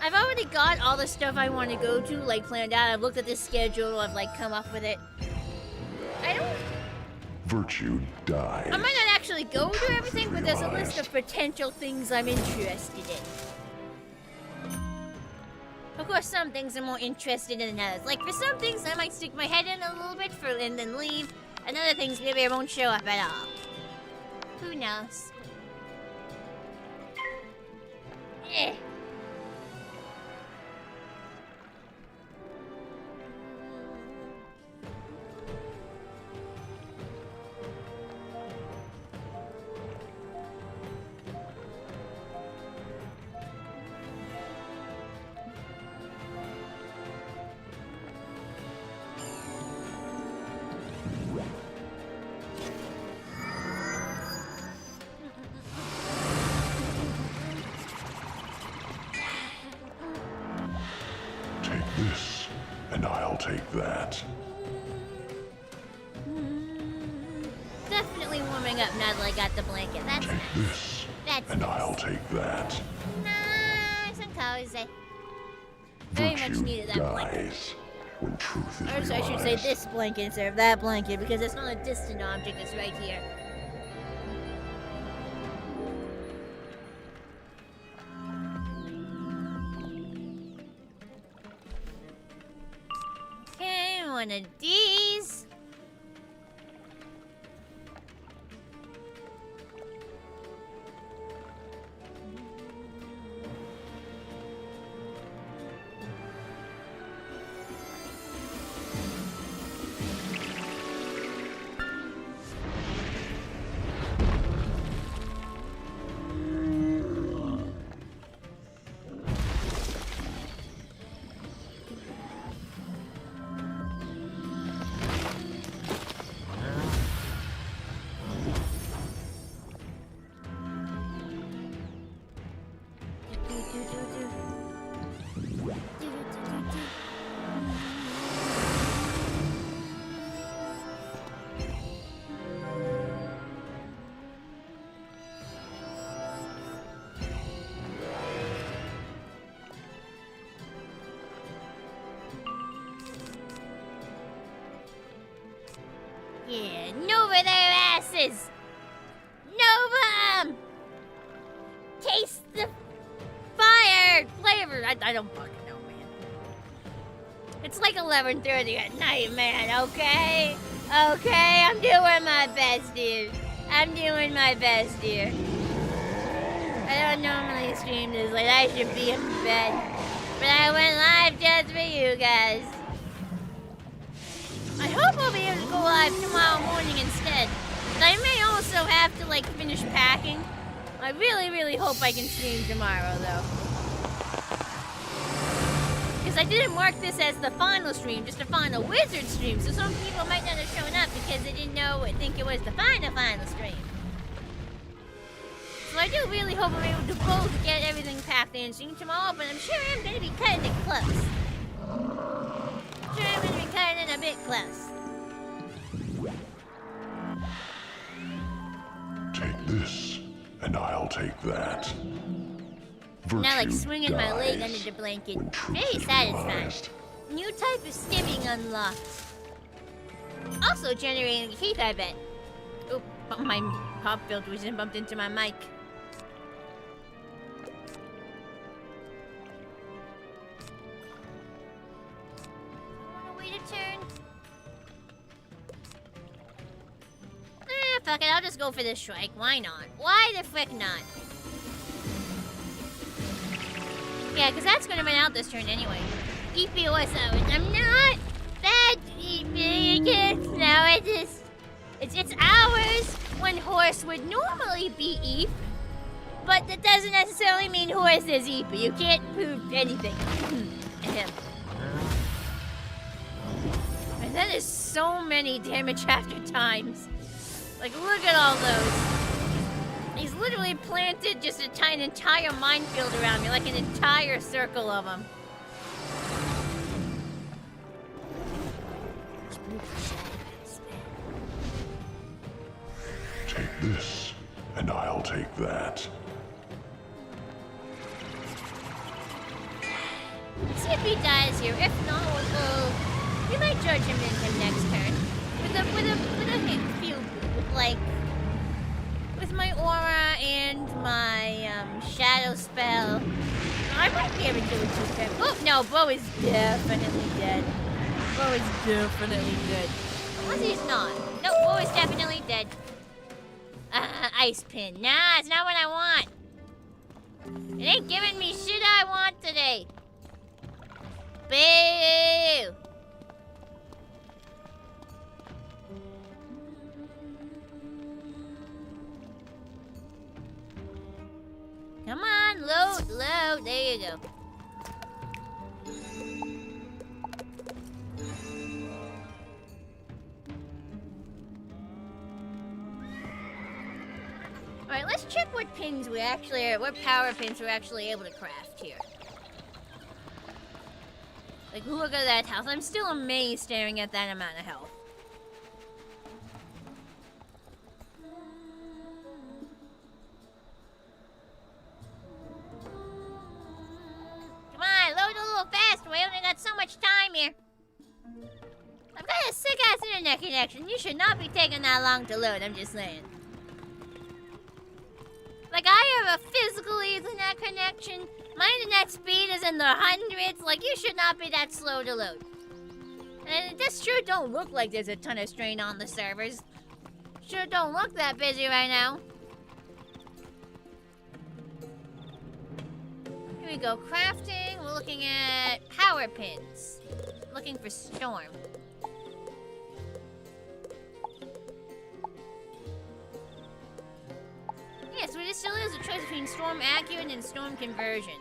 Speaker 1: I've already got all the stuff I want to go to like planned out. I've looked at this schedule. I've like come up with it. I don't.
Speaker 2: Virtue dies.
Speaker 1: I might not actually go to everything, but there's a list of potential things I'm interested in. Of course, some things I'm more interested in than others. Like, for some things, I might stick my head in a little bit and then leave. And other things, maybe I won't show up at all. Who knows? Eh.
Speaker 2: This, and I'll take that.
Speaker 1: Definitely warming up now that I got the blanket. That's
Speaker 2: Take
Speaker 1: nice.
Speaker 2: this,
Speaker 1: That's
Speaker 2: and
Speaker 1: nice.
Speaker 2: I'll take that.
Speaker 1: Nice and cozy. Very much
Speaker 2: Virtue
Speaker 1: needed that blanket.
Speaker 2: dies when truth is
Speaker 1: Or so I should say
Speaker 2: realized.
Speaker 1: this blanket instead of that blanket because it's not a distant object, it's right here. Okay, one of these. Yeah, Nova their asses! Nova 'em! Taste the fire flavor! I don't fucking know, man. It's like 11:30 at night, man, okay? Okay, I'm doing my best, dude. I'm doing my best, dear. I don't normally stream this late. I should be in bed. But I went live just for you guys. I hope I'll be able to go live tomorrow morning instead. But I may also have to, like, finish packing. I really, really hope I can stream tomorrow, though. Because I didn't mark this as the final stream, just a final Wizard stream, so some people might not have shown up because they didn't think it was the final stream. So I do really hope I'm able to both get everything packed in stream tomorrow, but I'm sure I'm going to be cutting it close. I'm sure I'm going to be cutting it a bit close.
Speaker 2: Take this, and I'll take that.
Speaker 1: Now, like
Speaker 2: Virtue
Speaker 1: swinging my leg
Speaker 2: dies
Speaker 1: under the blanket.
Speaker 2: when truth
Speaker 1: Very
Speaker 2: is
Speaker 1: satisfying.
Speaker 2: realized.
Speaker 1: New type of stimming unlocked. Also generating heat, I bet. Oop, my pop filter was bumped into my mic. I want to wait a turn. Fuck it, I'll just go for the strike. Why not? Why the frick not? Yeah, because that's going to run out this turn anyway. EPOS out. I'm not that EPOS. No, it's ours when horse would normally be EEP. But that doesn't necessarily mean horse is EEP. You can't prove anything. Ahem. And that is so many damage after times. Like, look at all those. He's literally planted just an entire minefield around me, like an entire circle of them.
Speaker 2: Take this, and I'll take that.
Speaker 1: See if he dies here. If not, we might judge him in him next turn. With a few, with my aura and my shadow spell, I might be able to do a 2-pip. Oh no, Bo is definitely dead. Bo is definitely dead. Unless he's not. No, Bo is definitely dead. Ice pin. Nah, it's not what I want. It ain't giving me shit I want today. Boo! Come on, load. There you go. Alright, let's check what pins we actually are, what power pins we're actually able to craft here. Like, look at that health. I'm still amazed staring at that amount of health. Come on, load a little faster. We only got so much time here. I've got a sick-ass internet connection. You should not be taking that long to load, I'm just saying. Like, I have a physical Ethernet connection. My internet speed is in the hundreds. Like, you should not be that slow to load. And it just sure don't look like there's a ton of strain on the servers. Sure don't look that busy right now. Here we go, crafting. We're looking at power pins. Looking for storm. Yeah, so it still is a choice between storm accurate and storm conversion.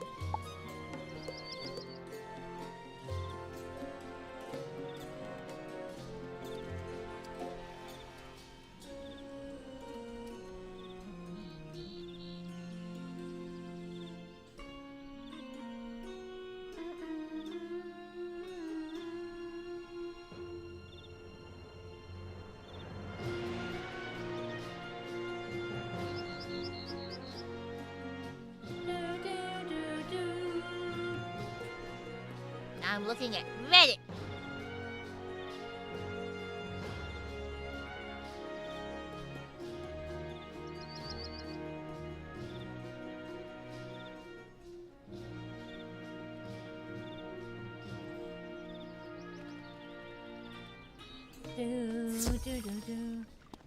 Speaker 1: I'm looking at Reddit.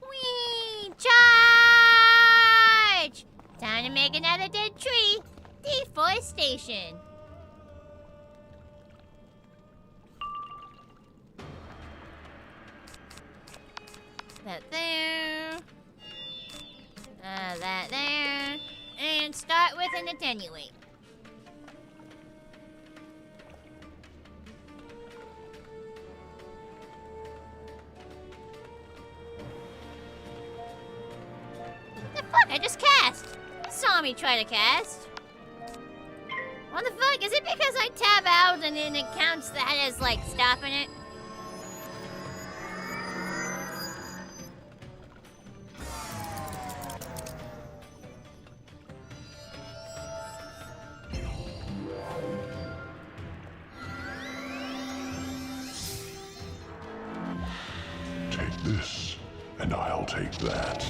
Speaker 1: Whee! Charge! Time to make another dead tree. Deforestation. That there. That there. And start with an attenuate. The fuck? I just cast. You saw me try to cast. What the fuck? Is it because I tab out and then it counts that as like stopping it?
Speaker 2: Take this, and I'll take that.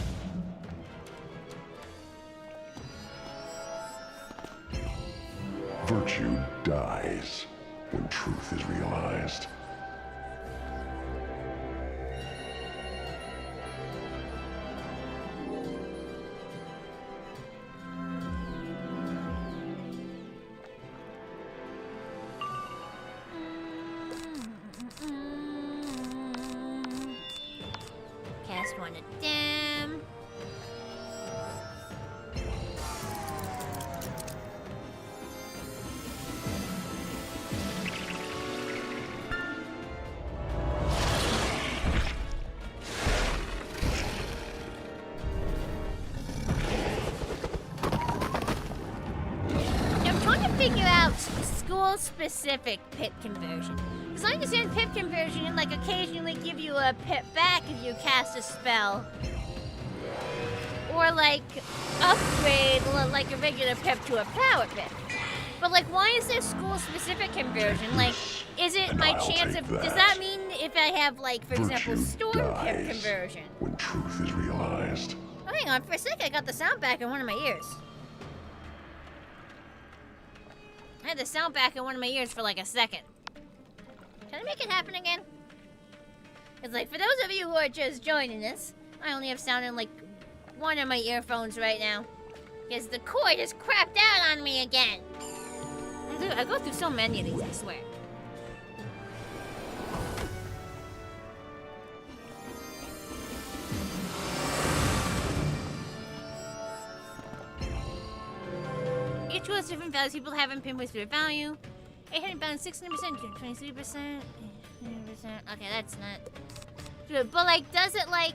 Speaker 2: Virtue dies when truth is realized.
Speaker 1: Cast one of them. I'm trying to figure out school-specific pip conversion. Because I understand pip conversion can like occasionally give you a pip back if you cast a spell. Or like upgrade like a regular pip to a power pip. But like why is there school-specific conversion? Like, is it my chance of... Does that mean if I have like, for example, storm pip conversion?
Speaker 2: When truth is realized.
Speaker 1: Oh, hang on, for a second I got the sound back in one of my ears. I had the sound back in one of my ears for like a second. Can I make it happen again? It's like, for those of you who are just joining us, I only have sound in like one of my earphones right now. Because the cord is crapped out on me again. I go through so many of these, I swear. Each tool has different values. People haven't pinpointed their value. 800 balance, 16%, 23%, 20%. Okay, that's not good. But like, does it like,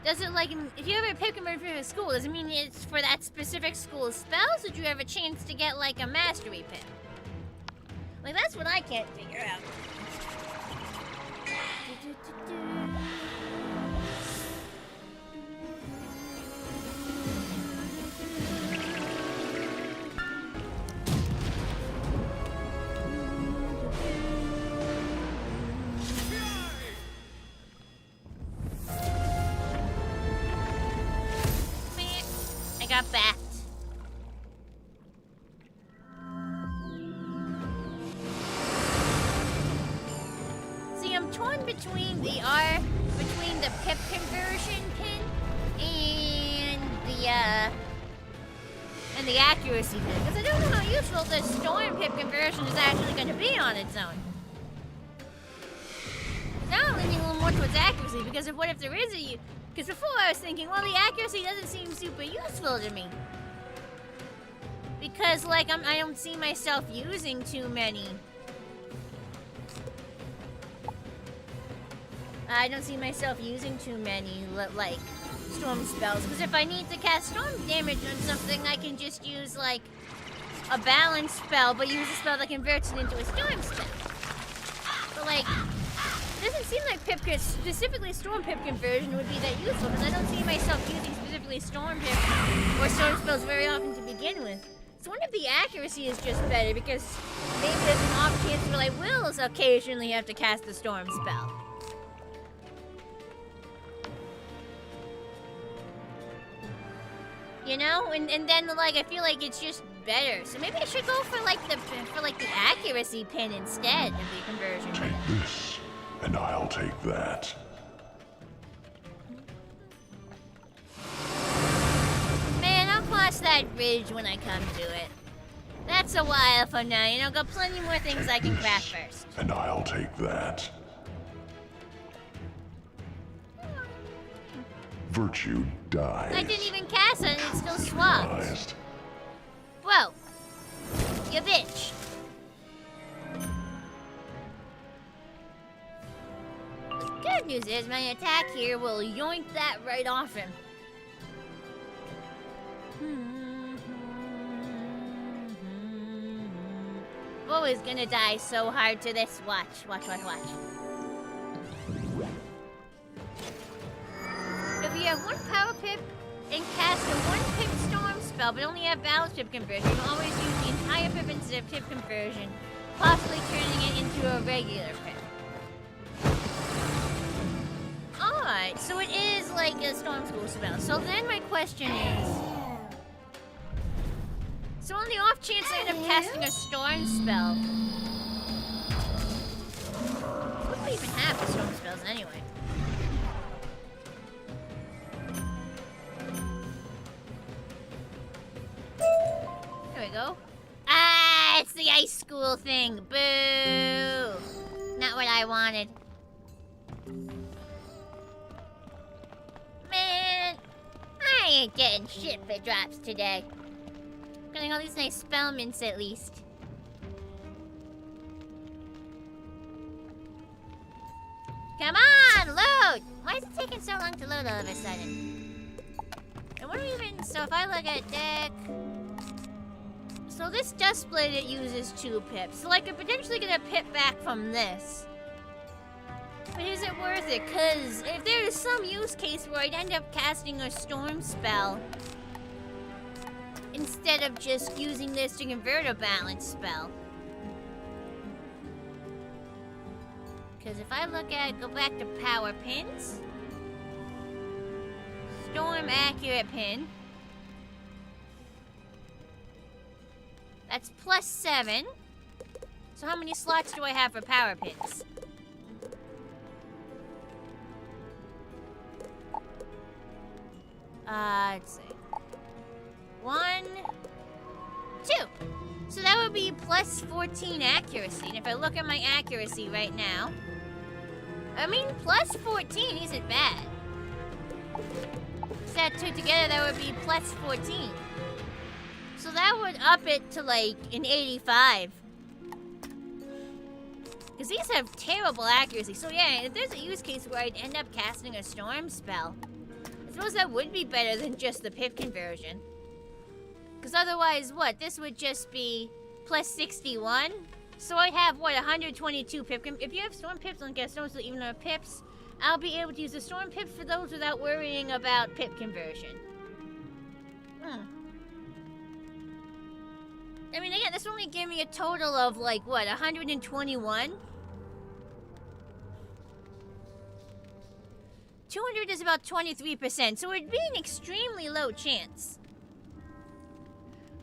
Speaker 1: if you have a pip converted for a school, does it mean it's for that specific school's spells, or do you have a chance to get like a mastery pip? Like, that's what I can't figure out. I got backed. See, I'm torn between the pip conversion pin and the accuracy pin, because I don't know how useful the storm pip conversion is actually going to be on its own. Now I'm leaning a little more towards accuracy, because what if there is a... Because before I was thinking, well, the accuracy doesn't seem super useful to me. Because, like, I don't see myself using too many. I don't see myself using too many, like, storm spells. Because if I need to cast storm damage on something, I can just use, like, a balance spell, but use a spell that converts it into a storm spell. But, like... It doesn't seem like specifically storm pip conversion would be that useful, because I don't see myself using specifically storm pip or storm spells very often to begin with. So I wonder if the accuracy is just better, because maybe there's an off chance where I will occasionally have to cast the storm spell. You know? And then, like, I feel like it's just better. So maybe I should go for, like, the accuracy pin instead of the conversion pin.
Speaker 2: Take this. And I'll take that.
Speaker 1: Man, I'll cross that bridge when I come to it. That's a while from now, you know, got plenty more things I can craft first.
Speaker 2: And I'll take that. Virtue dies.
Speaker 1: I didn't even cast it and it's still swapped. Whoa. You bitch. Good news is my attack here will yoink that right off him. Bo is gonna die so hard to this. Watch. If you have one power pip and cast a 1 pip storm spell, but only have balance pip conversion, you always use the entire pip instead of pip conversion, possibly turning it into a regular pip. Alright, so it is like a Storm School spell. So then my question is... So on the off chance I end up casting a Storm spell... What do we even have for Storm spells anyway? There we go. Ah, it's the ice school thing. Boo! Not what I wanted. Man, I ain't getting shit for drops today. I'm getting all these nice spell mints at least. Come on, load! Why is it taking so long to load all of a sudden? And what do we even... So if I look at deck... So this dust blade, it uses 2 pips. So I could potentially get a pip back from this. But is it worth it? Because if there is some use case where I'd end up casting a storm spell instead of just using this to convert a balance spell. Because if I look at, go back to power pins. Storm accurate pin. That's +7. So how many slots do I have for power pins? Let's see. 1, 2. So that would be +14 accuracy. And if I look at my accuracy right now, I mean, +14 isn't bad. Put that 2 together, that would be +14. So that would up it to like an 85. Because these have terrible accuracy. So yeah, if there's a use case where I'd end up casting a storm spell, I suppose that would be better than just the pip conversion. Because otherwise, what? This would just be +61. So I'd have, what, 122 pip. If you have storm pips, don't get storm, so even though pips, I'll be able to use the storm pips for those without worrying about pip conversion. I mean, again, this only gave me a total of, like, what, 121? 200 is about 23%, so it'd be an extremely low chance.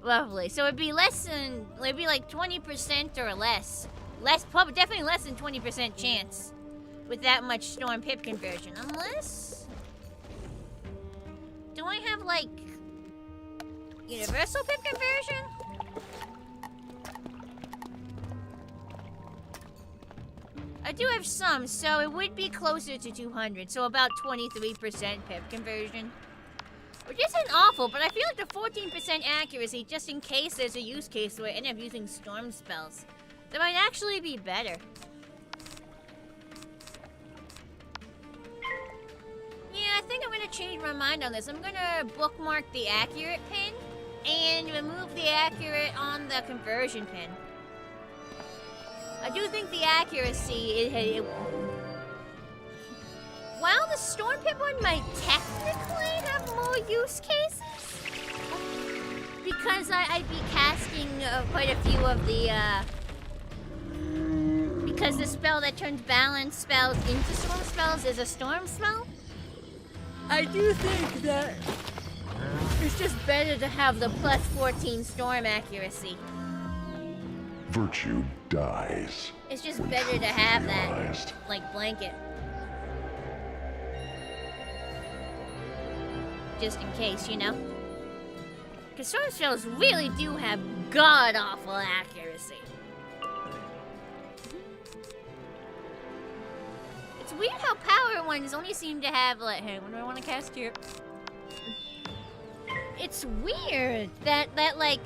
Speaker 1: Lovely. So it'd be less than, it'd be like 20% or less. Probably, definitely less than 20% chance with that much storm pip conversion. Unless... Do I have, like, universal pip conversion? I do have some, so it would be closer to 200, so about 23% pip conversion. Which isn't awful, but I feel like the 14% accuracy, just in case there's a use case where I end up using storm spells, that might actually be better. Yeah, I think I'm gonna change my mind on this. I'm gonna bookmark the accurate pin and remove the accurate on the conversion pin. I do think the accuracy, while the storm pip one might technically have more use cases, because I'd be casting quite a few of the, because the spell that turns balance spells into storm spells is a storm spell, I do think that it's just better to have the +14 storm accuracy.
Speaker 2: Virtue dies.
Speaker 1: It's just better to have that, like, blanket. Just in case, you know? Because storm spells really do have god-awful accuracy. It's weird how power ones only seem to have, like, hey, what do I want to cast here? It's weird that like,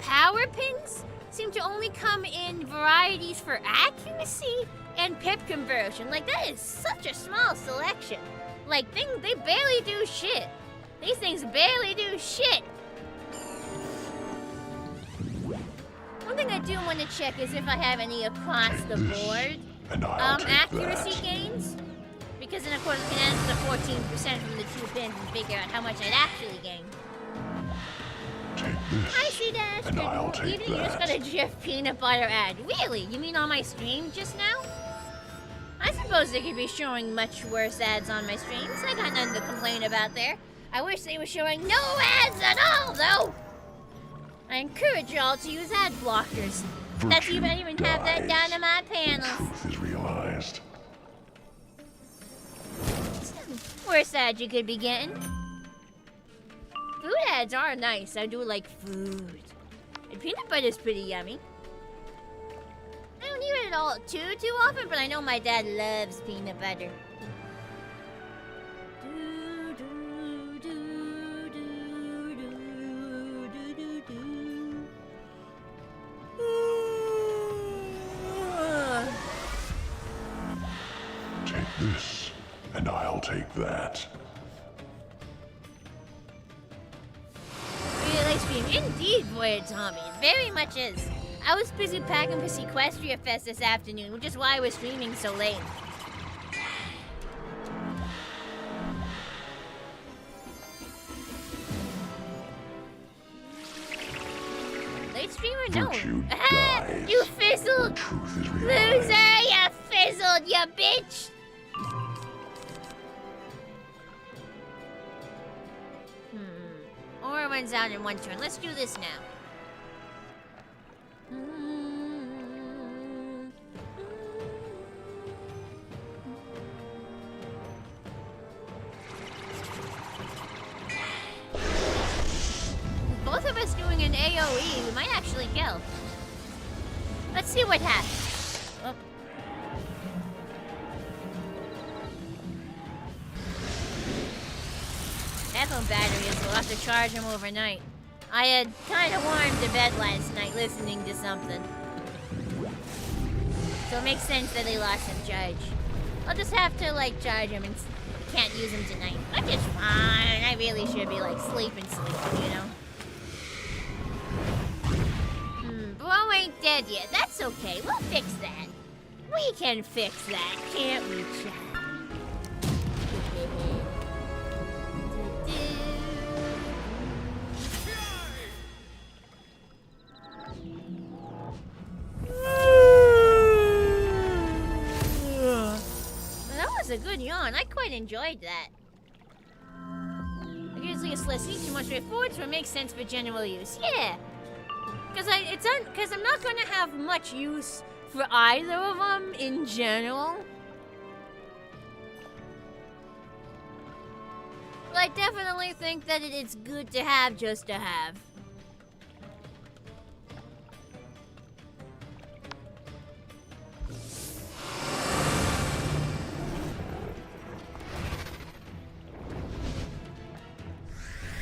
Speaker 1: power pins seem to only come in varieties for accuracy and pip conversion. Like, that is such a small selection. Like, they barely do shit. These things barely do shit. One thing I do want to check is if I have any across the board accuracy gains. Because then, of course, I can add the 14% from the 2 pins and figure out how much I'd actually gain.
Speaker 2: Take this,
Speaker 1: I see that.
Speaker 2: and I'll take
Speaker 1: Even you just got a Jif peanut butter ad. Really? You mean on my stream just now? I suppose suppose they could be showing much worse ads on my streams. I got nothing to complain about there. I wish they were showing no ads at all, though. I encourage y'all to use ad blockers. That's even have that down in my panels.
Speaker 2: Truth is realized.
Speaker 1: Worst ad you could be getting. Food ads are nice. I do like food. And peanut butter's pretty yummy. I don't eat it all too often, but I know my dad loves peanut butter.
Speaker 2: Take this, and I'll take that.
Speaker 1: Really live stream. Indeed, Void Tommy. It very much is. I was busy packing for SeaquestriaFest this afternoon, which is why I was streaming so late. Late streamer? No.
Speaker 2: Dies.
Speaker 1: You fizzled!
Speaker 2: Truth is realized.
Speaker 1: Loser, you fizzled, you bitch! Aura runs out in one turn. Let's do this now. Both of us doing an AoE, we might actually kill. Let's see what happens. Oh. Headphone batteries, we'll have to charge them overnight. I had kind of warmed to bed last night listening to something. So it makes sense that they lost some charge. I'll just have to, like, charge them and can't use them tonight. Which is fine. I really should be, like, sleeping, you know? Bro ain't dead yet. That's okay. We'll fix that. We can fix that, can't we, chat? A good yawn. I quite enjoyed that. I usually it's less easy, more straightforward, so it makes sense for general use. Yeah, because I'm not gonna have much use for either of them in general. But I definitely think that it's good to have just to have.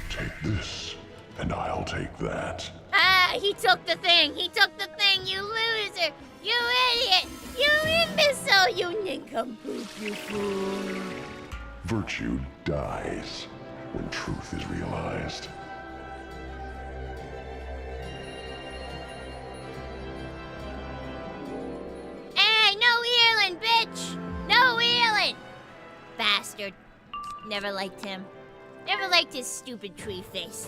Speaker 2: Take this, and I'll take that.
Speaker 1: Ah, he took the thing. He took the thing, you loser. You idiot. You imbecile. You nincompoop, you fool.
Speaker 2: Virtue dies when truth is realized.
Speaker 1: Hey, no healing, bitch. No healing. Bastard. Never liked him. Never liked his stupid tree face.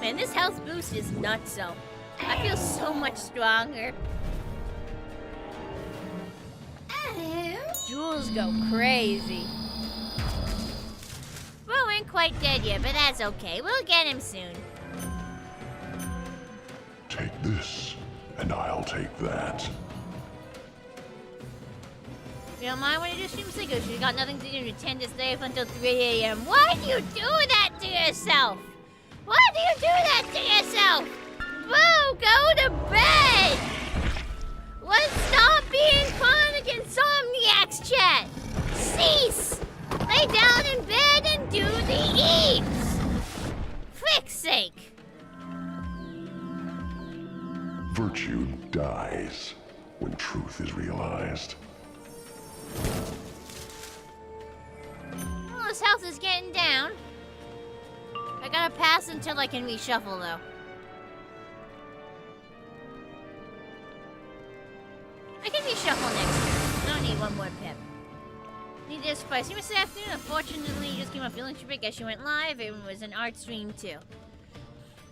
Speaker 1: Man, this health boost is nutso. I feel so much stronger. Jewels go crazy. Bro ain't quite dead yet, but that's okay. We'll get him soon.
Speaker 2: Take this, and I'll take that.
Speaker 1: You don't mind when you do stream Sickos? You got nothing to do to tend to stay up until 3 a.m. Why do you do that to yourself? Why do you do that to yourself? Boo, go to bed! Let's stop being chronic insomniacs, chat! Cease! Lay down in bed and do the eats! Frick's sake!
Speaker 2: Virtue dies when truth is realized.
Speaker 1: Well, his health is getting down. I gotta pass until I can reshuffle, though. I can reshuffle next turn. I don't need one more pip. He just surprised me this afternoon. Unfortunately, he just came off feeling trip. I guess she went live. It was an art stream too.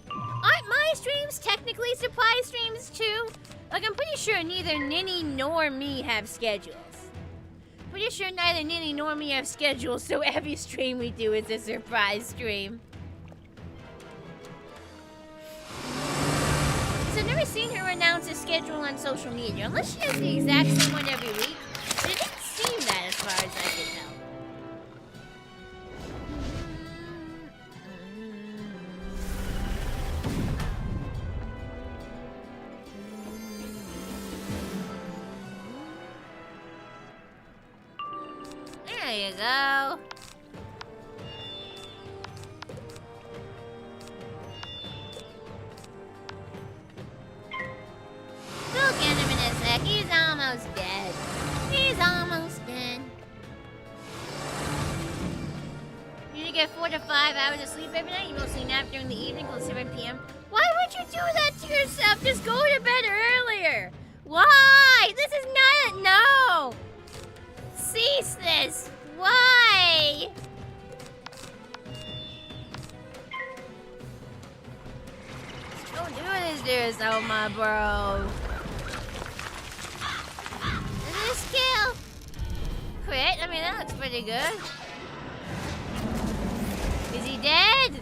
Speaker 1: Aren't my streams technically surprise streams too? Like, I'm pretty sure neither Ninny nor me have schedules. Pretty sure neither Ninny nor me have schedules, so every stream we do is a surprise stream. So I've never seen her announce a schedule on social media, unless she has the exact same one every week. But it didn't seem that as far as I could tell. There you go. We'll get him in a sec. He's almost dead. He's almost dead. You need to get 4 to 5 hours of sleep every night. You mostly nap during the evening till 7 p.m. Why would you do that to yourself? Just go to bed earlier. Why? This is not... No. Cease this. Why? Don't do this to yourself, my bro. Is this kill? Crit? I mean, that looks pretty good. Is he dead?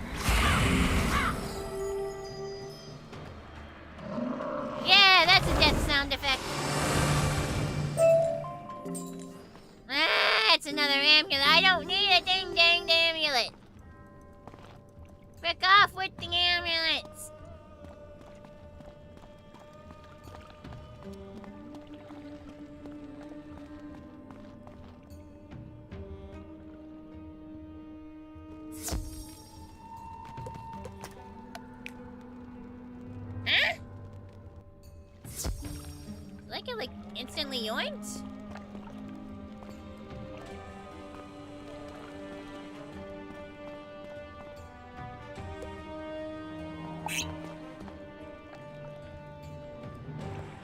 Speaker 1: Yeah, that's a death sound effect. Ah, it's another amulet. I don't need a ding-dang amulet. Frick off with the amulets. Huh? Like it like instantly yoinked?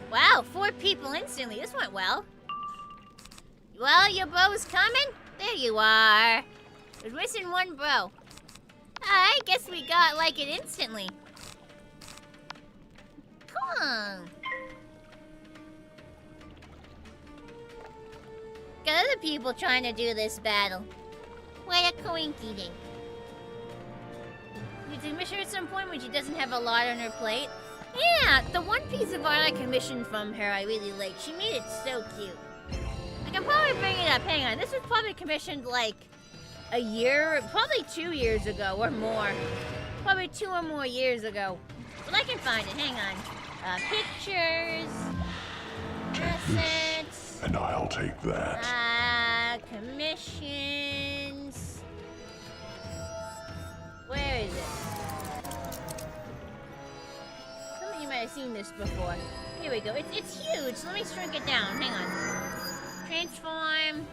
Speaker 1: Wow, 4 people instantly. This went well. Well, your bro's coming? There you are. There's missing 1 bro. I guess we got like it instantly. Come on. Got other people trying to do this battle. What a coinky dink. We did miss her at some point when she doesn't have a lot on her plate. Yeah, the one piece of art I commissioned from her I really liked. She made it so cute. I can probably bring it up. Hang on. This was probably commissioned like a year, probably 2 years ago or more. Probably 2 or more years ago. But I can find it. Hang on. Pictures. Assets.
Speaker 2: And I'll take that.
Speaker 1: Commissions. Where is it? Some of you might have seen this before. Here we go. It's huge. So let me shrink it down. Hang on. Transform.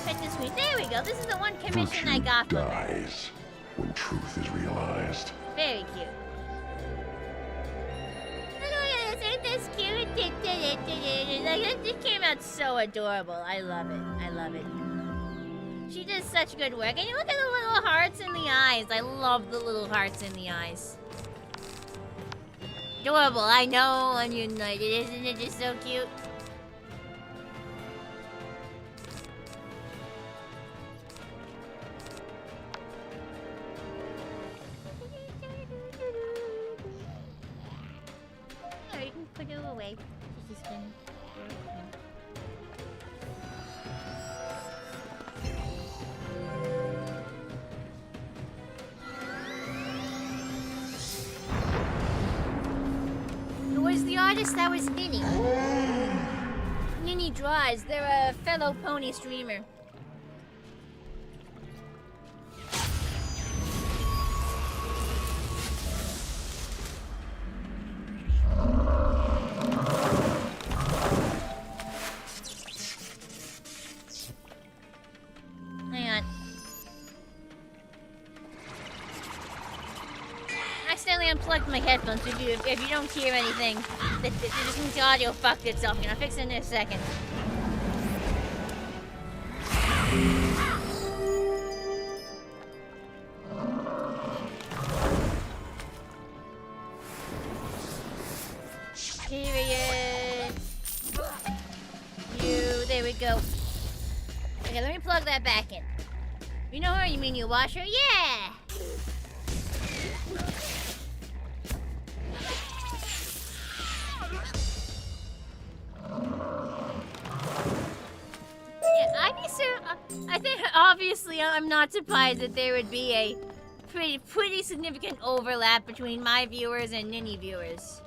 Speaker 1: Pet this week. There we go. This is the one commission I got from her.
Speaker 2: Dies when truth is realized.
Speaker 1: Very cute. Look at this. Ain't this cute? It came out so adorable. I love it. I love it. She does such good work. And you look at the little hearts in the eyes. I love the little hearts in the eyes. Adorable. I know, Onion Knight. Isn't it just so cute? Oh, you can put it away. She's just been... Who was the artist? That was Ninny. Ninny Draws. They're a fellow pony streamer. Hang on. I accidentally unplugged my headphones. If you don't hear anything, it just means the audio fucked itself. I'm gonna fix it in a second. Period. There we go. Okay, let me plug that back in. You know her? You mean your washer? Yeah! I think obviously I'm not surprised that there would be a pretty significant overlap between my viewers and Ninny viewers.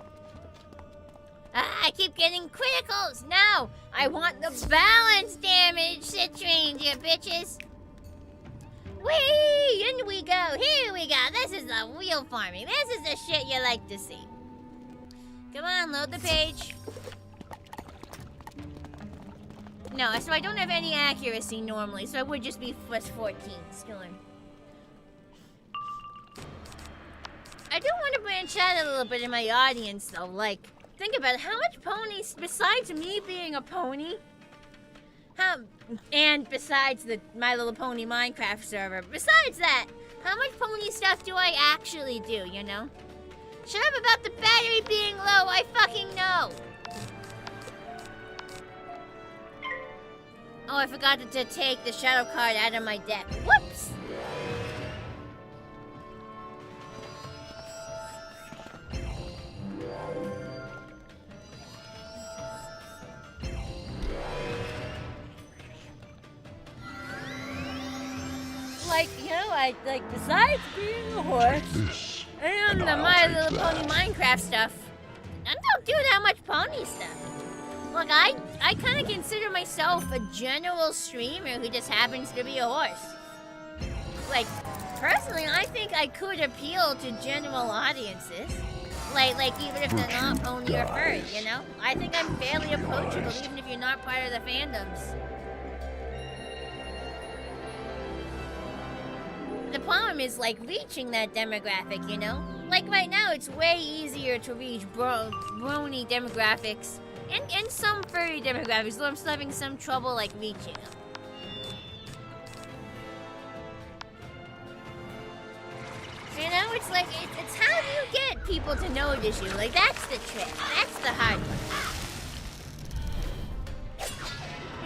Speaker 1: I keep getting criticals! No! I want the balance damage, Citrine, you bitches! Whee! In we go! Here we go! This is the real farming. This is the shit you like to see. Come on, load the page. No, so I don't have any accuracy normally, so I would just be plus 14. Skilling. I do want to branch out a little bit in my audience, though. Like, think about it. How much ponies, besides me being a pony, and besides the My Little Pony Minecraft server, besides that, how much pony stuff do I actually do, you know? Shut up about the battery being low, I fucking know! Oh, I forgot to take the shadow card out of my deck. Whoops! Like, you know, besides being a horse and the My Little Pony Minecraft stuff, I don't do that much pony stuff. Look, I kind of consider myself a general streamer who just happens to be a horse. Like, personally, I think I could appeal to general audiences. Like even if they're not pony or furry, you know? I think I'm fairly approachable, even if you're not part of the fandoms. The problem is, like, reaching that demographic, you know? Like, right now, it's way easier to reach brony demographics and some furry demographics, though I'm still having some trouble, like, reaching them. You know, it's like, it's how do you get people to notice you? Like, that's the trick. That's the hard part.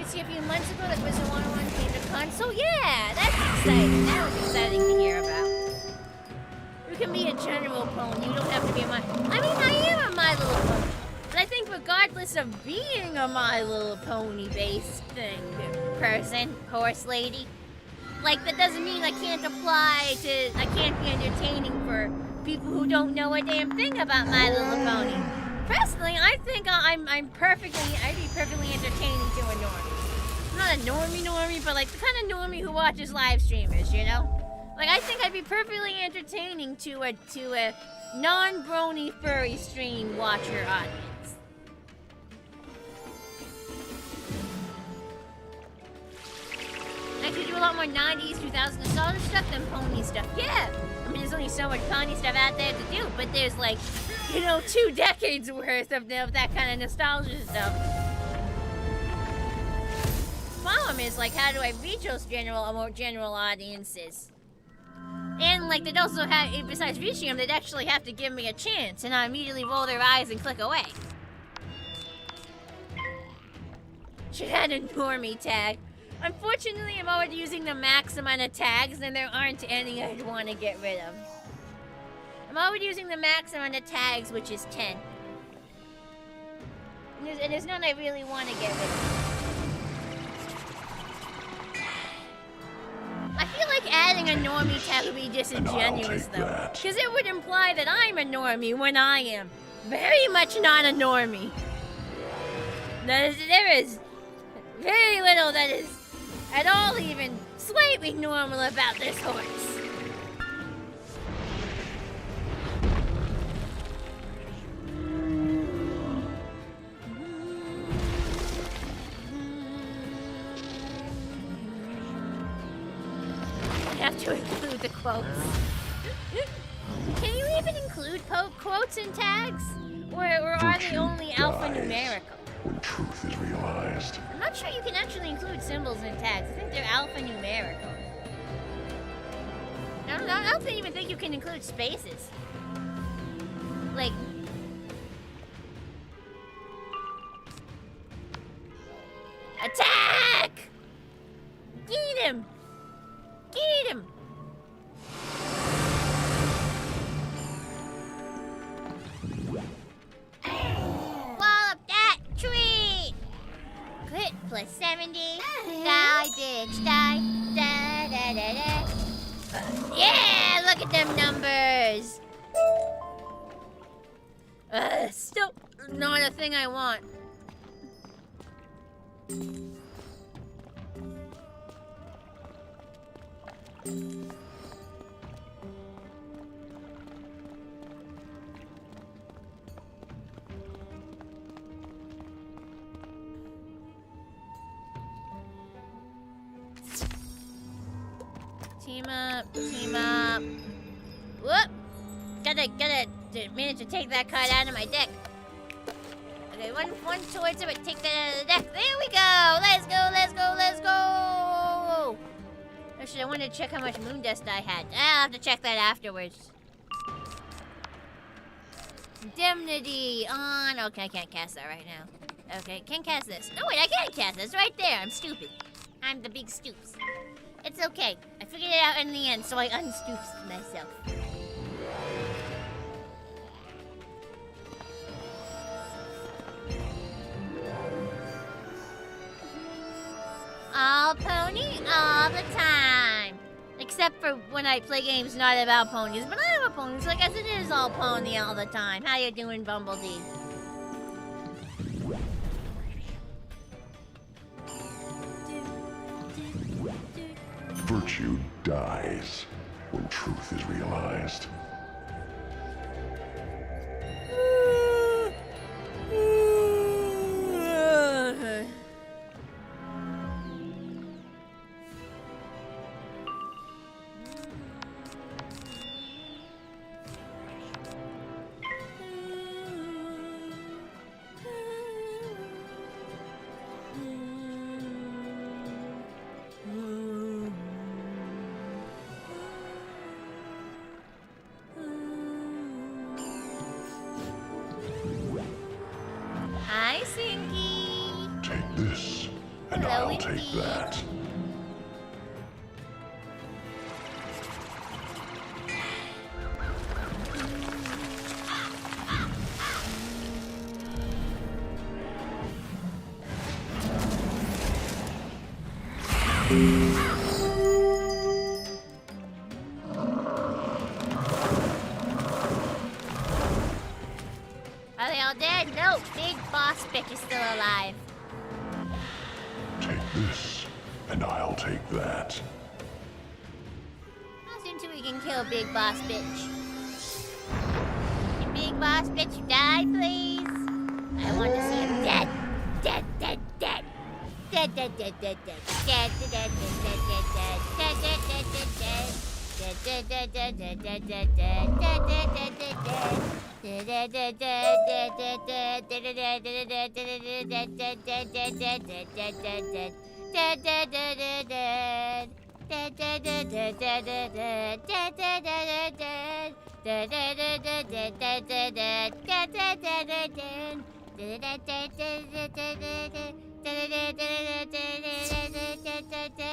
Speaker 1: You see, a few months ago, that Wizard101 came to console. Yeah, that's exciting. That was exciting to hear about. You can be a general pony. You don't have to be a I mean, I am a My Little Pony. But I think regardless of being a My Little Pony-based person, horse lady, like, that doesn't mean I can't I can't be entertaining for people who don't know a damn thing about My Little Pony. Personally, I think I'd be perfectly entertaining to a normie. Not a normie, but like the kind of normie who watches live streamers, you know? Like, I think I'd be perfectly entertaining to a non-brony furry stream watcher audience. I could do a lot more 90s, 2000s nostalgia stuff than pony stuff. Yeah! I mean, there's only so much pony stuff out there to do, but there's like, you know, 2 decades worth of that kind of nostalgia stuff. Problem is, like, how do I reach those more general audiences? And, like, they'd also have, besides reaching them, they'd actually have to give me a chance, and I immediately roll their eyes and click away. Should add a normie tag. Unfortunately, I'm already using the max amount of tags, and there aren't any I'd want to get rid of. I'm already using the max amount of tags, which is 10. And there's none I really want to get rid of. I feel like adding a normie tag would be disingenuous, though. Because it would imply that I'm a normie when I am very much not a normie. There is very little that is at all even slightly normal about this horse. I have to include the quotes. Can you even include quotes and tags? Or are they only alphanumerical?
Speaker 2: When truth is realized. realized.
Speaker 1: I'm not sure you can actually include symbols in tags. I think they're alphanumerical. I don't even think you can include spaces. Like... Attack! Get him! Get him! Wallop that tree! Crit plus 70. Die, bitch, die. Da, da, da, da. Yeah, look at them numbers! Still not a thing I want. Team up, team up. Whoop! Gotta manage to take that card out of my deck. Okay, one towards it, but take that out of the deck. There we go! Let's go, let's go, let's go! Actually, I wanted to check how much moon dust I had. I'll have to check that afterwards. Indemnity on. Okay, I can't cast that right now. Okay, can't cast this. No, wait, I can cast this right there. I'm stupid. I'm the big stoops. It's okay. I figured it out in the end, so I unstoops myself. All pony, all the time. Except for when I play games not about ponies, but I have a pony, so I guess it is all pony all the time. How you doing, Bumblebee?
Speaker 2: Virtue dies when truth is realized.
Speaker 1: Hi, Sinky.
Speaker 2: Take this, and
Speaker 1: Hello,
Speaker 2: I'll take
Speaker 1: indeed.
Speaker 2: that.
Speaker 1: Are they all dead? No, big boss bitch is still alive.
Speaker 2: Take this, and I'll take that.
Speaker 1: How soon till we can kill big boss bitch? Can big boss bitch die, please? I want to see him dead. Dead, dead, dead. Dead, dead, dead, dead, dead. Dead, dead, dead, dead, dead, dead, dead, dead, dead, dead. Dead, dead, dead, dead, dead, dead, dead, dead, dead, dead, dead, dead. Dead, dead, dead, dead, dead, dead, dead, dead, dead, dead, dead, dead, dead, dead, dead, dead, dead, dead, dead. Dead, dead, dead, dead, dead. Dead, dead, dead, dead, dead, dead, dead. Dead, dead, dead, dead, dead. Dead, dead, dead, dead, dead, dead, dead, dead. Dead, dead, dead, dead, dead. Dead, dead, dead,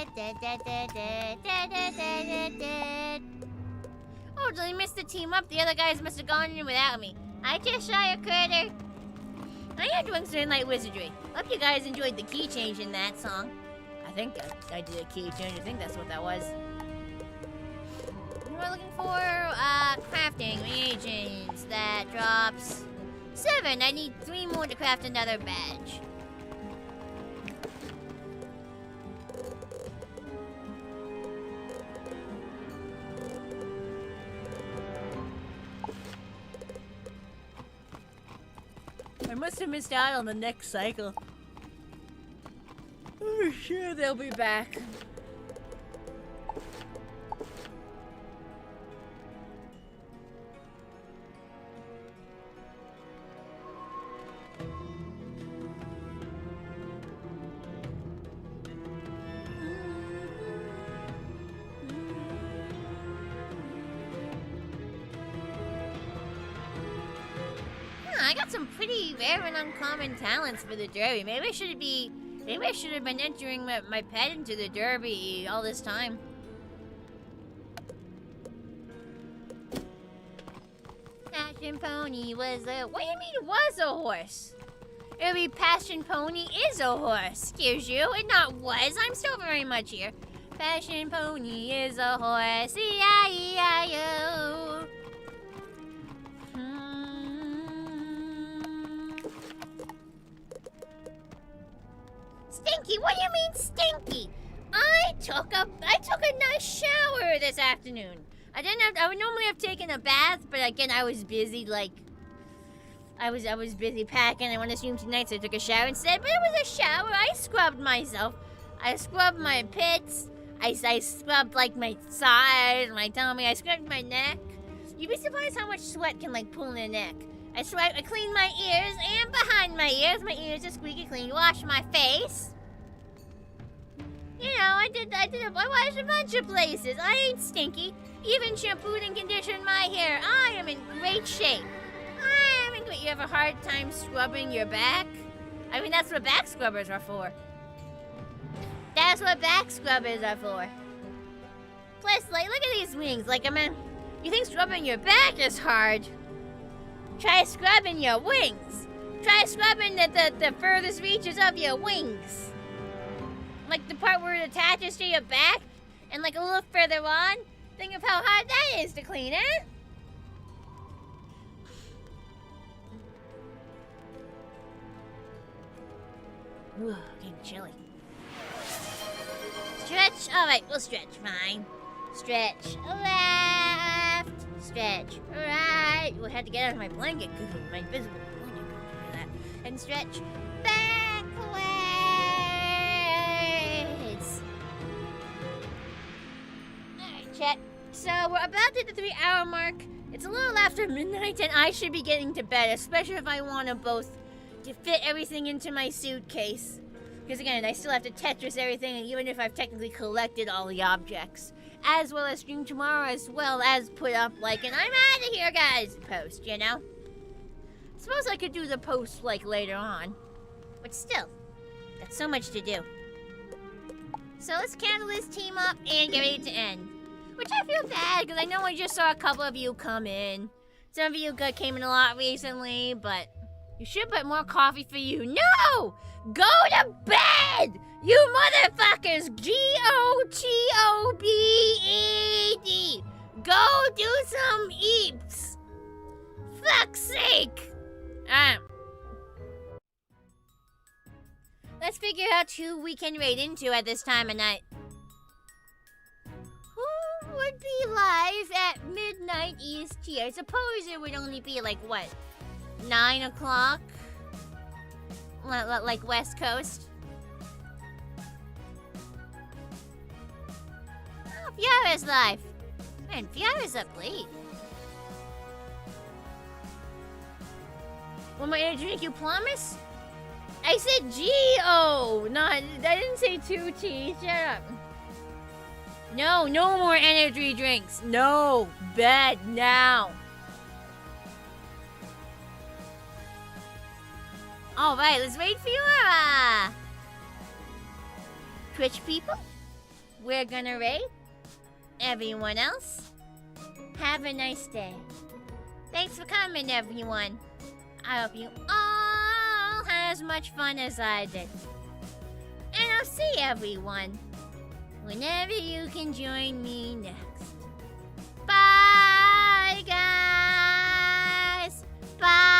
Speaker 1: dead, dead, dead, dead. Oh, did I miss the team up? The other guys must have gone in without me. I just saw your critter. I am doing something like Wizardry. Hope you guys enjoyed the key change in that song. I think I did a key change. I think that's what that was. What am I looking for? Crafting reagents. That drops 7. I need 3 more to craft another badge. I must have missed out on the next cycle. I'm sure they'll be back. I got some pretty rare and uncommon talents for the derby. Maybe I should have been entering my pet into the derby all this time. Passion Pony was a... What do you mean was a horse? It would be Passion Pony is a horse. Excuse you. It not was. I'm still very much here. Passion Pony is a horse. E-I-E-I-O. Stinky? What do you mean stinky? I took a nice shower this afternoon. I would normally have taken a bath, but again, I was busy, like, I was busy packing. I wanted to stream tonight, so I took a shower instead, but it was a shower. I scrubbed myself. I scrubbed my pits. I scrubbed, like, my sides, my tummy. I scrubbed my neck. You'd be surprised how much sweat can, like, pull in the neck. I cleaned my ears and behind my ears. My ears are squeaky clean. Washed my face. You know, I washed a bunch of places. I ain't stinky. Even shampooed and conditioned my hair. I am in great shape. I am in great. You have a hard time scrubbing your back? I mean, that's what back scrubbers are for. That's what back scrubbers are for. Plus, like, look at these wings. Like, I mean, you think scrubbing your back is hard? Try scrubbing your wings. Try scrubbing the furthest reaches of your wings. Like the part where it attaches to your back, and like a little further on. Think of how hard that is to clean, eh? Ooh, getting chilly. Stretch. All right, we'll stretch. Fine. Stretch left. Stretch right. We'll have to get out of my blanket because of my invisible blanket. That. And stretch backwards. All right, chat. So we're about to hit the 3-hour mark. It's a little after midnight, and I should be getting to bed, especially if I want to fit everything into my suitcase. Because again, I still have to Tetris everything, and even if I've technically collected all the objects, as well as stream tomorrow, as well as put up like an "I'm out of here, guys" post, you know? Suppose I could do the post like later on, but still, got so much to do. So let's cancel this team up and get ready to end. Which I feel bad, because I know I just saw a couple of you come in. Some of you came in a lot recently, but you should put more coffee for you. No! Go to bed! You motherfuckers! G-O-T-O-B-E-D! Go do some eeps! Fuck's sake! Let's figure out who we can raid into at this time of night. Who would be live at midnight EST? I suppose it would only be like, what, 9 o'clock? Like West Coast? Oh, Fiara's live. Man, Fiara's up late. Want my energy drink, you promise? I said G-O, I didn't say 2 T's. Shut up. No more energy drinks. No, bed now. All right, let's wait for Fiora. Twitch people, we're gonna raid. Everyone else, have a nice day. Thanks for coming, everyone. I hope you all had as much fun as I did. And I'll see everyone whenever you can join me next. Bye, guys. Bye.